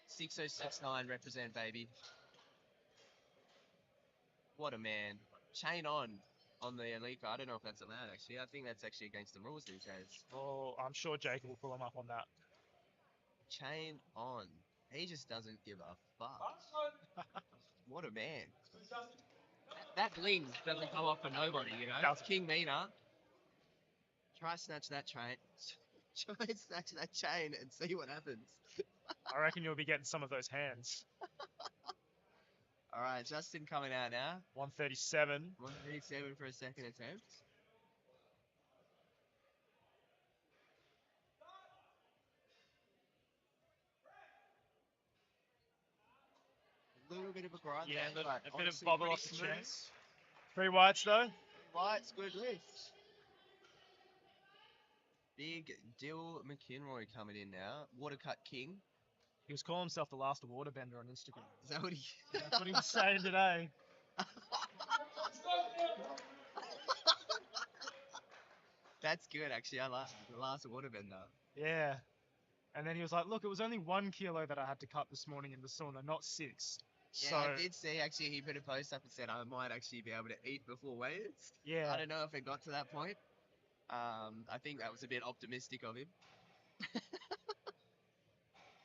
6069 represent, baby. What a man. Chain on the elite. I don't know if that's allowed, actually. I think that's actually against the rules these days.
Oh, I'm sure Jacob will pull him up on that.
Chain on. He just doesn't give a fuck. What a man. That bling doesn't come off for nobody, you know?
Doesn't.
King Mina. Try snatch that chain. Try snatch that chain and see what happens.
I reckon you'll be getting some of those hands.
All right, Justin coming out now.
137.
137 for a second attempt. A little bit of a grind.
Yeah,
there, but
a bit of
honestly
bobble
pretty
off the
smooth.
chest. 3 whites though.
Lights, good lift. Big Dill McInroy coming in now. Watercut King.
He was calling himself the last waterbender on Instagram.
Is that what he...
That's what he was saying today.
That's good, actually. I like the last waterbender.
Yeah. And then he was like, look, it was only 1 kilo that I had to cut this morning in the sauna, not 6.
Yeah,
So,
I did see, actually, he put a post up and said I might actually be able to eat before weigh-ins.
yeah.
I don't know if it got to that point. I think that was a bit optimistic of him.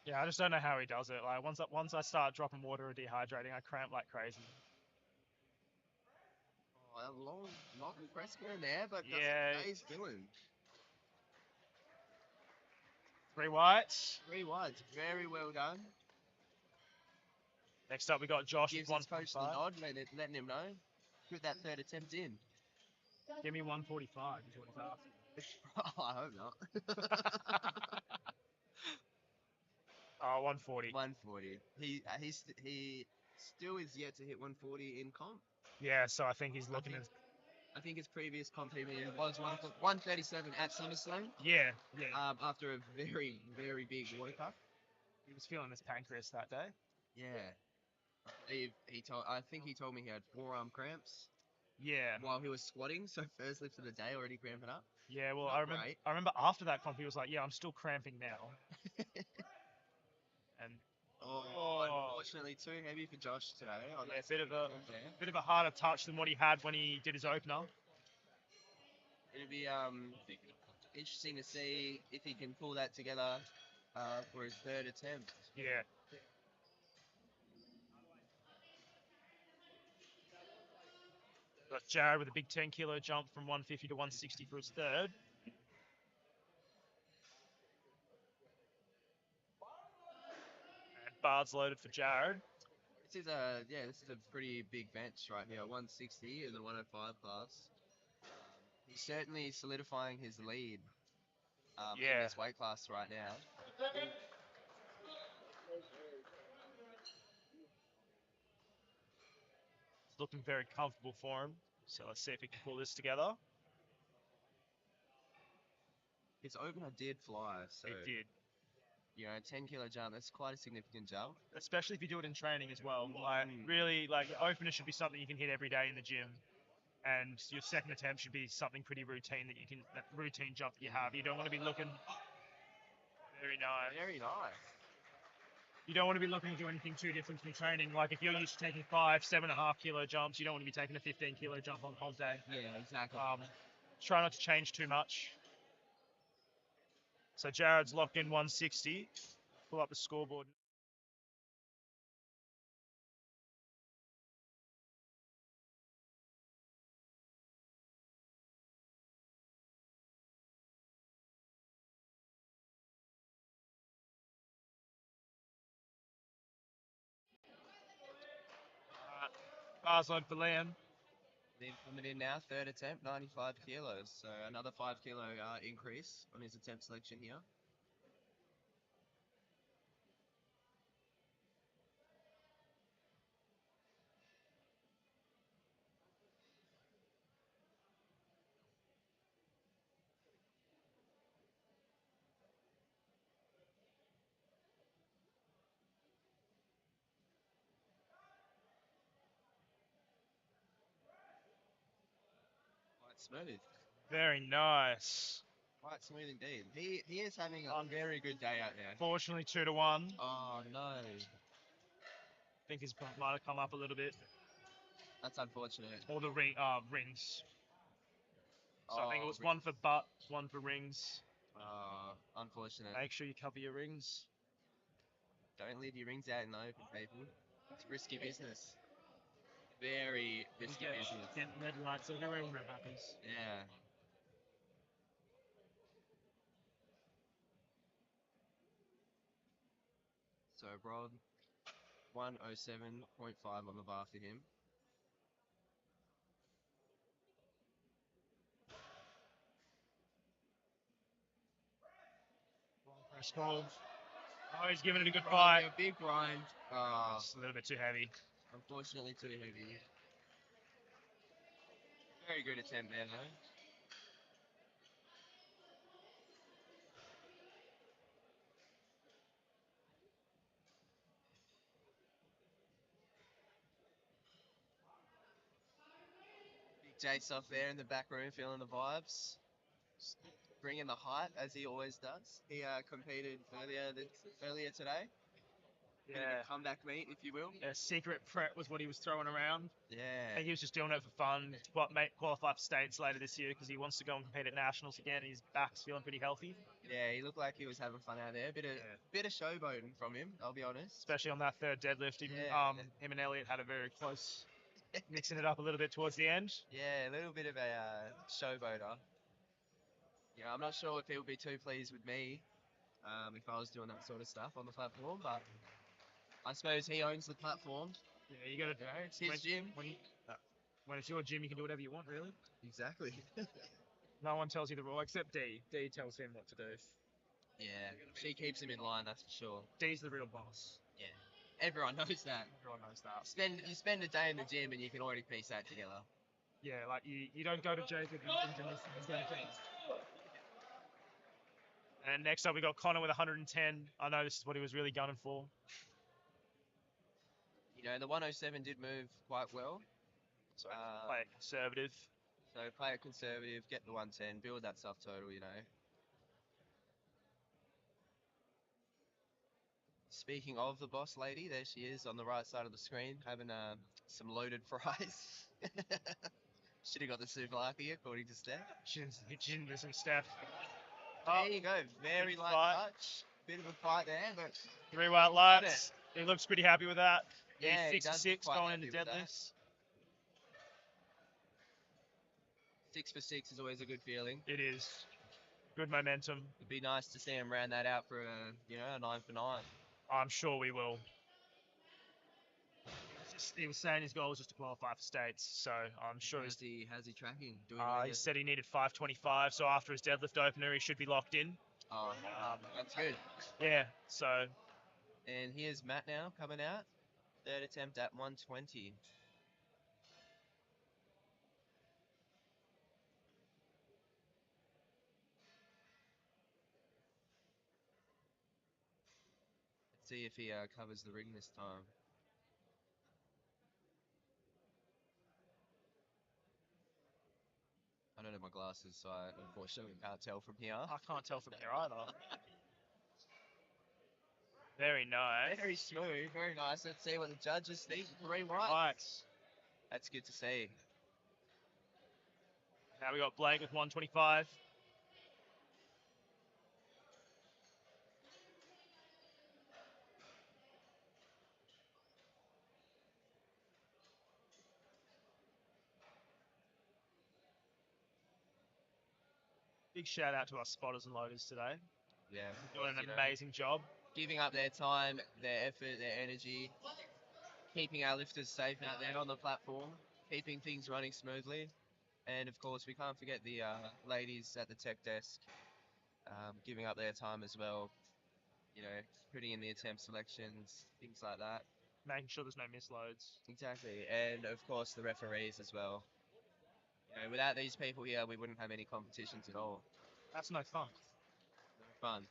Yeah, I just don't know how he does it. Like once I start dropping water or dehydrating, I cramp like crazy.
Oh, a long press in there, but doesn't
Yeah.
know he's doing.
3 whites.
3 wides, very well done.
Next up, we got Josh with
Gives his coach the
145.
nod, letting him know. Put that third attempt in.
Give me 145. Is what he's asking.
Oh, I hope not.
Oh, 140.
140. He still is yet to hit 140 in comp.
Yeah, so I think he's looking at.
I think his previous comp he was 137 at SummerSlam.
Yeah.
After a very, very big water cut.
He was feeling his pancreas that day.
Yeah. I think he told me he had forearm cramps
Yeah.
while he was squatting. So first lift of the day, already cramping up.
Yeah. Well,
Not
I
great.
remember after that comp, he was like, "Yeah, I'm still cramping now." And
Unfortunately, too heavy for Josh today. On
yeah,
that
bit of a harder touch than what he had when he did his opener.
It'll be interesting to see if he can pull that together for his third attempt.
Yeah. Got Jared with a big 10 kilo jump from 150 to 160 for his third. And bars loaded for Jared.
This is a pretty big bench right here. 160 in the 105 class. He's certainly solidifying his lead in this weight class right now.
It's looking very comfortable for him. So let's see if he can pull this together.
His opener did fly, so
It did.
you know, 10 kilo jump, that's quite a significant jump.
Especially if you do it in training as well. Like, really, like, opener should be something you can hit every day in the gym. and your second attempt should be something pretty routine that routine jump that you have. You don't want to be looking very nice.
Very nice.
You don't want to be looking to do anything too different from training. Like if you're used to taking 5, 7.5 kilo jumps, you don't want to be taking a 15 kilo jump on comp day.
Yeah, exactly.
Try not to change too much. So Jared's locked in 160. Pull up the scoreboard. Bars load for Liam.
Then coming in now, third attempt, 95 kilos. So another 5 kilo increase on his attempt selection here. Quite smooth.
Very nice.
Quite smooth indeed. He is having a very good day out there.
Fortunately, 2 to 1.
Oh no.
I think his butt might have come up a little bit.
That's unfortunate.
Or the rings. So I think it was 1 for butt, 1 for rings.
Unfortunate.
Make sure you cover your rings.
Don't leave your rings out in the open, people. It's risky business. Very risky business.
Get red lights everywhere when that happens.
Yeah. So Rod, 107.5 on the bar for him.
Press hold. Oh, he's giving it a good
Right,
fight.
a big grind.
It's a little bit too heavy.
Unfortunately too heavy. Very good attempt there though. Big Jace off there in the back room feeling the vibes. Bringing the height as he always does. He competed earlier today. Bit of a comeback meet, if you will.
A secret prep was what he was throwing around. I
Yeah.
think he was just doing it for fun. Qualify for states later this year because he wants to go and compete at nationals again. His back's feeling pretty healthy.
Yeah, he looked like he was having fun out there. Bit of showboating from him, I'll be honest.
Especially on that third deadlift. Him and Elliot had a very close, mixing it up a little bit towards the end.
Yeah, a little bit of a showboater. Yeah, I'm not sure if he'll be too pleased with me if I was doing that sort of stuff on the platform, but I suppose he owns the platform.
Yeah, you got to.
You know, it's his gym.
When it's your gym, you can do whatever you want, really.
Exactly.
No one tells you the rule except D. D tells him what to do.
Yeah, she keeps him in line, that's for sure.
D's the real boss.
Yeah, everyone knows that.
Everyone knows that.
You spend a day in the gym and you can already piece that together.
Yeah, like you don't go to Jacob and do these kind of things. And next up, we got Connor with 110. I know this is what he was really gunning for.
You know, the 107 did move quite well.
So play it conservative.
So play it conservative, get the 110, build that subtotal, you know. Speaking of the boss lady, there she is on the right side of the screen, having some loaded fries. Should have got the souvlaki according to Steph.
She didn't listen to Steph.
There you go, very light touch. Bit of a fight there, but
3 white lights. He looks pretty happy with that.
Yeah,
He's 6 for 6 going into
that.
deadlifts.
6 for 6 is always a good feeling.
It is. Good momentum.
It'd be nice to see him round that out for a 9 for 9.
I'm sure we will. He was saying his goal was just to qualify for states, so I'm sure
How's he tracking?
he said he needed 525, so after his deadlift opener, he should be locked in.
Oh, that's good.
Yeah, so.
And here's Matt now coming out. Third attempt at 120. Let's see if he covers the ring this time. don't have my glasses, so I unfortunately can't tell from here.
I can't tell from here either. Very nice.
Very smooth, very nice. Let's see what the judges think. 3 white.
Nice.
That's good to see.
Now we got Blake with 125. Big shout out to our spotters and loaders today.
Yeah.
Doing an amazing job.
Giving up their time, their effort, their energy, keeping our lifters safe out there on the platform, keeping things running smoothly. And of course, we can't forget the ladies at the tech desk, giving up their time as well. You know, putting in the attempt selections, things like that.
Making sure there's no misloads.
Exactly. And of course, the referees as well. You know, without these people here, we wouldn't have any competitions at all.
That's no fun.
No fun.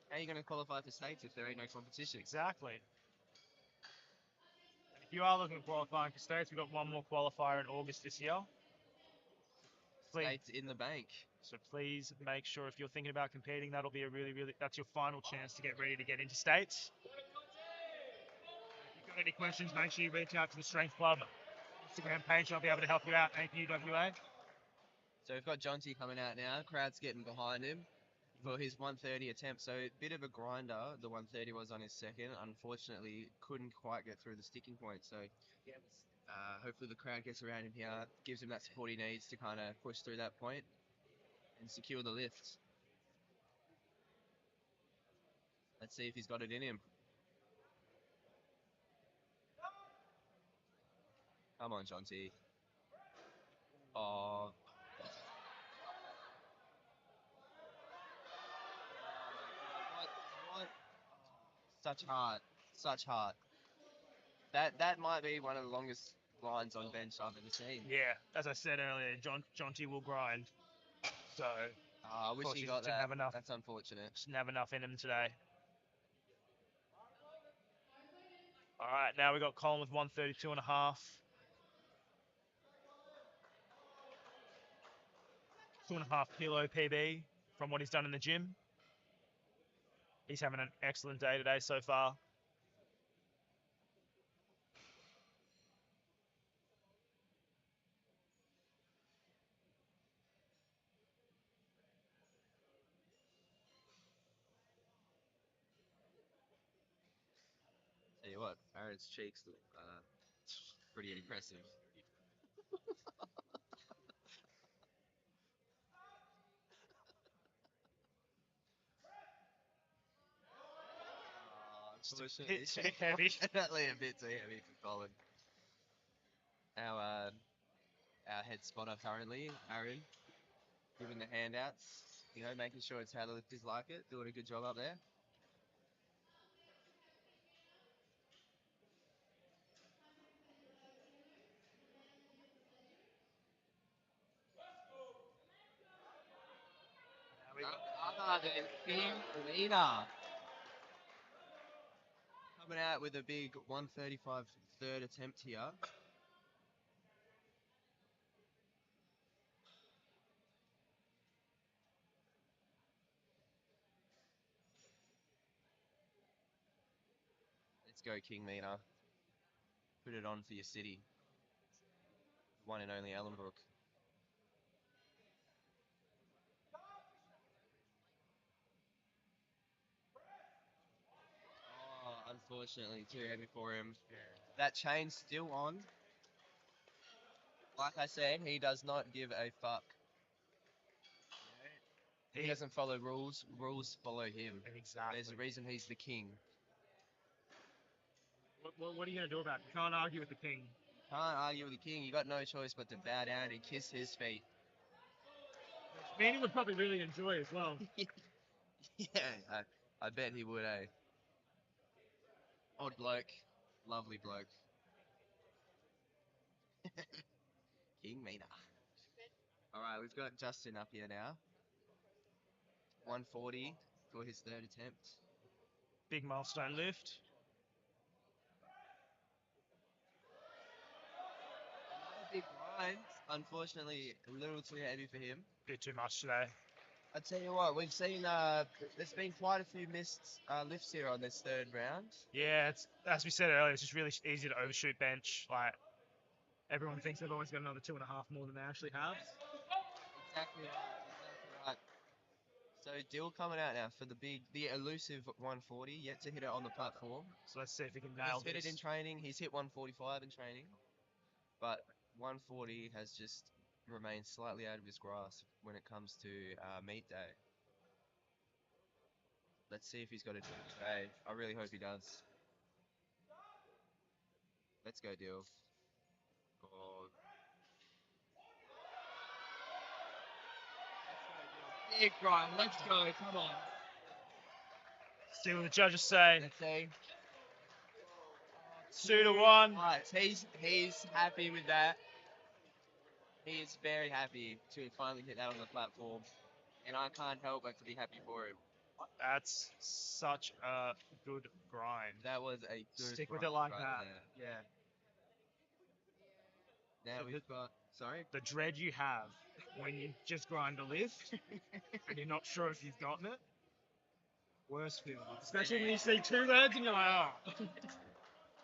How are you going to qualify for states if there ain't no competition?
Exactly. And if you are looking at qualifying for states, we've got one more qualifier in August this year. Please.
States in the bank.
So please make sure if you're thinking about competing, that'll be a that's your final chance to get ready to get into states. If you've got any questions, make sure you reach out to the Strength Club Instagram page. I'll be able to help you out. Thank you, WA.
So we've got Jonty coming out now. Crowd's getting behind him for his 130 attempt. So a bit of a grinder. The 130 was on his second. Unfortunately, couldn't quite get through the sticking point. So hopefully the crowd gets around him here, gives him that support he needs to kind of push through that point and secure the lift. Let's see if he's got it in him. Come on, Jonty. Oh. What? Such heart. That might be one of the longest lines on bench I've ever seen.
Yeah, as I said earlier, Jonty will grind. So
I wish he got
didn't
that.
have enough.
That's unfortunate.
Just didn't have enough in him today. All right, now we got Colin with 132 and a half. 2.5 kilo PB from what he's done in the gym. He's having an excellent day today so far.
Tell you what, Aaron's cheeks look pretty impressive.
It's too heavy.
Definitely a bit too heavy for Colin. Our head spotter currently, Aaron, giving the handouts, you know, making sure it's how the lifters like it, doing a good job up there. Coming out with a big 135 third attempt here. Let's go, King Mina. Put it on for your city. One and only Ellenbrook. Oh, unfortunately, too heavy for him. That chain's still on. Like I said, he does not give a fuck. He doesn't follow rules. Rules follow him.
Exactly.
There's a reason he's the king.
What are you going to do about it? You can't argue with the king.
Can't argue with the king. You got no choice but to bow down and kiss his feet.
Manny would probably really enjoy as well.
Yeah, I bet he would, eh? Odd bloke. Lovely bloke. King Mina. Alright, we've got Justin up here now. 140 for his third attempt.
Big milestone lift.
Another big grind. unfortunately a little too heavy for him.
Bit too much today.
I tell you what, we've seen there's been quite a few missed lifts here on this third round.
Yeah, it's as we said earlier, it's just really easy to overshoot bench. Like everyone thinks they've always got another 2.5 more than they actually have.
Exactly right. So Dill coming out now for the elusive 140, yet to hit it on the platform.
So let's see if he can nail
He's hit
this.
it in training. He's hit 145 in training, but 140 has just remained slightly out of his grasp when it comes to meet day. Let's see if he's got it today. I really hope he does. Let's go, Dill. Oh.
Big grind. Let's go. Come on.
See what the judges say.
Let's see.
2 to 1.
Right, he's happy with that. He is very happy to finally hit that on the platform, and I can't help but to be happy for him.
That's such a good grind.
That was a good
Stick with
grind
it like
right
that.
there. Yeah. Now
So
we've got. Sorry.
The dread you have when you just grind a lift and you're not sure if you've gotten it. Worst feeling. Especially when you see 2 words and you're like, oh.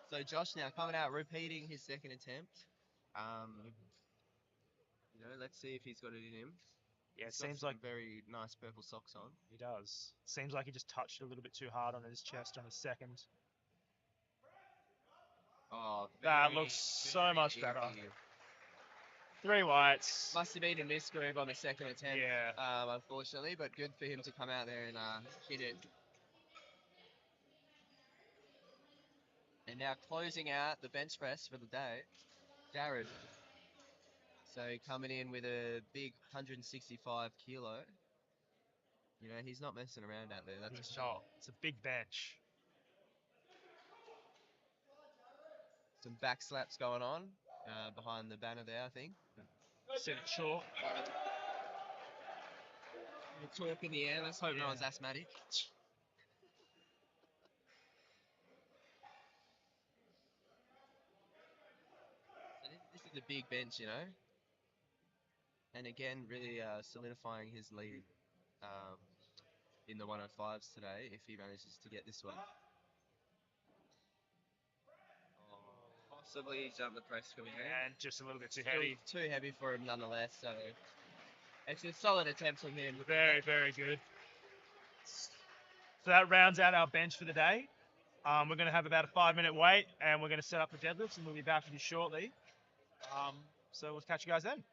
So Josh now coming out, repeating his second attempt. Let's see if he's got it in him.
Yeah, it
He's got
seems
some
like
very nice purple socks on.
he does. Seems like he just touched a little bit too hard on his chest on his second.
Oh,
That
very,
looks so
very
much better.
easy.
3 whites.
Must have been a misgroove on the second attempt.
Yeah.
Unfortunately, but good for him to come out there and hit it. And now closing out the bench press for the day, Jared. So coming in with a big 165 kilo. He's not messing around out there. That's
It's
for sure.
not. It's a big bench.
Some back slaps going on behind the banner there, I think.
Set it short.
Talk in the air. Let's hope no
Yeah.
one's asthmatic. So this is a big bench, and again, really solidifying his lead in the 105s today if he manages to get this one. Possibly jump the press coming in.
And just a little bit too heavy.
Too heavy for him nonetheless, so it's a solid attempt from him.
Very, very good. So that rounds out our bench for the day. We're going to have about a 5-minute wait, and we're going to set up the deadlifts, and we'll be back with you shortly. So we'll catch you guys then.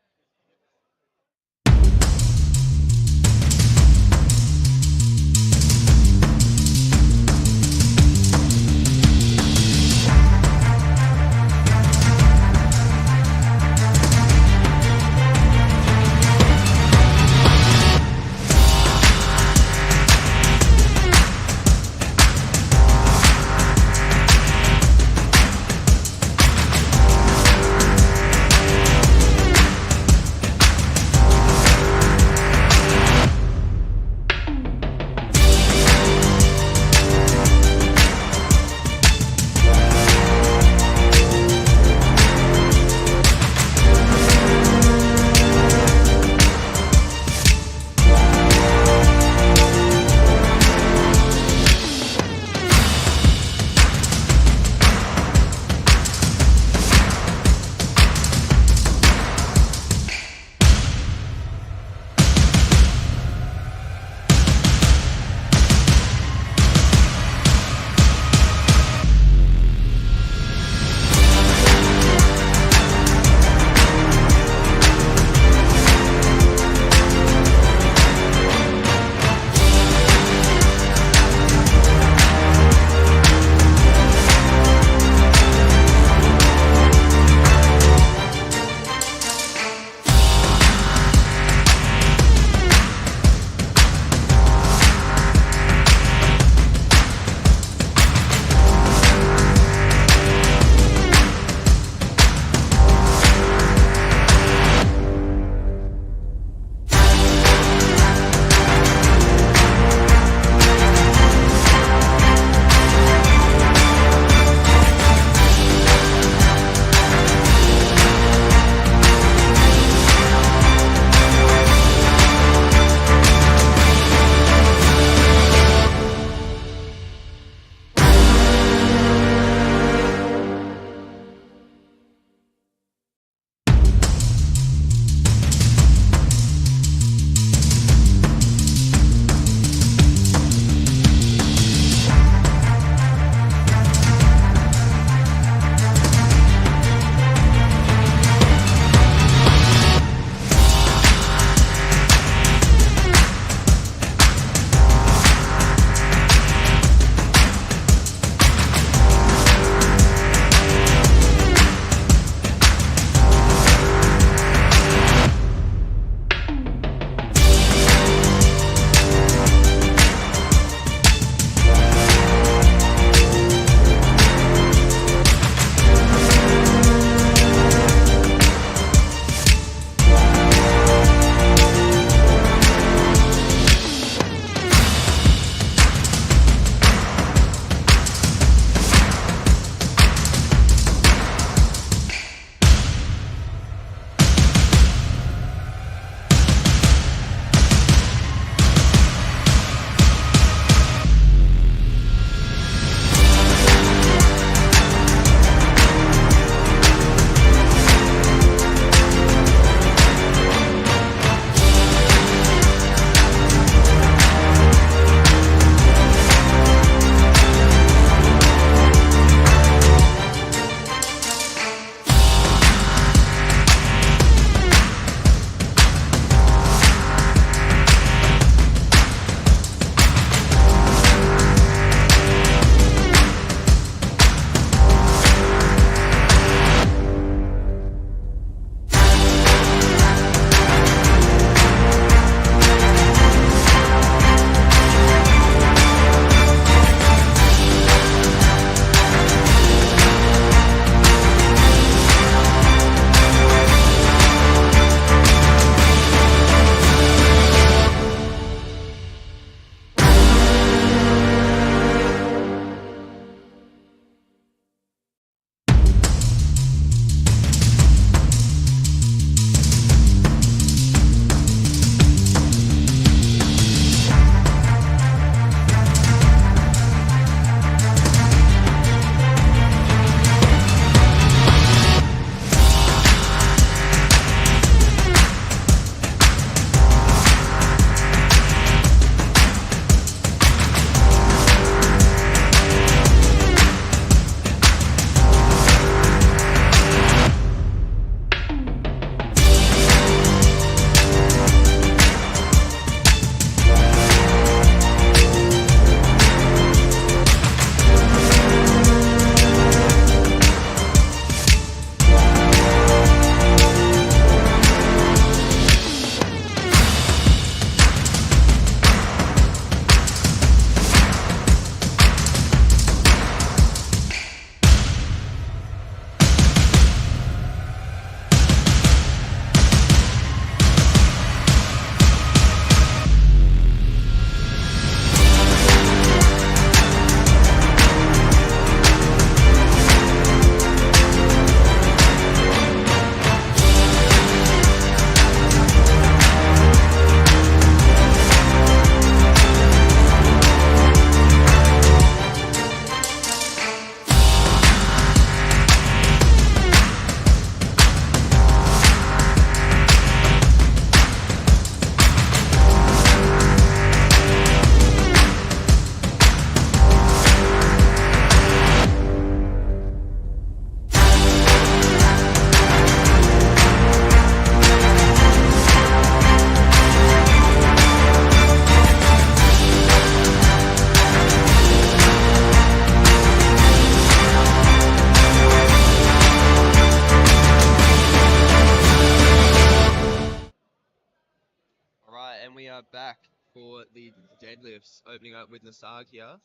deadlifts opening up with Nasag here.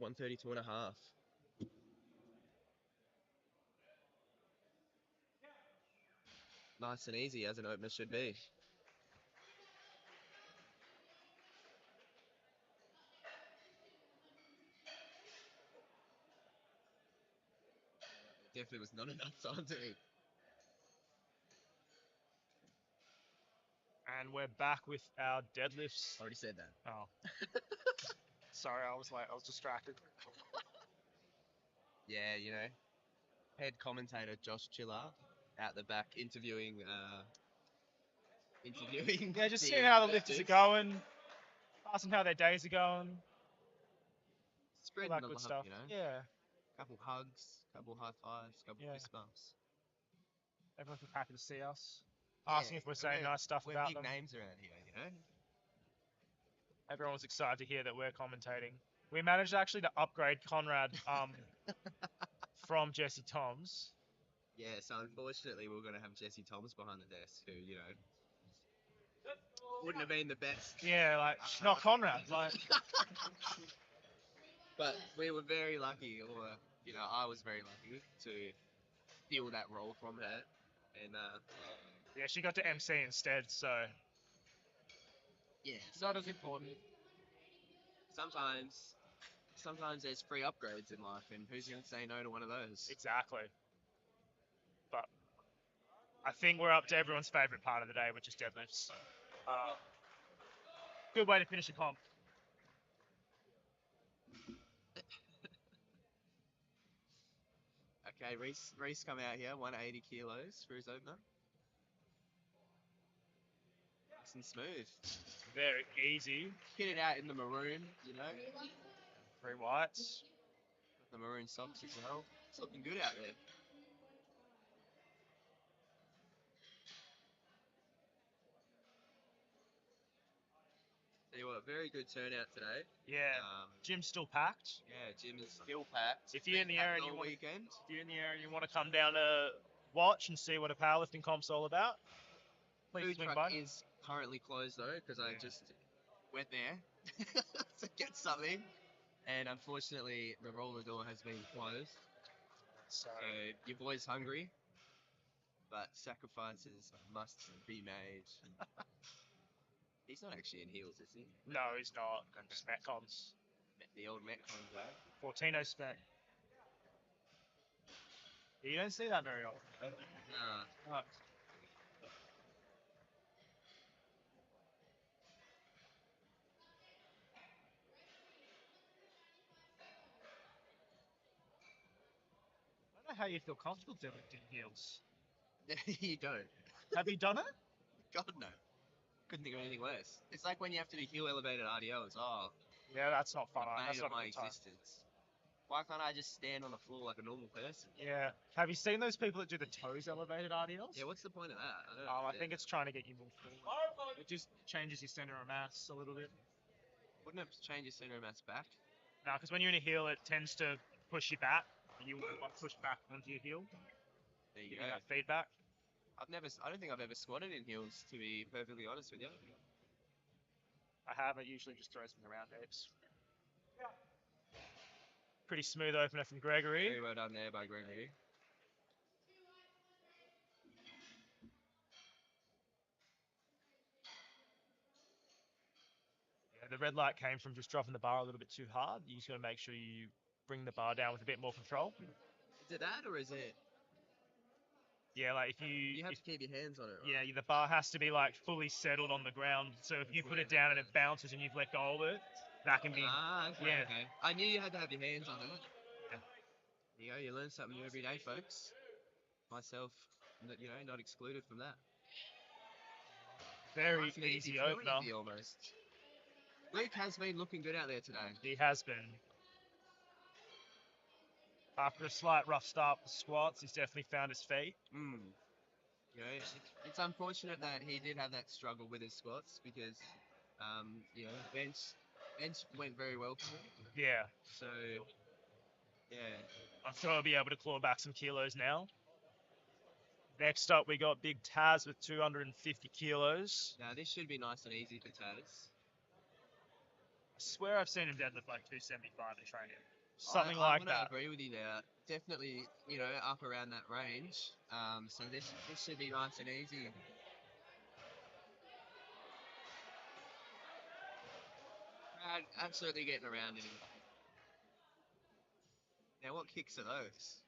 132.5. Nice and easy as an opener should be. Definitely was not enough time to eat.
And we're back with our deadlifts.
Already said that.
Oh. Sorry, I was distracted.
Yeah, you know, head commentator Josh Chiller out the back interviewing.
Yeah, just seeing how the lifters are going, asking how their days are going, all
Spreading
that
the
good
love,
stuff.
you know.
Yeah,
Couple hugs, couple high fives, couple
Yeah.
fist bumps.
everyone's happy to see us, asking if we're saying nice stuff
we're
about
big
them.
names around here, you know.
Everyone was excited to hear that we're commentating. We managed actually to upgrade Conrad from Jesse Toms.
Yeah, so unfortunately we're going to have Jesse Thomas behind the desk, who, you know, wouldn't have been the best.
Yeah, like not Conrad. Like
But we were very lucky, or, you know, I was very lucky to fill that role from her. And,
yeah, she got to MC instead. So
yeah,
It's not as important.
sometimes there's free upgrades in life, and who's going to say no to one of those?
exactly. But I think we're up to everyone's favorite part of the day, which is deadlifts. Good way to finish a comp.
Okay, Reese come out here, 180 kilos for his opener. Nice and smooth.
Very easy.
Hit it out in the maroon, you know.
3 whites.
The maroon socks as well. It's looking good out there. Tell you what, very good turnout today.
Yeah. Gym's still packed.
Yeah, gym is still packed.
If you're in the area and you
all
want,
weekend,
if you're in the area and you want to come down to watch and see what a powerlifting comp's all about, please
food
swing
truck
by.
is currently closed though because I just went there to get something, and unfortunately the roller door has been closed. So your boy's hungry, but sacrifices must be made. He's not actually in heels, is he?
No, he's not. Just Metcons.
The old Metcon guy.
Fortino spec. You don't see that very often.
Nah.
Oh. I don't know how you feel comfortable deadlifting heels.
You don't.
Have you done it?
God no. Couldn't think of anything worse. It's like when you have to do heel elevated RDOs. Oh,
Yeah, that's not fun.
the
That's
bane
not
of
a
my
good time.
existence. Why can't I just stand on the floor like a normal person?
Yeah. Have you seen those people that do the toes elevated RDLs?
Yeah, what's the point of that? I don't know.
I think it's trying to get you more forward. It just changes your center of mass a little bit.
Wouldn't it change your center of mass back?
No, because when you're in a heel, it tends to push you back. You want to push back onto your heel.
There you
Give
go.
you that feedback.
I don't think I've ever squatted in heels, to be perfectly honest with you.
I have. It usually just throws me around apes. Pretty smooth opener from Gregory.
Very well done there by Gregory.
Yeah, the red light came from just dropping the bar a little bit too hard. You just got to make sure you bring the bar down with a bit more control.
Is it that, or is it?
Yeah, like if
You have to keep your hands on it, right?
yeah, the bar has to be like fully settled on the ground. So if you put it down and it bounces and you've let go of it, that can be.
Okay,
Yeah.
okay. I knew you had to have your hands on it.
Yeah.
There you go, you learn something new every day, folks. Myself, you know, not excluded from that.
Very
Nice and
easy
too
opener.
easy almost. Luke has been looking good out there today.
He has been. After a slight rough start with squats, he's definitely found his feet.
You know, it's unfortunate that he did have that struggle with his squats because, you know, bench went very well for him.
Yeah.
So, yeah.
I'm sure he'll be able to claw back some kilos now. Next up, we got Big Taz with 250 kilos.
Now, this should be nice and easy for Taz.
swear I've seen him deadlift like 275 in training.
I'm
Something like
gonna
that.
agree with you there. Definitely, up around that range. So this should be nice and easy. Crowd absolutely getting around in him. Now, what kicks are those?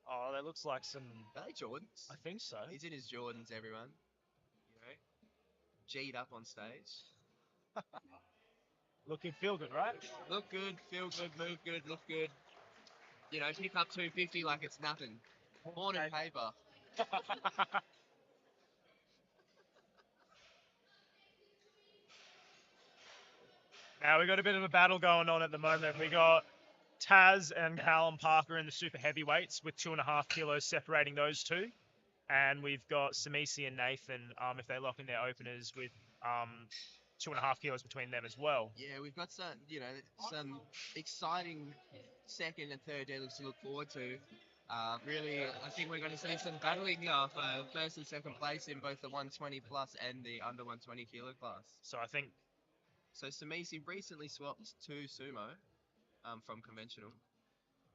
Oh, that looks like some.
Are they Jordans?
I think so.
He's in his Jordans, everyone. G'd up on stage.
Looking feel good, right?
Look good, feel good, move good, look good. Pick up 250 like it's nothing. Morning paper.
Now we got a bit of a battle going on at the moment. We got Taz and Callum Parker in the super heavyweights with 2.5 kilos separating those two. And we've got Samisi and Nathan, if they lock in their openers, with 2.5 kilos between them as well.
Yeah, we've got some exciting second and third deadlifts to look forward to. Really, I think we're going to see some battling for first and second place in both the 120 plus and the under 120 kilo class.
So I think.
So Samisi recently swapped to sumo from conventional.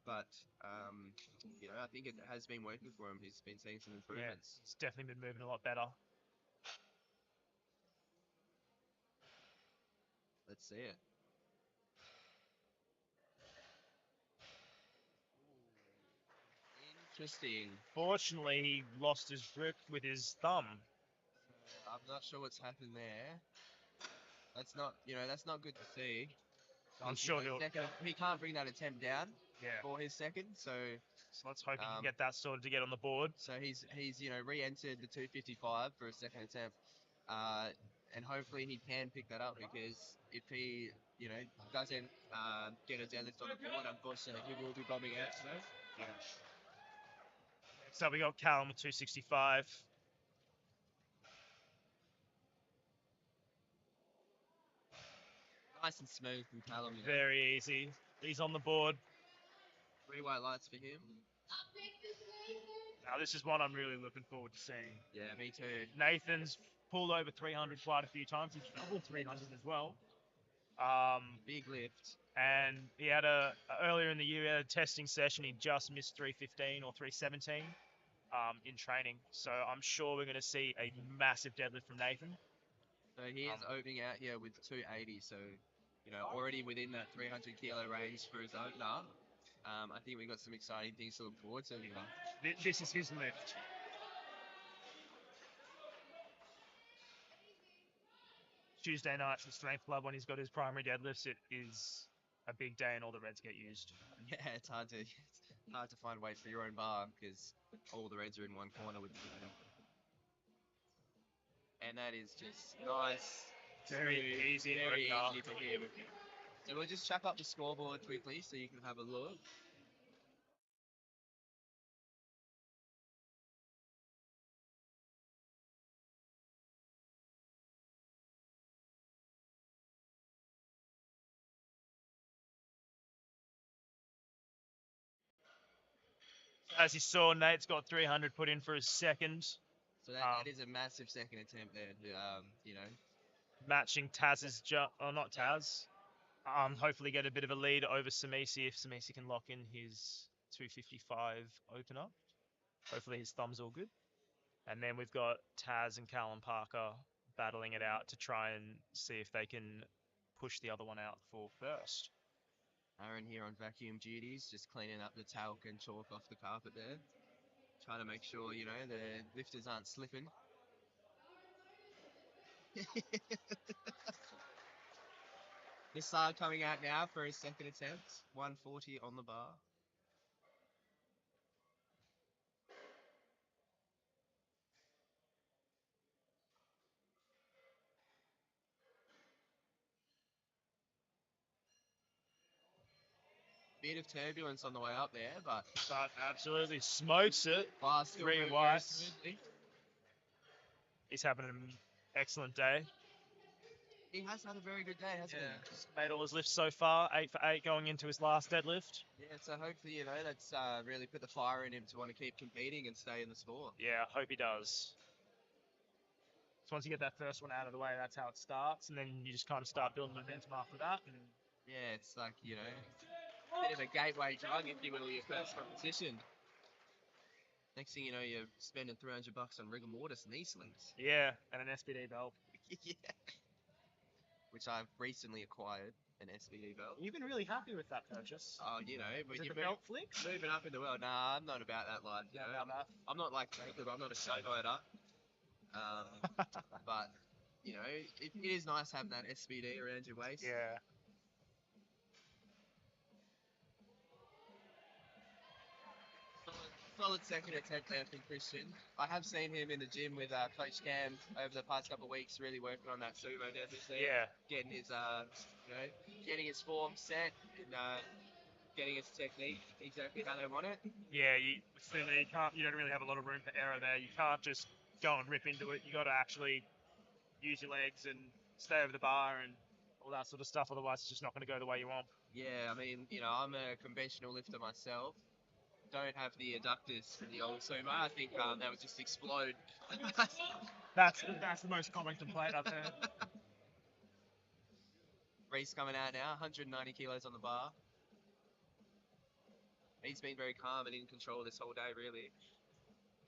But, I think it has been working for him. He's been seeing some improvements.
Yeah, it's definitely been moving a lot better.
Let's see it. Interesting.
Fortunately, he lost his grip with his thumb.
I'm not sure what's happened there. That's not good to see.
I'm sure
he can't bring that attempt down for his second, so
let's hope he can get that sorted to get on the board.
So he's re-entered the 255 for a second attempt, and hopefully he can pick that up, because if he doesn't get a deadlift on the board, unfortunately he will be bombing out.
So we got Callum with 265.
Nice and smooth from Callum.
Very easy. He's on the board.
3 white lights for him.
Now this is one I'm really looking forward to seeing.
Yeah, me too.
Nathan's pulled over 300 quite a few times. He's doubled 300 as well.
Big lift.
And he had earlier in the year, he had a testing session. He just missed 315 or 317 in training. So I'm sure we're going to see a massive deadlift from Nathan.
So he is opening out here with 280. So, already within that 300 kilo range for his opener. I think we've got some exciting things to look forward to.
This is his lift. Tuesday night for Strength Club, when he's got his primary deadlifts, it is a big day and all the reds get used.
Yeah, it's hard to find weight for your own bar, because all the reds are in one corner with you. And that is just nice.
Very easy
for him. So we'll just chuck up the scoreboard quickly so you can have a look.
As you saw, Nate's got 300 put in for his second.
So that is a massive second attempt there.
Matching Taz's not Taz. Hopefully get a bit of a lead over Samisi if Samisi can lock in his 255 opener. Hopefully his thumb's all good. And then we've got Taz and Callum Parker battling it out to try and see if they can push the other one out for first.
Aaron here on vacuum duties, just cleaning up the talc and chalk off the carpet there. Trying to make sure, the lifters aren't slipping. This side coming out now for his second attempt. 140 on the bar. Bit of turbulence on the way up there, but
absolutely smokes it.
Fast
3 whites. He's having an excellent day.
He has had a very good day, hasn't he?
Made all his lifts so far, 8 for 8 going into his last deadlift.
Yeah, so hopefully, that's really put the fire in him to want to keep competing and stay in the sport.
Yeah, I hope he does. So once you get that first one out of the way, that's how it starts, and then you just kind of start building momentum after that. And
Yeah, it's like, you know, a bit of a gateway drug, if you will, your first competition. Next thing you know, you're spending $300 on rigor mortis and knee slings.
yeah, and an SBD belt.
Yeah. Which I've recently acquired, an SBD belt.
You've been really happy with that purchase.
Oh, you know,
Is
when
it
you're
the belt flick?
moving up in the world. Nah, I'm not about that life. You know? I'm not like Jacob. I'm not a showboater. But you know, it is nice having that SBD around your waist.
Yeah.
Solid second attempt there from Christian. I have seen him in the gym with Coach Cam over the past couple of weeks, really working on that sumo deadlift there.
Yeah.
Getting his, you know, getting his form set and getting his technique exactly how they want it.
Yeah, you can't. You don't really have a lot of room for error there. You can't just go and rip into it. You got to actually use your legs and stay over the bar and all that sort of stuff. Otherwise, it's just not going to go the way you want.
Yeah, I mean, you know, I'm a conventional lifter myself. Don't have the adductors for the old sumo. I think that would just explode.
That's the most common complaint I've heard.
Reese coming out now, 190 kilos on the bar. He's been very calm and in control this whole day, really.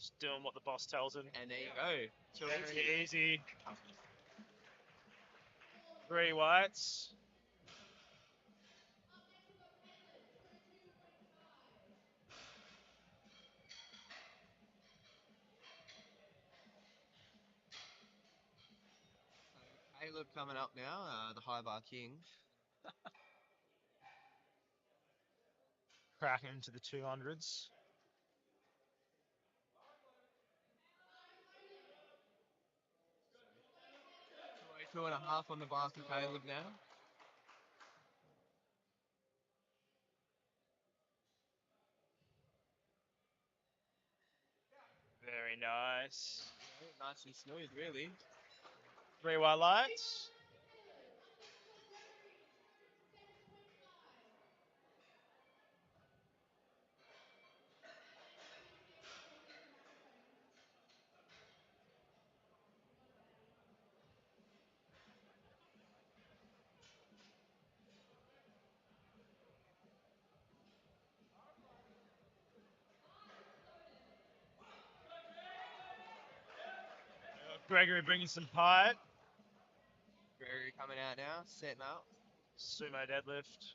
Just doing what the boss tells him.
And there you go. Too
Very easy. 3 whites.
Caleb coming up now, the high bar king.
Cracking into the 200s.
2.5 on the bar for Caleb now.
Very nice.
Nice and smooth, really.
3 white lights. Gregory bringing some pie.
Gregory coming out now, setting up.
Sumo deadlift.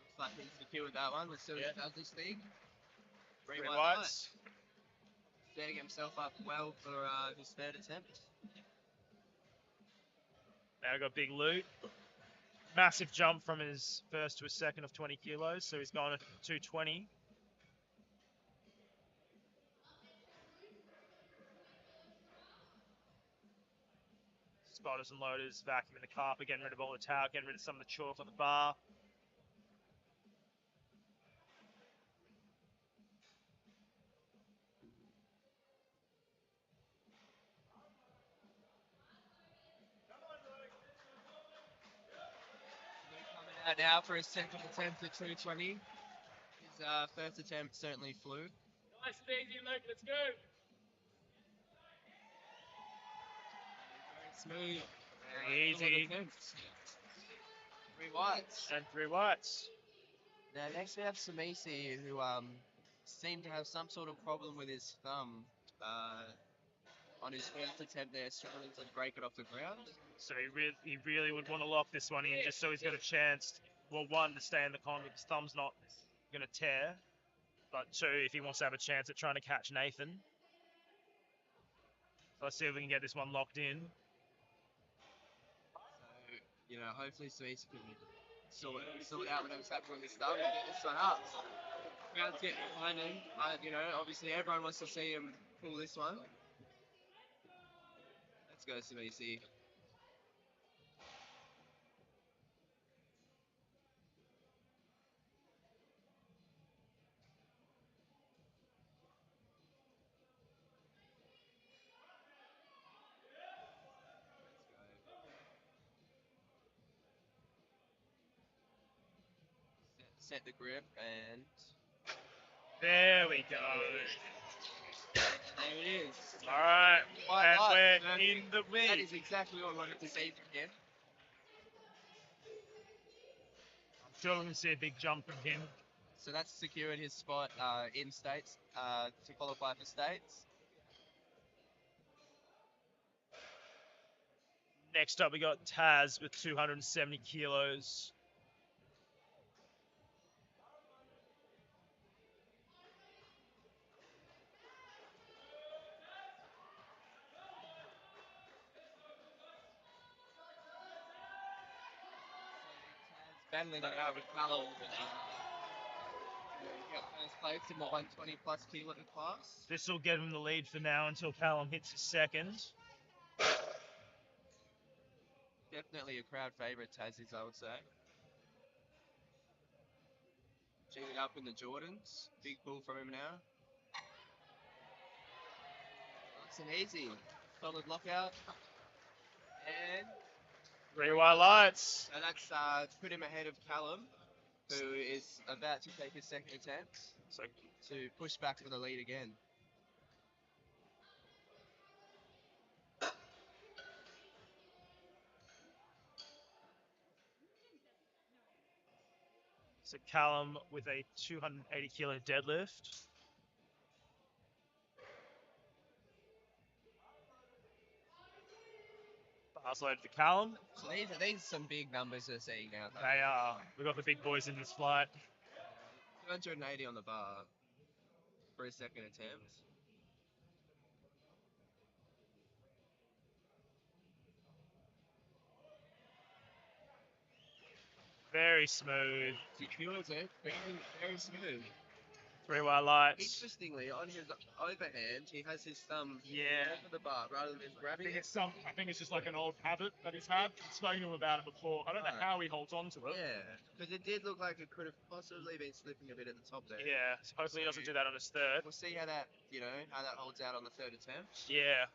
Looks like he's secured that one. Let's see what he does this thing. 3
3
white
whites.
lights. Setting himself up well for his third attempt.
Now got big loot. Massive jump from his first to his second of 20 kilos, so he's gone at 220. Spotters and loaders, vacuuming the carpet, getting rid of all the towel, getting rid of some of the chalk on the bar.
Coming out now for his second attempt at 220. His first attempt certainly flew.
Nice and easy, Luke. Let's go.
Very smooth.
Very easy.
3 whites.
And 3 whites.
Now next we have Samisi, who seemed to have some sort of problem with his thumb. On his first attempt there, struggling to break it off the ground.
So he really would want to lock this one in just so he's got a chance, well, 1, to stay in the con, his thumb's not going to tear, but 2, if he wants to have a chance at trying to catch Nathan. So let's see if we can get this one locked in.
So, you know, hopefully Samisi can sort out whatever's happening with his thumb and get this one up. Crowd's getting behind him. You know, obviously everyone wants to see him pull this one. Let's go, Samisi. set the grip, and
There we go.
there it is.
All right,
Quite
and
light,
we're
so
in the
That
win.
is exactly what we wanted to see from him.
I'm sure we're going to see a big jump from him.
So that's secured his spot in states to qualify for states.
Next up, we got Taz with 270 kilos.
Battling it out with Callum. He got first place in the 120 plus kilo class.
This will get him the lead for now until Callum hits his second.
Definitely a crowd favourite, Tazzie's, I would say. Cheated up in the Jordans. Big pull from him now. Nice and easy. Solid lockout. And
3 white lights.
so that's put him ahead of Callum, who is about to take his second attempt
So
to push back for the lead again.
So Callum with a 280 kilo deadlift. Bars loaded for Callum.
So these are some big numbers we're seeing now. Though.
They are. We've got the big boys in this flight.
280 on the bar for his second attempt.
Very smooth.
He feels it. Very, very smooth.
3 white lights.
Interestingly, on his overhand, he has his thumb
Yeah.
over the bar rather than grabbing it.
I think it's just like an old habit that he's had. I've spoken to him about it before. I don't know
Right.
how he holds on to it.
Yeah, because it did look like it could have possibly been slipping a bit at the top there.
Yeah. So hopefully he doesn't do that on his third.
We'll see how that, how that holds out on the third attempt.
Yeah.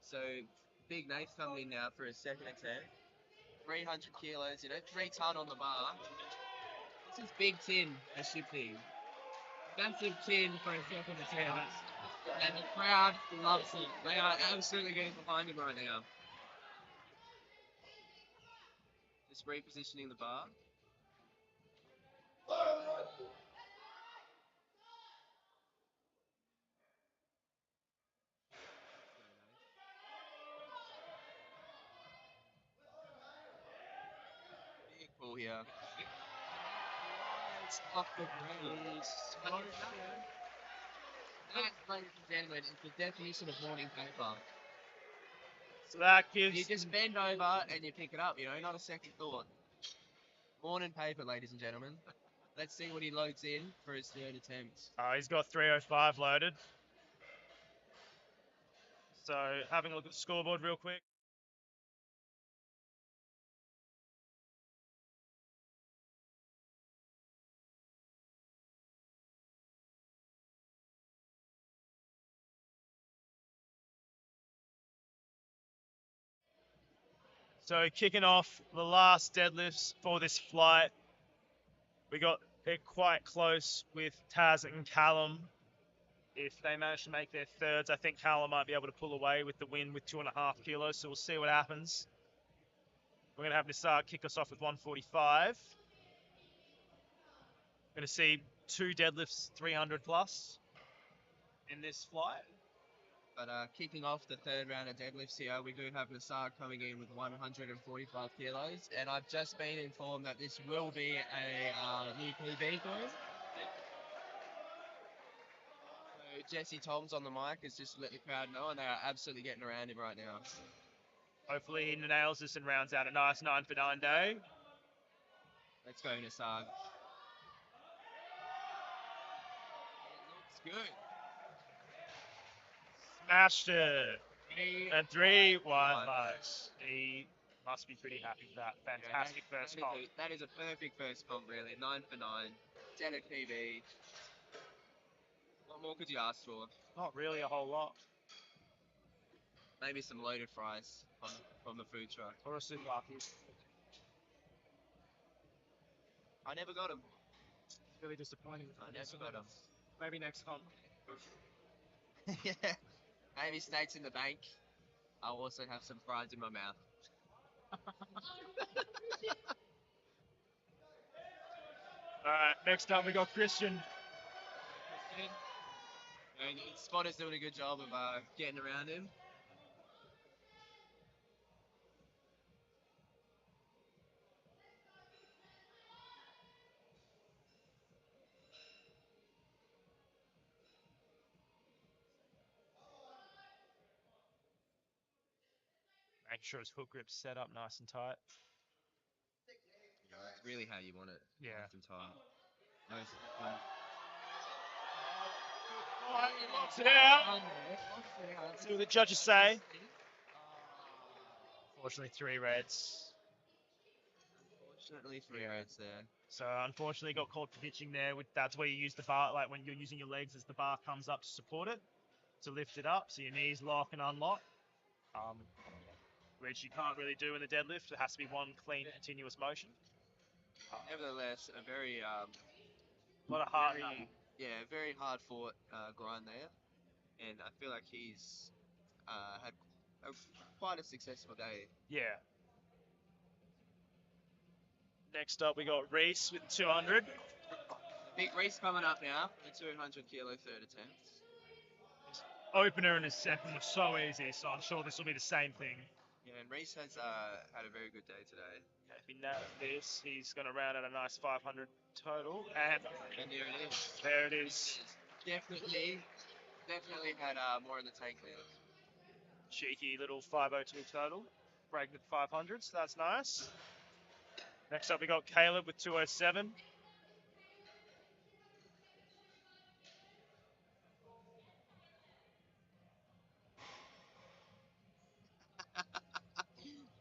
So Big Nate's coming in now for his second attempt. 300 kilos, 3 ton on the bar. This is big tin, as should be. Massive tin for a second attempt. And the crowd loves it. They are absolutely getting behind him right now. Just repositioning the bar. Big pull here. It's off the ground. That, ladies and gentlemen, is the definition of morning paper.
So that
You
gives.
just bend over and you pick it up, not a second thought. Morning paper, ladies and gentlemen. Let's see what he loads in for his third attempt.
He's got 305 loaded. So having a look at the scoreboard real quick. So kicking off the last deadlifts for this flight. We got it quite close with Taz and Callum. If they manage to make their thirds, I think Callum might be able to pull away with the win with 2.5 kilos. So we'll see what happens. We're going to have Nisar kick us off with 145. We're going to see 2 deadlifts 300 plus in this flight.
But kicking off the third round of deadlifts here, we do have Nassar coming in with 145 kilos. And I've just been informed that this will be a new PB for him. So Jesse Tom's on the mic has just let the crowd know, and they are absolutely getting around him right now.
Hopefully he nails this and rounds out a nice 9 for 9 day.
Let's go, Nassar. It looks good.
Smashed it. And 3 white lights. He must be pretty happy with that. Fantastic first comp.
That is a perfect first comp, really. 9 for 9. 10 at PB. What more could you ask for?
Not really a whole lot.
Maybe some loaded fries from the food truck.
Or a souvlaki.
I never got them.
really disappointing.
Never got 'em.
Maybe next comp.
Yeah. Maybe snakes in the bank. I'll also have some fries in my mouth.
All right, next up we got Christian.
And Spotter's doing a good job of getting around him.
Making sure his hook grip's set up nice and tight.
It's really how you want it.
Yeah.
Nice and tight.
Locks it out. See what the judges say. Unfortunately, 3 reds.
Unfortunately, 3 reds there.
So unfortunately, got called for pitching there. That's where you use the bar, like when you're using your legs as the bar comes up to support it, to lift it up. So your knees lock and unlock, which you can't really do in the deadlift. It has to be one clean, continuous motion.
Nevertheless, a very
A lot of heart.
very hard fought grind there, and I feel like he's had quite a successful day.
Yeah. Next up, we got Reese with 200.
Big Reese coming up now, the 200 kilo third attempt.
His opener and his second was so easy, so I'm sure this will be the same thing.
Yeah, and Reese has had a very good day today.
If he nails this, he's going to round out a nice 500 total. And
there it is.
there it is.
Definitely had more in the tank there.
Cheeky little 502 total. Breaking at 500, so that's nice. Next up, we got Caleb with 207.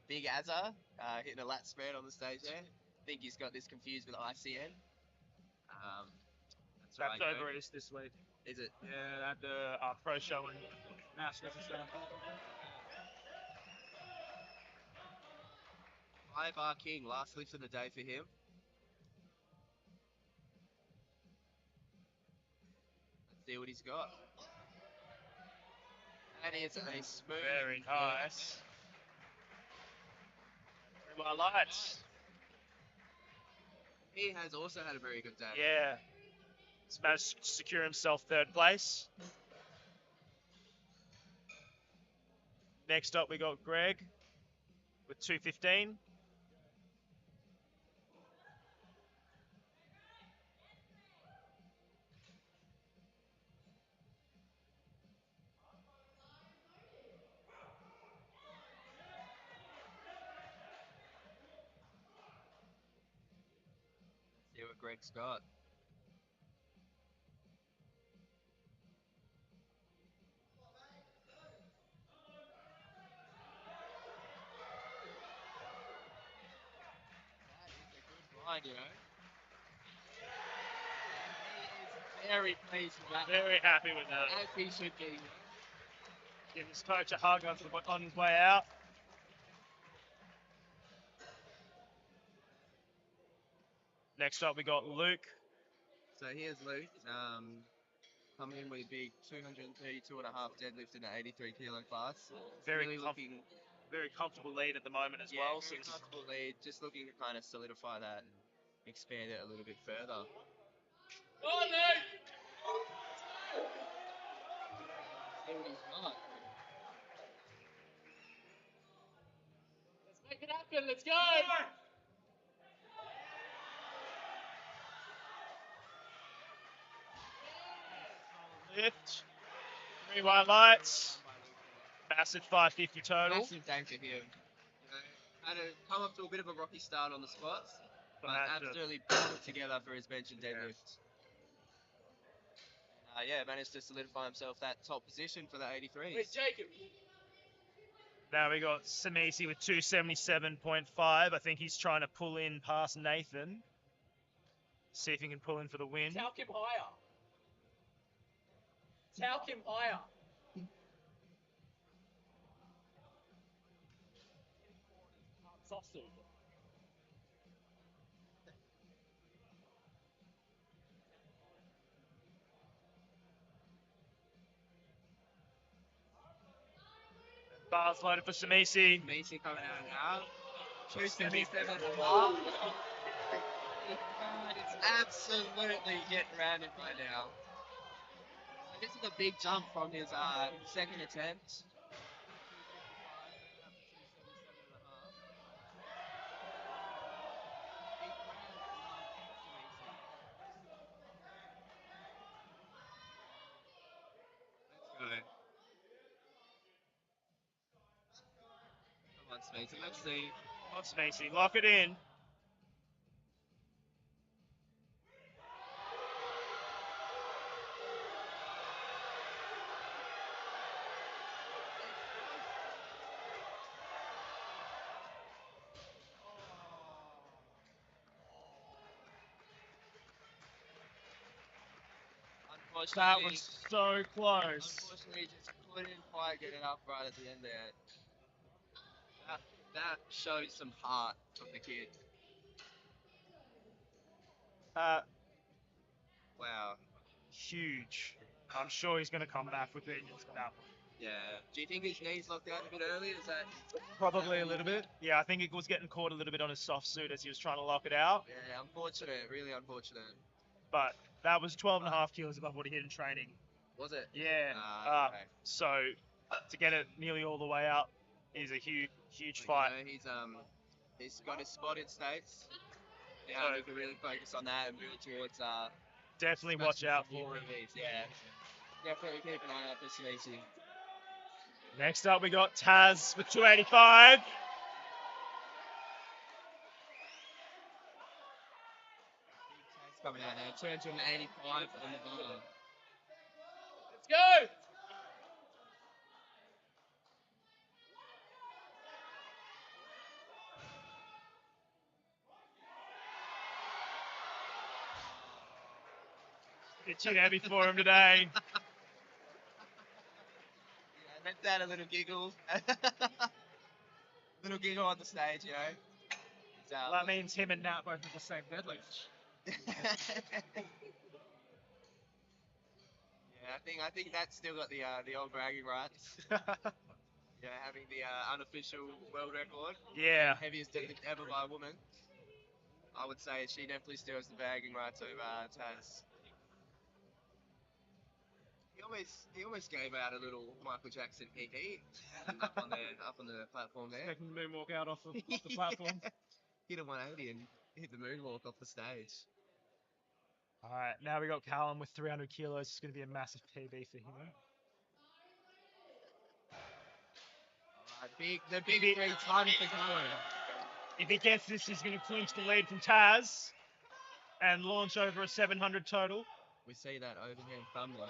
Big Azza hitting a lat spread on the stage there. I think he's got this confused with ICN.
That's
right,
over East this week.
Is it?
Yeah, at the pro show in National stuff.
5 King, last lift of the day for him. Let's see what he's got. And it's a smooth.
Very nice. Very well lights.
He has also had a very good day.
Yeah. He's managed to secure himself 3rd place. Next up, we got Greg with 215.
See what Greg's got. That is a good grind, you know. He is very pleased with that.
Very happy with that.
As he should be.
Give his coach a hug on his way out. Next up, we got Luke.
So here's Luke, coming in with a big 232.5 deadlift in the 83 kilo class.
Very
really looking
very comfortable lead at the moment as well. So
very comfortable lead, just looking to kind of solidify that and expand it a little bit further.
Oh, Luke!
See what he's got.
Let's make it happen. Let's go!
lift. 3 white lights. Massive 550 total.
Massive day for him. You know, had to come up to a bit of a rocky start on the squats, but absolutely put together for his bench and deadlift. Yeah, managed to solidify himself that top position for the 83s.
Where's Jacob?
Now we got Samisi with 277.5. I think he's trying to pull in past Nathan. See if he can pull in for the win.
Talk him higher. Talk him higher. Sausage.
Bars loaded for Samisi.
Macy coming out now. 277 and a
Oh,
half. It's absolutely getting rounded right now. This is a big jump from his second attempt. Come on, Spencer, let's see.
On Samisi. Lock it in. That
Unfortunately,
was so close.
unfortunately, just couldn't quite get it up right at the end there. That shows some heart from the kid. Wow.
Huge. I'm sure he's going to come back with it.
Yeah. Do you think his knees locked out a bit early? Is that?
Probably a little bit. Yeah, I think it was getting caught a little bit on his soft suit as he was trying to lock it out.
Yeah, unfortunate. Really unfortunate.
But that was 12.5 kilos above what he hit in training.
Was it?
Yeah.
Okay.
So to get it nearly all the way up is a huge
Well,
fight.
you know, he's got his spot in states. Now he can really focus on that and move towards
Definitely watch out for him.
Yeah. Definitely keep an eye out for Sneezy.
Next up, we got Taz with 285.
Coming out now, 285 on the bar.
let's go!
It's too heavy for him today.
Yeah, let's add a little giggle. Little giggle on the stage, you know.
Well, that means him and Nat both have the same deadlift.
Yeah, I think that's still got the old bragging rights. Yeah, having the unofficial world record,
Yeah.
heaviest deadlift ever by a woman. I would say she definitely still has the bragging rights over Taz. He almost gave out a little Michael Jackson hee up on the platform there.
Taking the moonwalk out off the platform.
Hit a 180 and hit the moonwalk off the stage.
All right, now we got Callum with 300 kilos. It's going to be a massive PB for him.
The big 3 ton for Callum.
If he gets this, he's going to clinch the lead from Taz and launch over a 700 total.
We see that overhand thumb line.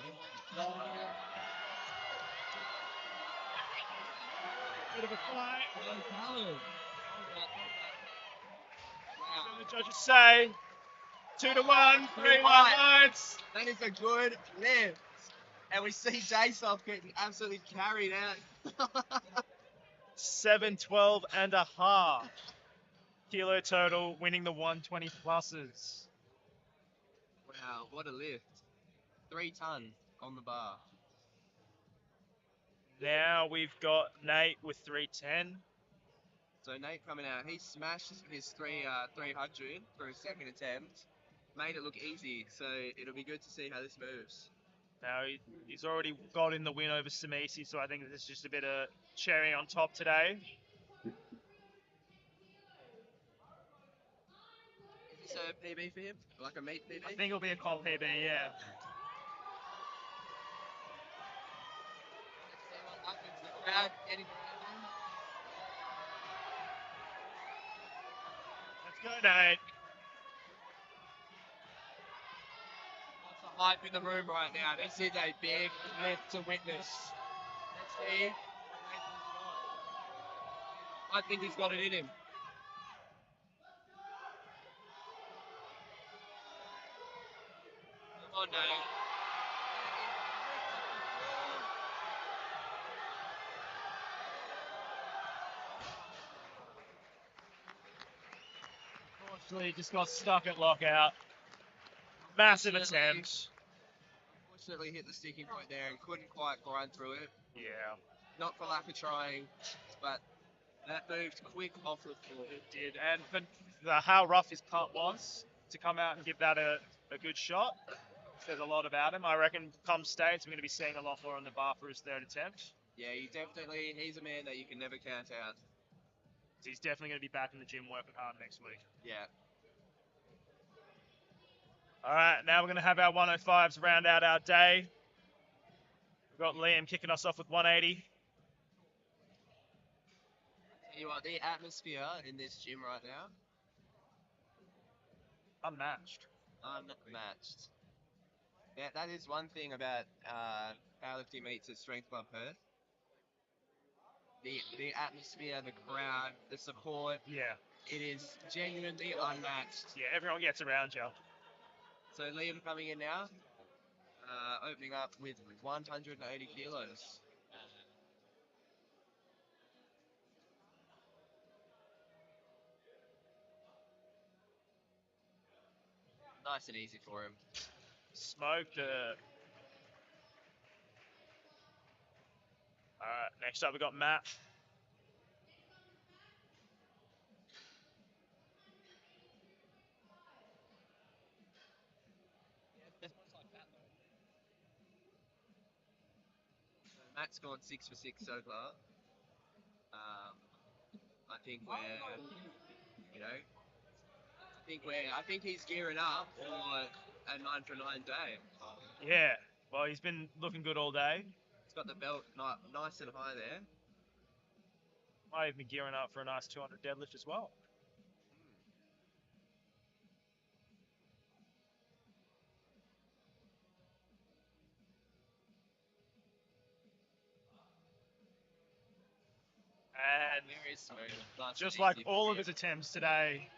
Bit of a fight.
Callum.
So the judges say 2-1, 3-1 lights.
That is a good lift. And we see Jasoff getting absolutely carried out.
712.5 kilo total, winning the 120 pluses.
Wow, what a lift. 3 ton on the bar.
Now we've got Nate with 310.
So Nate coming out, he smashed his 300 for his second attempt. Made it look easy, so it'll be good to see how this moves.
Now he's already got in the win over Samisi, so I think this is just a bit of cherry on top today.
Is this a PB for him? Like a meat PB?
I think it'll be a comp PB, yeah.
Let's see what happens. The crowd getting behind him.
Let's go, Nate.
Lots of hype in the room right now. This is a big lift to witness. Let's see what Nathan's got. I think he's got it in him. Come on, Nate.
Unfortunately, just got stuck at lockout. Massive attempt.
Unfortunately hit the sticking point there and couldn't quite grind through it.
Yeah.
not for lack of trying, but that moved quick off the floor.
It did. And for how rough his putt was, to come out and give that a good shot, says a lot about him. I reckon come States, we're going to be seeing a lot more on the bar for his third attempt.
Yeah, he's a man that you can never count out.
He's definitely going to be back in the gym working hard next week.
Yeah.
All right, now we're going to have our 105s round out our day. We've got Liam kicking us off with 180.
Tell you what, the atmosphere in this gym right now,
Unmatched.
unmatched. Yeah, that is one thing about powerlifting meets at Strength Club Perth. The atmosphere, the crowd, the support,
Yeah.
it is genuinely unmatched.
Yeah, everyone gets around you.
So Liam coming in now, opening up with 180 kilos. Nice and easy for him.
Smoked. All right, next up we got Matt.
Matt's gone 6 for 6 so far. I think I think he's gearing up for a 9 for 9 day.
Yeah, well, he's been looking good all day.
He's got the belt nice and high there.
Might even be gearing up for a nice 200 deadlift as well. And
Very smooth.
just like all of his attempts today,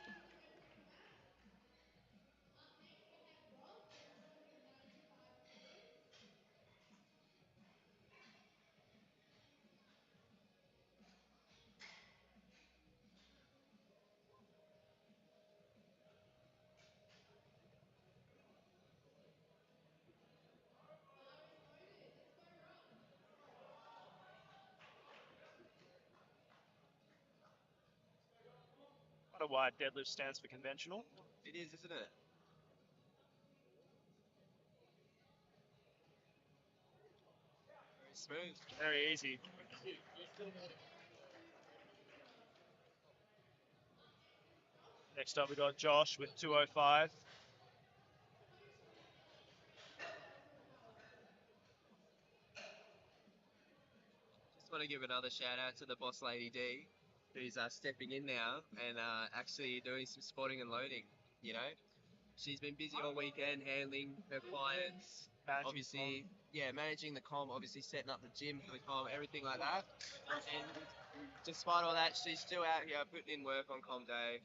I don't know why deadlift stands for conventional.
It is, isn't it? Very smooth.
Very easy. Next up we got Josh with 205.
Just want to give another shout out to the boss lady D, who's stepping in now and actually doing some spotting and loading. You know, she's been busy all weekend handling her clients, obviously, managing the comm, obviously setting up the gym for the comm, everything like that. And despite all that, she's still out here putting in work on comm day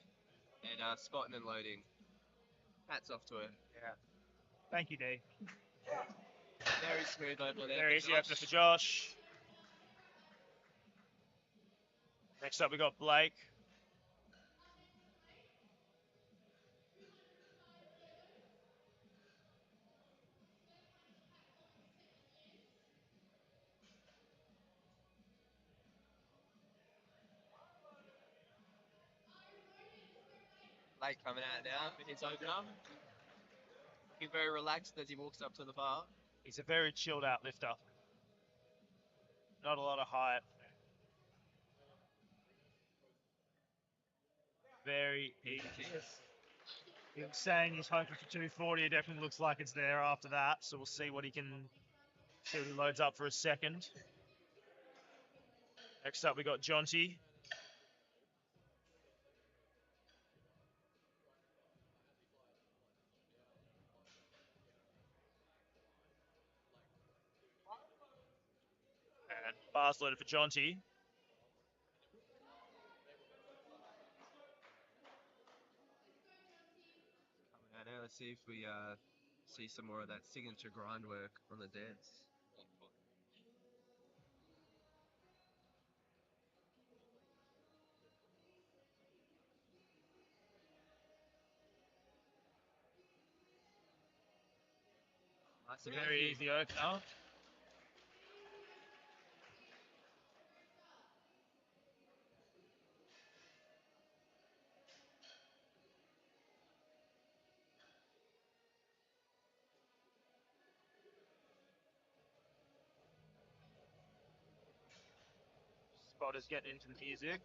and spotting and loading. Hats off to her.
Yeah. Thank you, D.
Very smooth opener there.
Very easy opener for Josh. Next up we got Blake.
Blake coming out now for his opener. Looking very relaxed as he walks up to the bar.
He's a very chilled out lifter. Not a lot of height. Very easy. He was saying he's hoping for 240. It definitely looks like it's there after that. So we'll see what he loads up for a second. Next up we got Jonty. And bars loaded for Jonty.
Coming out now, let's see if we see some more of that signature grind work on the deads. Nice and
Very easy opener. shoulders getting into the music.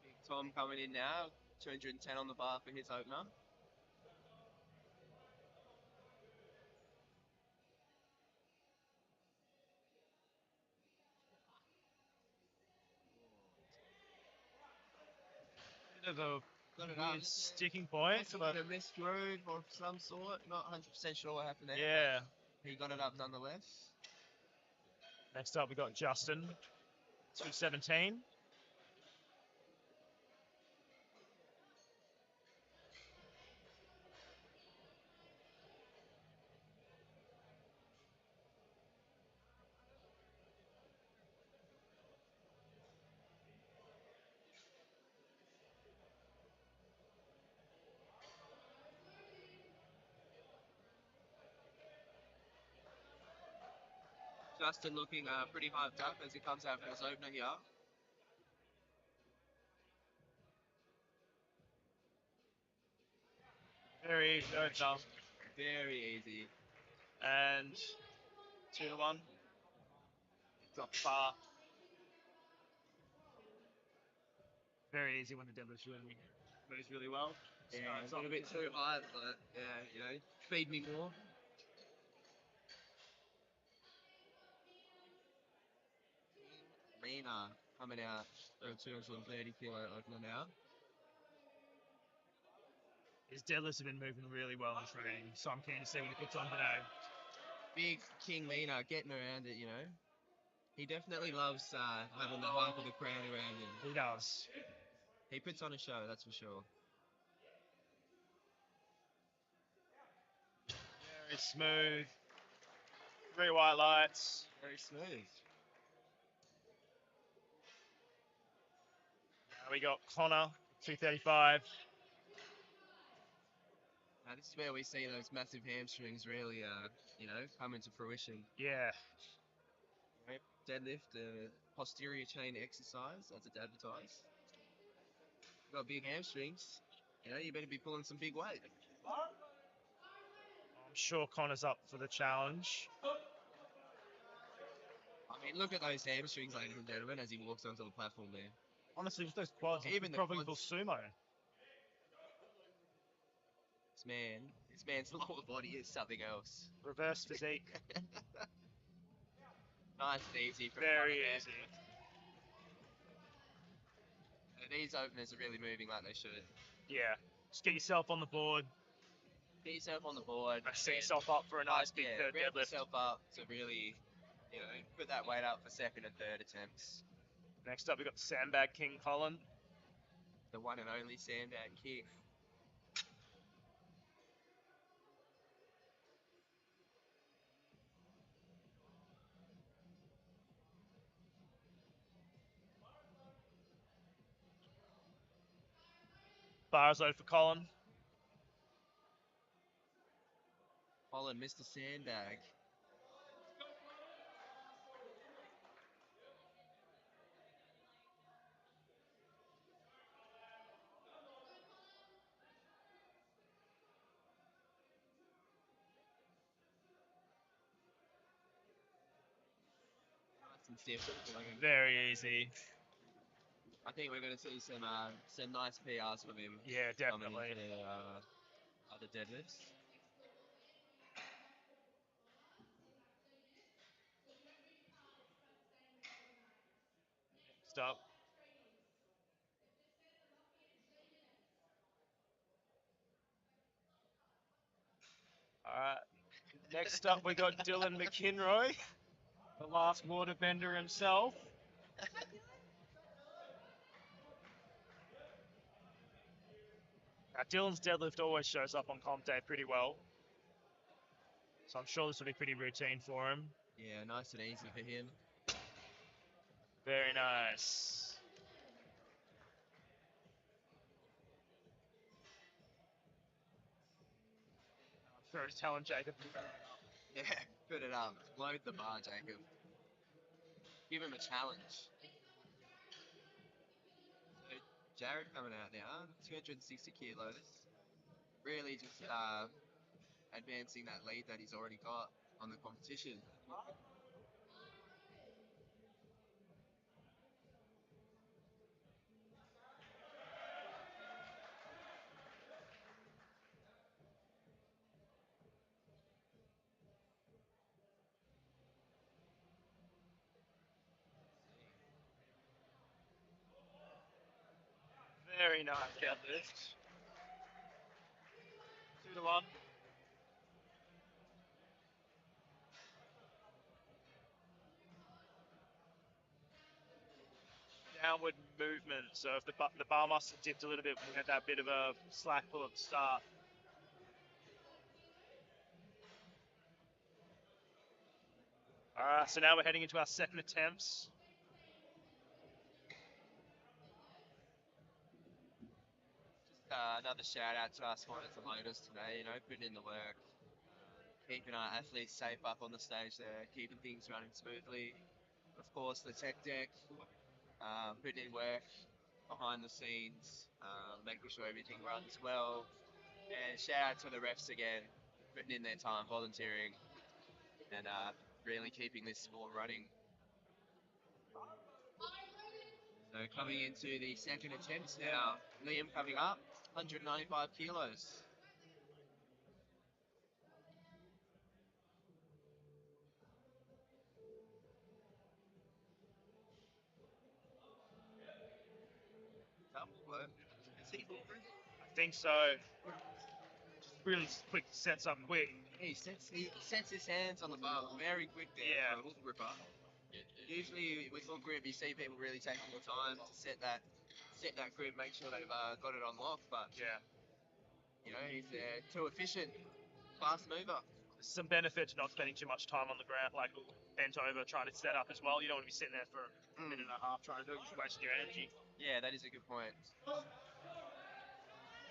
Big Tom coming in now. 210 on the bar for his opener.
Bit of a
Got it
weird
up.
sticking point.
Got a wrist groove of some sort. Not 100% sure what happened there.
Yeah.
but He got it up nonetheless.
Next up, we got Justin, 217.
Justin looking pretty hyped up as he comes out for his opener here.
Very easy opener.
Very easy.
And 2 to 1. Drop the bar. Very easy when the deadlift moves really well.
Yeah, it's a little bit too high, but yeah, feed me more. Mina coming out for a 230 kilo opener now.
His deadlifts have been moving really well in training, so I'm keen to see what he puts on today.
Big King Mina getting around it, He definitely loves having the hype of the crowd around him.
He does.
He puts on a show, that's for sure.
Very smooth. 3 white lights.
Very smooth.
We got Connor, 235.
Now this is where we see those massive hamstrings really, come into fruition.
Yeah.
Deadlift, posterior chain exercise, as it's advertised. You've got big hamstrings, you better be pulling some big weight.
I'm sure Connor's up for the challenge.
I mean, look at those hamstrings, ladies and gentlemen, as he walks onto the platform there.
Honestly, with those quads,
Even the
probably
quads.
full sumo.
This man's lower body is something else.
Reverse physique.
Nice and easy.
Very easy.
These openers are really moving like they should.
Yeah. Just get yourself on the board.
Get yourself on the board.
Set yourself up for a nice big third
ramp
deadlift.
yourself up to really, put that weight up for second and third attempts.
Next up, we got the Sandbag King Colin.
The one and only Sandbag King.
Bars loaded for Colin.
Colin, Mr. Sandbag. Nice and stiff.
Very easy.
I think we're going to see some nice PRs from him.
Yeah, definitely.
Coming into other deadlifts.
Stop. Alright. Next up, we got Dylan McKinroy, the last waterbender himself. Now, Dylan's deadlift always shows up on comp day pretty well, so I'm sure this will be pretty routine for him.
Yeah, nice and easy for him.
Very nice. I'm sure he's telling Jacob.
Yeah, put it up. Load the bar, Jacob. Give him a challenge. So, Jared coming out now, 260 kilos. really just advancing that lead that he's already got on the competition.
Very nice deadlift. 2 to 1. Downward movement. So if the bar must have dipped a little bit, we had that bit of a slack pull at the start. All right, so now we're heading into our second attempts.
Another shout out to our spotters and loaders today, putting in the work, keeping our athletes safe up on the stage there, keeping things running smoothly. Of course, the tech deck, putting in work behind the scenes, making sure everything runs well. And shout out to the refs again, putting in their time, volunteering, and really keeping this sport running. So coming into the second attempt now, Liam coming up, 195 kilos.
I think so. Just really quick, sets up quick.
He sets his hands on the bar very quick there for a hook gripper. Usually with hook grip, you see people really taking the time to set that grip, make sure they've got it on lock. But
Yeah.
He's too efficient, fast mover.
Some benefit to not spending too much time on the ground, like bent over trying to set up as well. You don't want to be sitting there for a minute and a half trying to do it, just wasting your energy.
Yeah, that is a good point.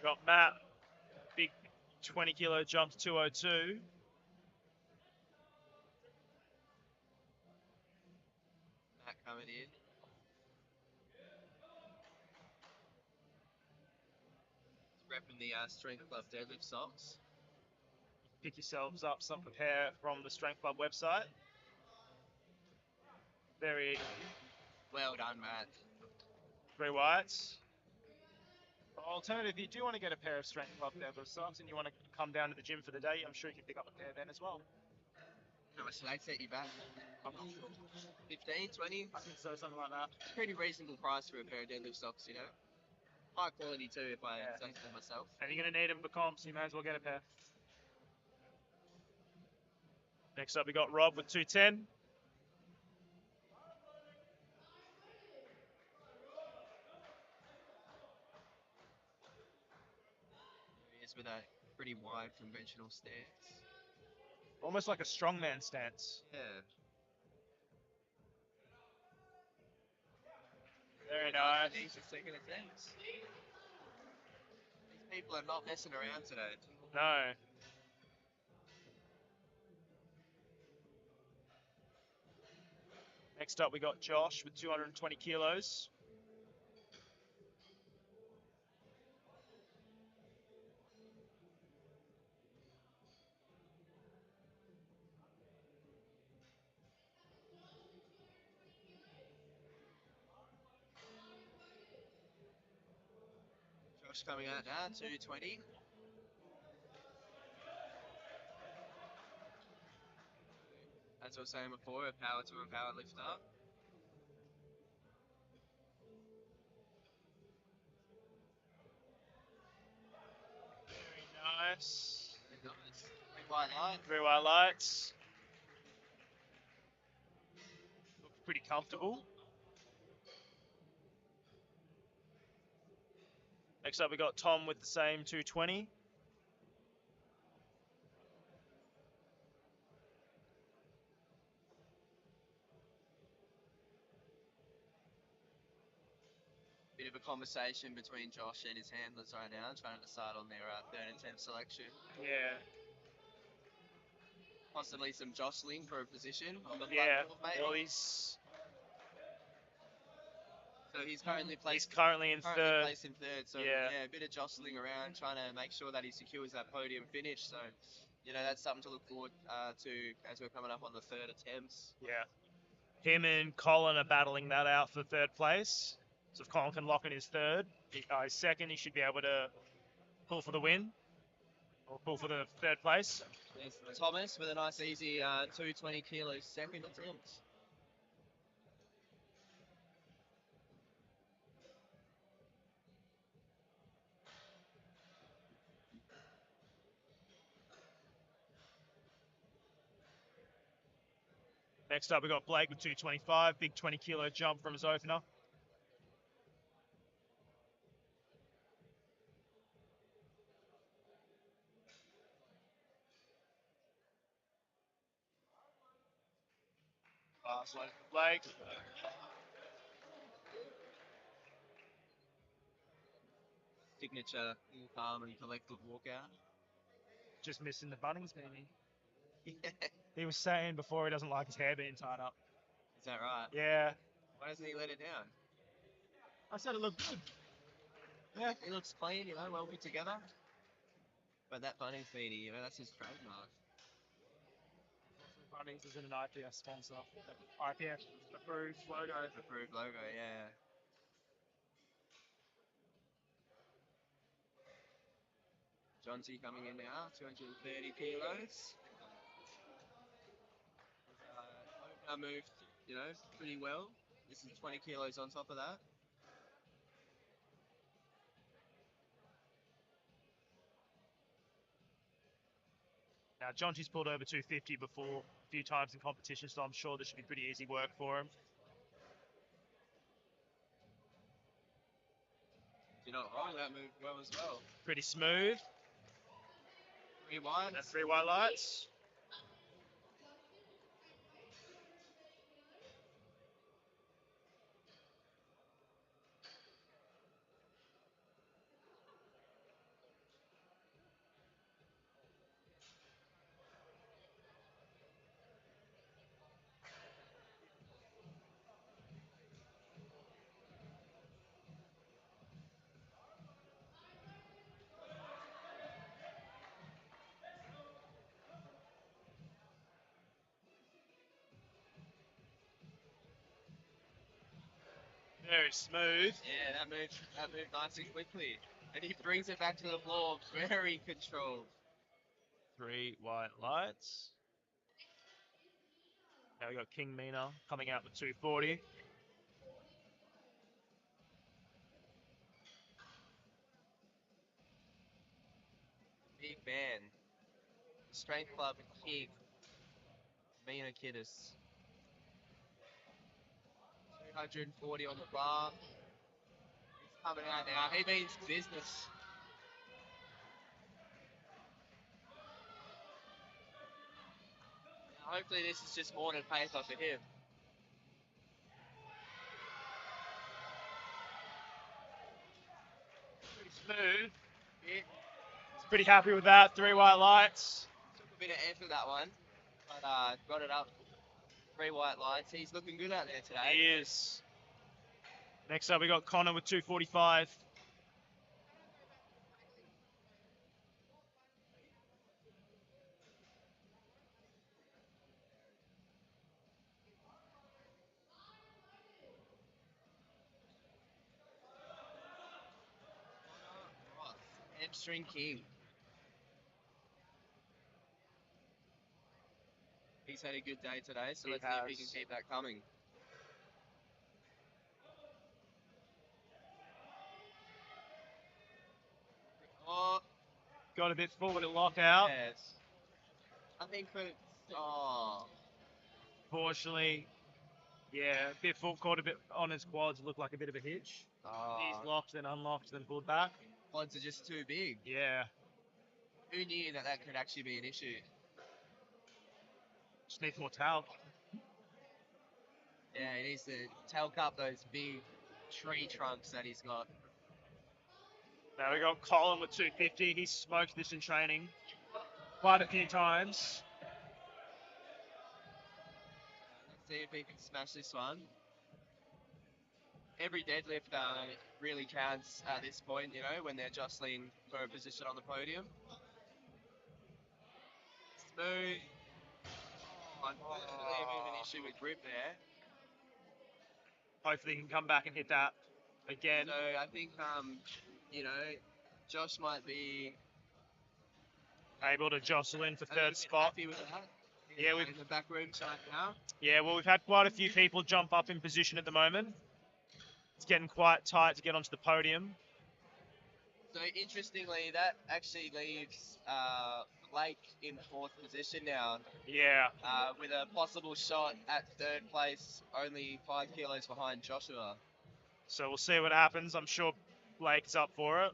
Got Matt, big 20 kilo jump to 202.
Matt coming in. Repping the Strength Club Deadlift socks.
Pick yourselves up some pair from the Strength Club website. Very
well done, Matt.
3 whites. Alternative, if you do want to get a pair of Strength Club Deadlift socks and you want to come down to the gym for the day, I'm sure you can pick up a pair then as well.
How much do they set you back?
I'm not sure.
15, 20?
I think so, something like that.
Pretty reasonable price for a pair of deadlift socks, High quality too, if I say so myself.
And you're going to need them for comps, so you may as well get a pair. Next up, we got Rob with 210.
He is with a pretty wide conventional stance.
Almost like a strongman stance.
Yeah.
Very nice.
These are second attempts. These people are not messing around today.
No. Next up, we got Josh with 220 kilos.
Josh coming out now, 220. As I was saying before, a power to a power lifter.
Very nice.
Very nice. 3 white light.
3 white lights. Looks pretty comfortable. Next up, we got Tom with the same 220.
Bit of a conversation between Josh and his handlers right now, trying to decide on their third attempt selection.
Yeah.
Possibly some jostling for a position on the
Yeah.
platform, maybe.
Well, he's
So he's currently placed.
He's currently in third.
Placed in third. So
Yeah.
a bit of jostling around, trying to make sure that he secures that podium finish. So, that's something to look forward to as we're coming up on the third attempts.
Yeah. Him and Colin are battling that out for third place. So if Colin can lock in his third, his second, he should be able to pull for the win or pull for the third place.
There's Thomas with a nice easy 220 kilos second attempt.
Next up, we've got Blake with 225, big 20-kilo jump from his opener. Last one for Blake.
Signature calm and collected walkout.
Just missing the Bunnings, maybe. He was saying before he doesn't like his hair being tied up.
Is that right?
Yeah.
Why doesn't he let it down?
I said it looked good.
Yeah, it looks clean, well put together. But that Bunnings beanie, that's his trademark.
Bunnings isn't an IPS sponsor. IPS approved logo.
Approved logo, yeah. John T coming in now, 230 kilos. Opener moved, pretty well. This is 20 kilos on top of that.
Now, Jonty's pulled over 250 before a few times in competition, so I'm sure this should be pretty easy work for him.
You're not wrong, that moved well as well.
Pretty smooth.
3 wide.
That's 3 white lights. Very smooth.
Yeah, that moved nice and quickly. And he brings it back to the floor, very controlled.
3 white lights. Now we got King Mina coming out with 240.
Big man. Strength Club King. Mina Kiddis. 240 on the bar. He's coming out now. He means business. Now, hopefully this is just more than paper for him.
Pretty smooth. Yeah. He's pretty happy with that. 3 white lights.
Took a bit of effort that one, but got it up. 3 white lights. He's looking good out there today.
He is. Next up, we got Connor with 245.
Hamstring King. He's had a good day today, so let's see if he can keep that coming. Oh,
Got a bit forward at lockout.
yes. I think
Fortunately, yeah, a bit full, caught a bit on his quads, looked like a bit of a hitch. He's locked, then unlocked, then pulled back.
Quads are just too big.
Yeah.
Who knew that could actually be an issue?
Just needs more talc.
Yeah, he needs to talc up those big tree trunks that he's got.
Now we got Colin with 250. He smoked this in training quite a few times.
Let's see if he can smash this one. every deadlift really counts at this point, you know, when they're jostling for a position on the podium. Smooth. Unfortunately, a bit of an issue with grip there.
Hopefully he can come back and hit that again.
So I think, you know, Josh might be
Able to jostle in for
a little
third
bit
spot.
happy with that.
Yeah,
In the back room side now.
Yeah, well, we've had quite a few people jump up in position at the moment. It's getting quite tight to get onto the podium.
So interestingly, that actually leaves Blake in fourth position now,
Yeah.
with a possible shot at third place, only 5 kilos behind Joshua.
So we'll see what happens. I'm sure Blake's up for it.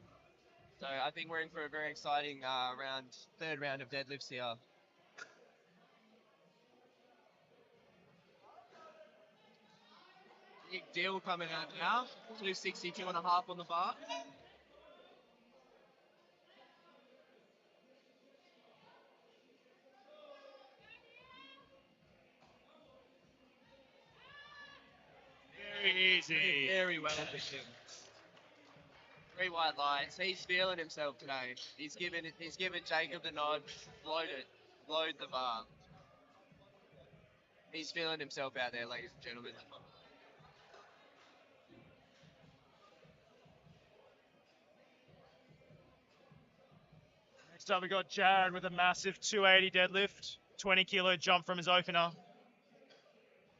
So I think we're in for a very exciting third round of deadlifts here. Big deal coming out now. 262.5 on the bar.
Very easy.
Very well positioned. 3 white lights. He's feeling himself today. He's given Jacob the nod. Load the bar. He's feeling himself out there, ladies and gentlemen.
Next up, we got Jared with a massive 280 deadlift, 20 kilo jump from his opener.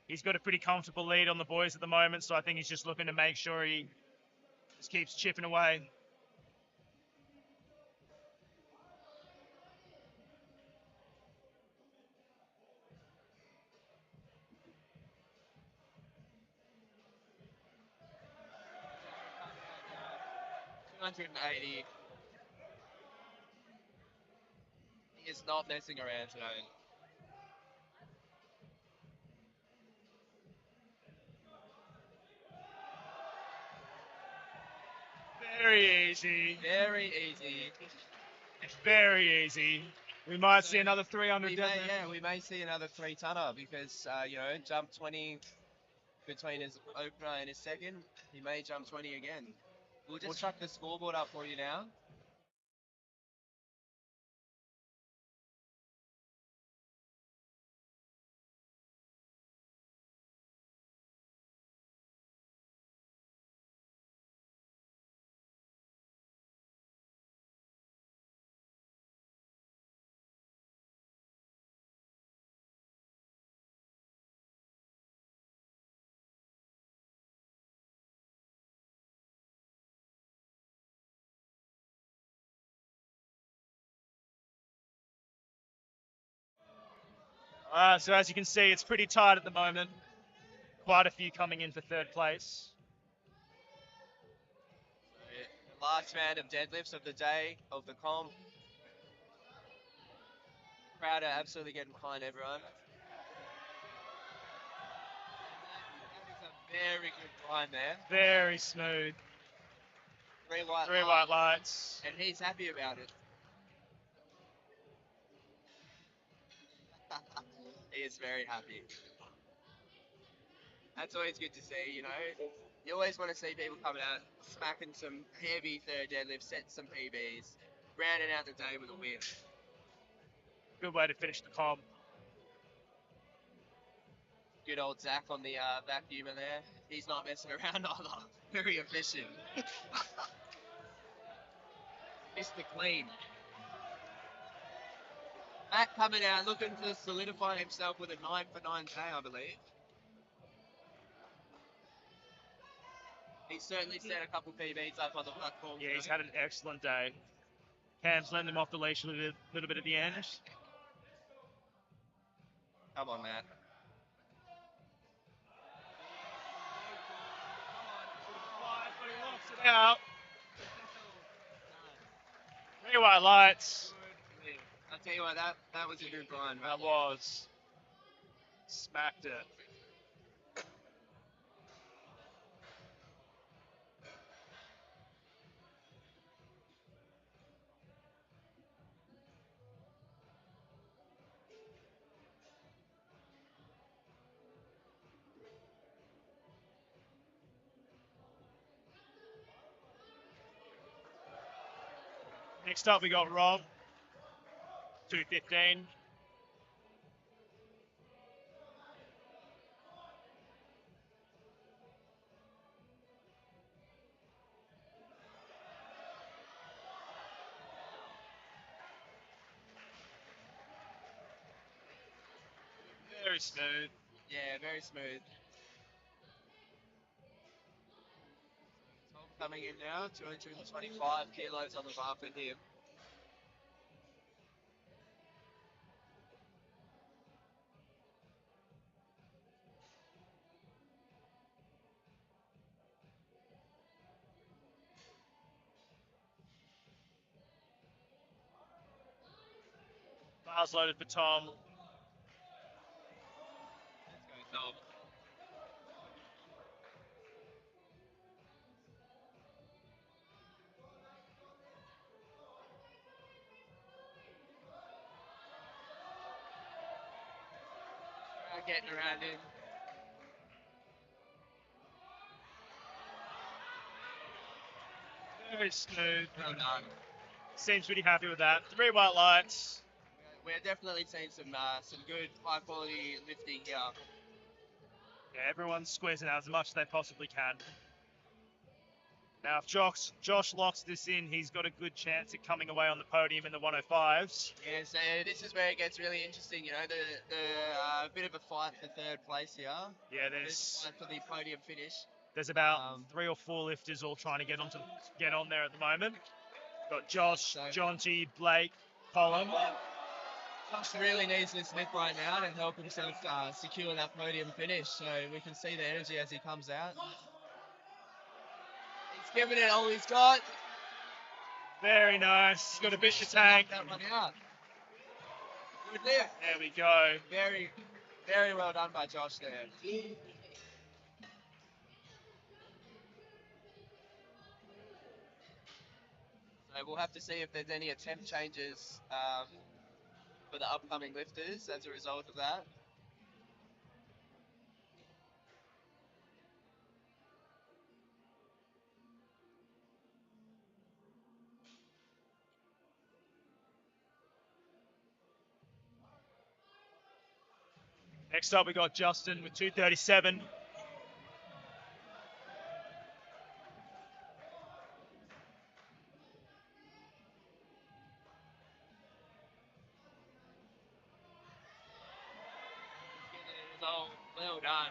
He's got a pretty comfortable lead on the boys at the moment, so I think he's just looking to make sure he just keeps chipping away.
$280. He is not messing around today.
Very easy.
Very easy.
Very easy. We might see another 300 deadlift.
We may see another 3-tonner because, you know, jump 20 between his opener and his second. He may jump 20 again. We'll just chuck the scoreboard up for you now.
So as you can see, it's pretty tight at the moment. Quite a few coming in for third place.
The last round of deadlifts of the day, of the comp. Crowd are absolutely getting behind everyone. That is a very good grind there.
Very smooth.
3 white
lights.
And he's happy about it. He is very happy. That's always good to see, you know. You always want to see people coming out, smacking some heavy third deadlifts, setting some PBs, rounding out the day with a win.
Good way to finish the comp.
Good old Zach on the vacuumer there. He's not messing around either. Very efficient. Mr. Clean. Matt coming out looking to solidify himself with a 9 for 9K, I believe. He's certainly set a couple PBs up on the platform.
Yeah, he's had an excellent day. Cam's letting him off the leash a little bit at the end.
Come on, Matt.
Out. 3 white lights.
I'll tell you what, that was a good grind.
That was. Smacked it. Next up, we got Rob, 215. Very smooth.
Yeah, very smooth. Tom coming in now, 225 kilos on the bar for him.
Bars loaded for Tom.
Let's go, Tom. Getting around him.
Very smooth.
Well done.
Seems pretty happy with that. 3 white lights.
We're definitely seeing some good high quality lifting here.
Yeah, everyone's squeezing out as much as they possibly can. Now, if Josh locks this in, he's got a good chance at coming away on the podium in the 105s.
Yeah, so this is where it gets really interesting. You know, the bit of a fight for third place here.
Yeah,
There's a fight for the podium finish.
there's about 3 or 4 lifters all trying to get on there at the moment. Got Josh, Jonty, Blake, Colin.
Josh really needs this lift right now to help himself secure that podium finish. So we can see the energy as he comes out. He's giving it all he's got.
Very nice. Got a bit to tank.
That one out. Good lift.
There we go.
Very, very well done by Josh there. So we'll have to see if there's any attempt changes for the upcoming lifters as a result of that.
Next up, we got Justin with 237.
Well done.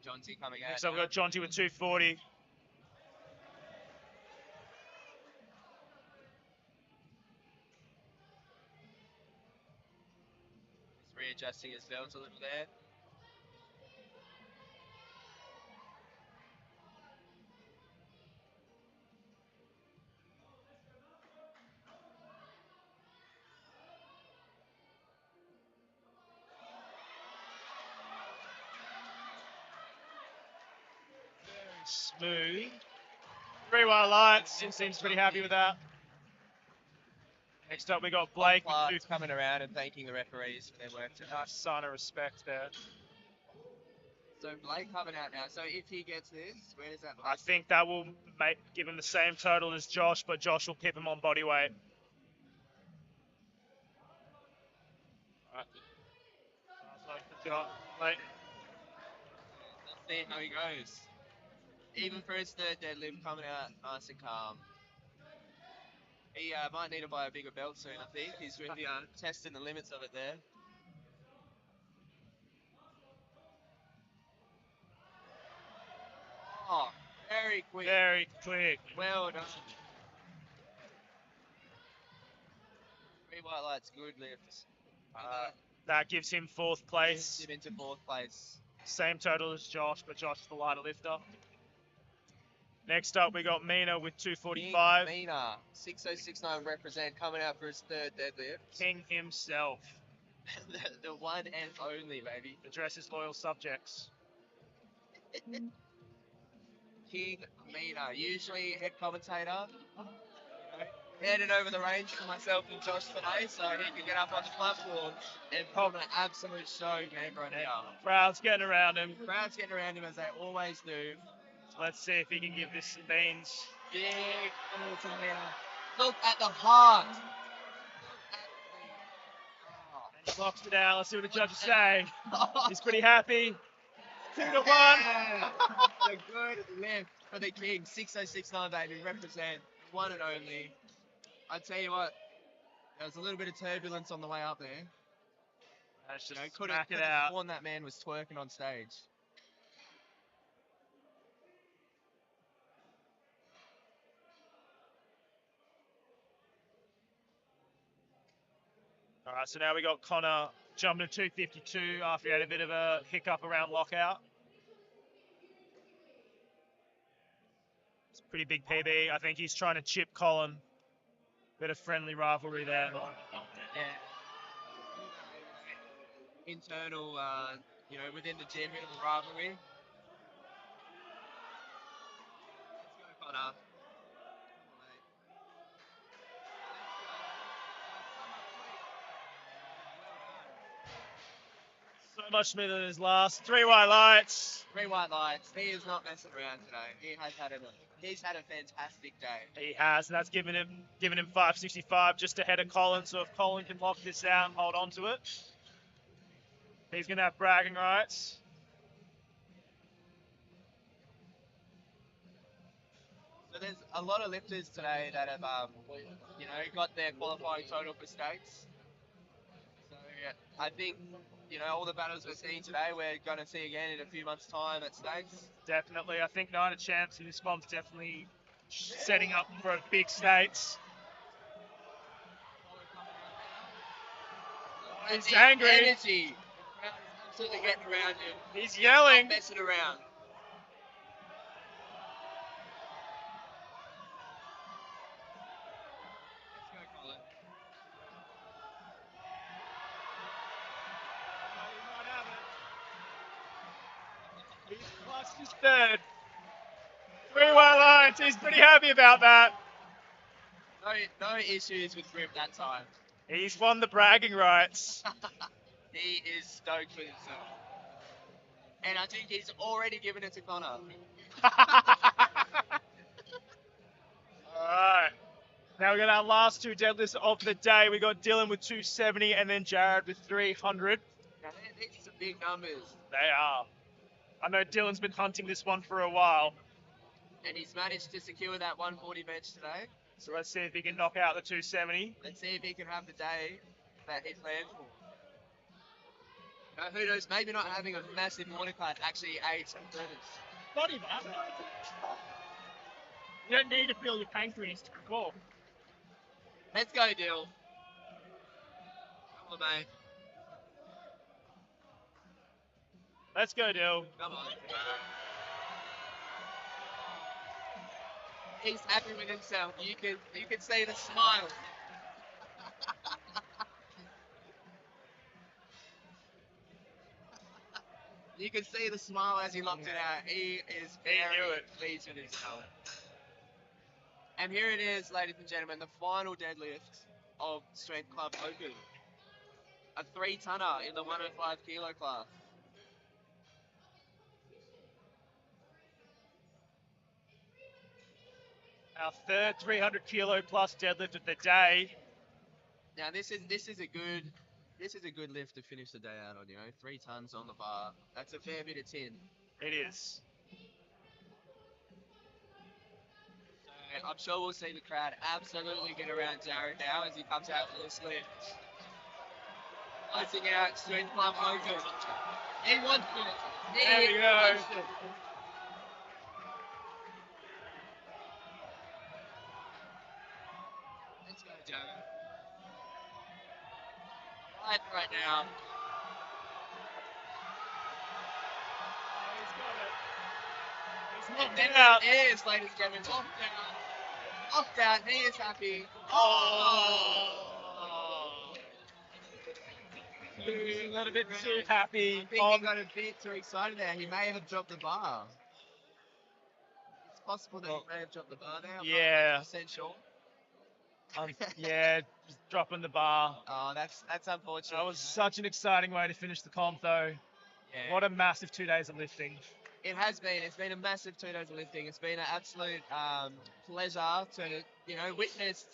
Jonty coming out.
Next up, we got Jonty with 240.
He's readjusting his belt a little there.
Smooth. 3 white lights. Seems pretty happy with that. Next up, we got Blake with
coming around and thanking the referees for their work tonight.
nice sign of respect there.
So Blake coming out now. So if he gets this, where does that?
I think that will give him the same total as Josh, but Josh will keep him on body weight.
Let's see how he goes. Even for his third deadlift, coming out nice and calm. He might need to buy a bigger belt soon, I think. He's really testing the limits of it there. Oh, very quick.
Very quick.
Well done. 3 white lights, good lift.
That gives him 4th place.
Him into 4th place.
Same total as Josh, but Josh is the lighter lifter. Next up, we got Mina with 245.
Mina, 6069 represent, coming out for his third deadlift.
King himself.
the one and only, baby.
Address his loyal subjects.
King Mina, usually head commentator. Headed over the range for myself and Josh today, so he can get up on the platform and put on an absolute show game right now.
Crowd's getting around him.
Crowd's getting around him as they always do.
So let's see if he can give this some beans.
Big look at the heart.
And he locks it out. Let's see what the judges say. He's pretty happy. 2-1.
A good lift for the King. 6069, baby. Represent. One and only. I tell you what, there was a little bit of turbulence on the way up there.
Let's just
Could
smack
have
it out.
sworn that man was twerking on stage.
All right, so now we got Connor jumping to 252 after he had a bit of a hiccup around lockout. It's a pretty big PB. I think he's trying to chip Colin. Bit of friendly rivalry there.
Yeah. Internal, within the gym, bit of a rivalry. Let's go, Connor.
So much smoother than his last. 3 white lights.
3 white lights. He is not messing around today. He's had a fantastic day.
He has, and that's given him 565 just ahead of Colin. So if Colin can lock this out and hold on to it, he's going to have bragging rights.
So there's a lot of lifters today that have, got their qualifying total for states. So I think, all the battles we're seeing today, we're going to see again in a few months' time at states.
Definitely. I think Night of Champs in this spot's definitely setting up for a big states. He's angry.
Energy. The crowd is absolutely getting around him.
He's yelling.
Not messing around. Let's go, Colin.
He's clutched his third. 3 white lines. He's pretty happy about that.
No issues with grip that time.
He's won the bragging rights.
He is stoked with himself. And I think he's already given it to Connor.
Alright. Now we got our last 2 deadlifts of the day. We got Dylan with 270 and then Jared with 300.
Now these are some big numbers.
They are. I know Dylan's been hunting this one for a while.
And he's managed to secure that 140 bench today.
So let's see if he can knock out the 270.
Let's see if he can have the day that he planned for. Who knows, maybe not having a massive morning class actually aids some furthers.
Not even that. You don't need to feel your pancreas to perform.
Let's go, Dill. Come on, mate.
Let's go, Dill.
Come on. He's happy with himself. You can see the smile. You can see the smile as he locked it out. He is very pleased with himself. And here it is, ladies and gentlemen, the final deadlift of Strength Club Open. A 3-tonner in the 105 kilo class.
Our third 300 kilo plus deadlift of the day.
Now this is a good lift to finish the day out on. 3 tons on the bar. That's a fair bit of tin.
It is.
So I'm sure we'll see the crowd absolutely get around Jared now as he comes out for this lift. Closing out Strength Club Open. He wants it.
There we go.
Let's go, Jared. Right now.
He's
And
knocked
then
it out.
it is, ladies and gentlemen. Off down. He is happy. Oh.
a little bit too happy.
I think he got a bit too excited there. He may have dropped the bar. It's possible that he may have dropped the bar there. I'm
Yeah.
not 100% sure.
Yeah, just dropping the bar.
Oh, that's unfortunate.
That was such an exciting way to finish the comp, though.
Yeah.
What a massive 2 days of lifting.
It has been. It's been a massive 2 days of lifting. It's been an absolute pleasure to, witness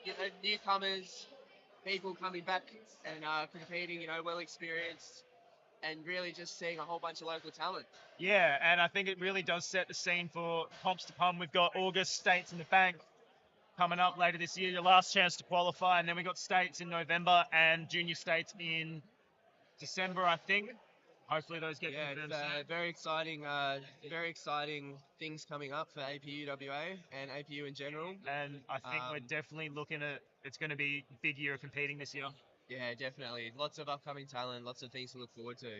the, newcomers, people coming back and competing, well experienced, and really just seeing a whole bunch of local talent.
Yeah, and I think it really does set the scene for comps to come. We've got August States in the bank coming up later this year, your last chance to qualify, and then we've got States in November and Junior States in December, I think. Hopefully those get confirmed soon.
Very exciting things coming up for APU WA and APU in general.
And I think we're definitely looking at, it's going to be a big year of competing this year.
Yeah, definitely. Lots of upcoming talent, lots of things to look forward to.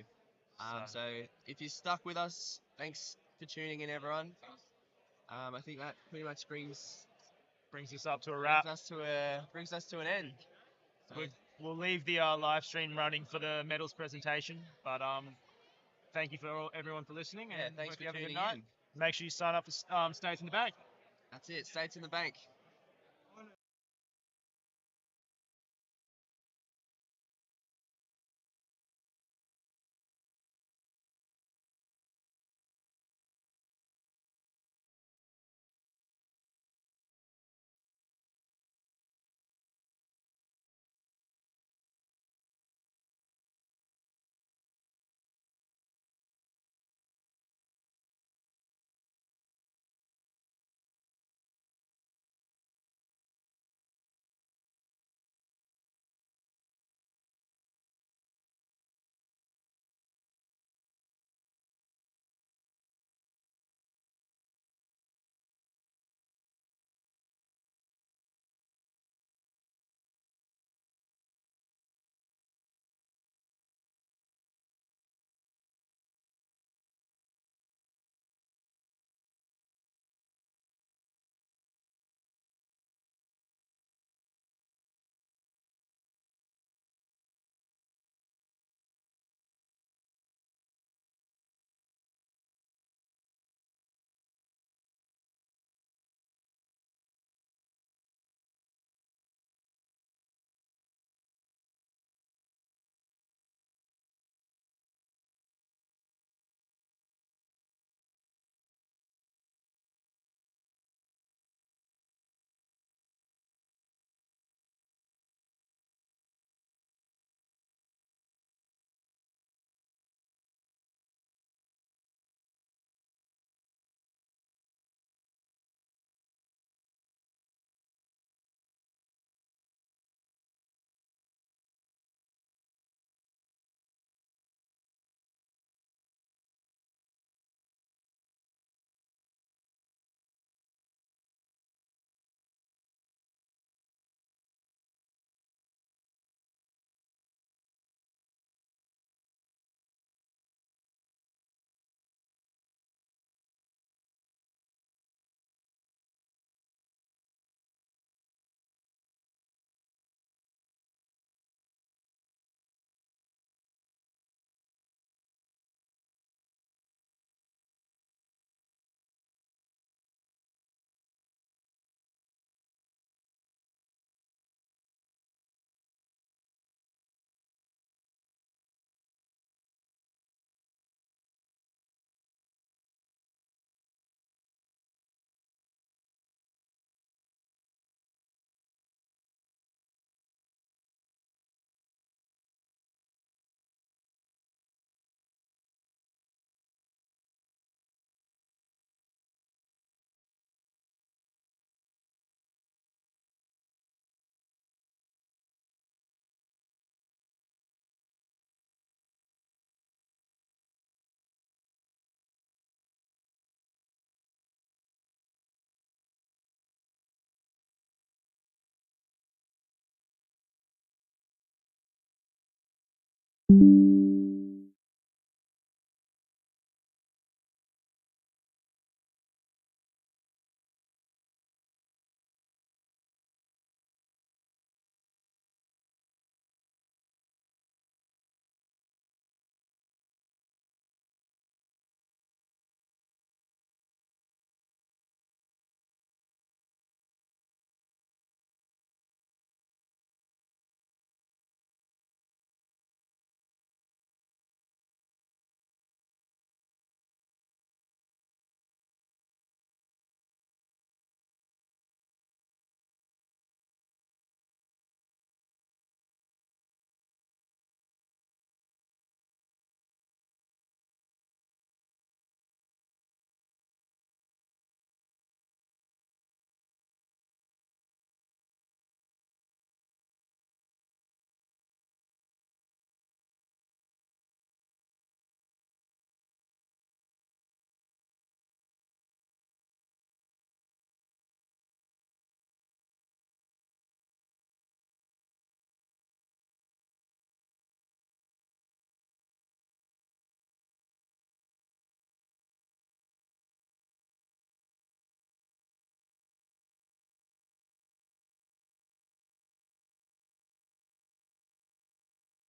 So if you're stuck with us, thanks for tuning in, everyone. I think that pretty much brings
us up to a wrap.
Brings us to an end. So.
We'll leave the live stream running for the medals presentation, but thank you for everyone for listening, and
thanks
hope
for
you have a good
tuning
night.
in.
Make sure you sign up for States in the Bank.
That's it, States in the Bank.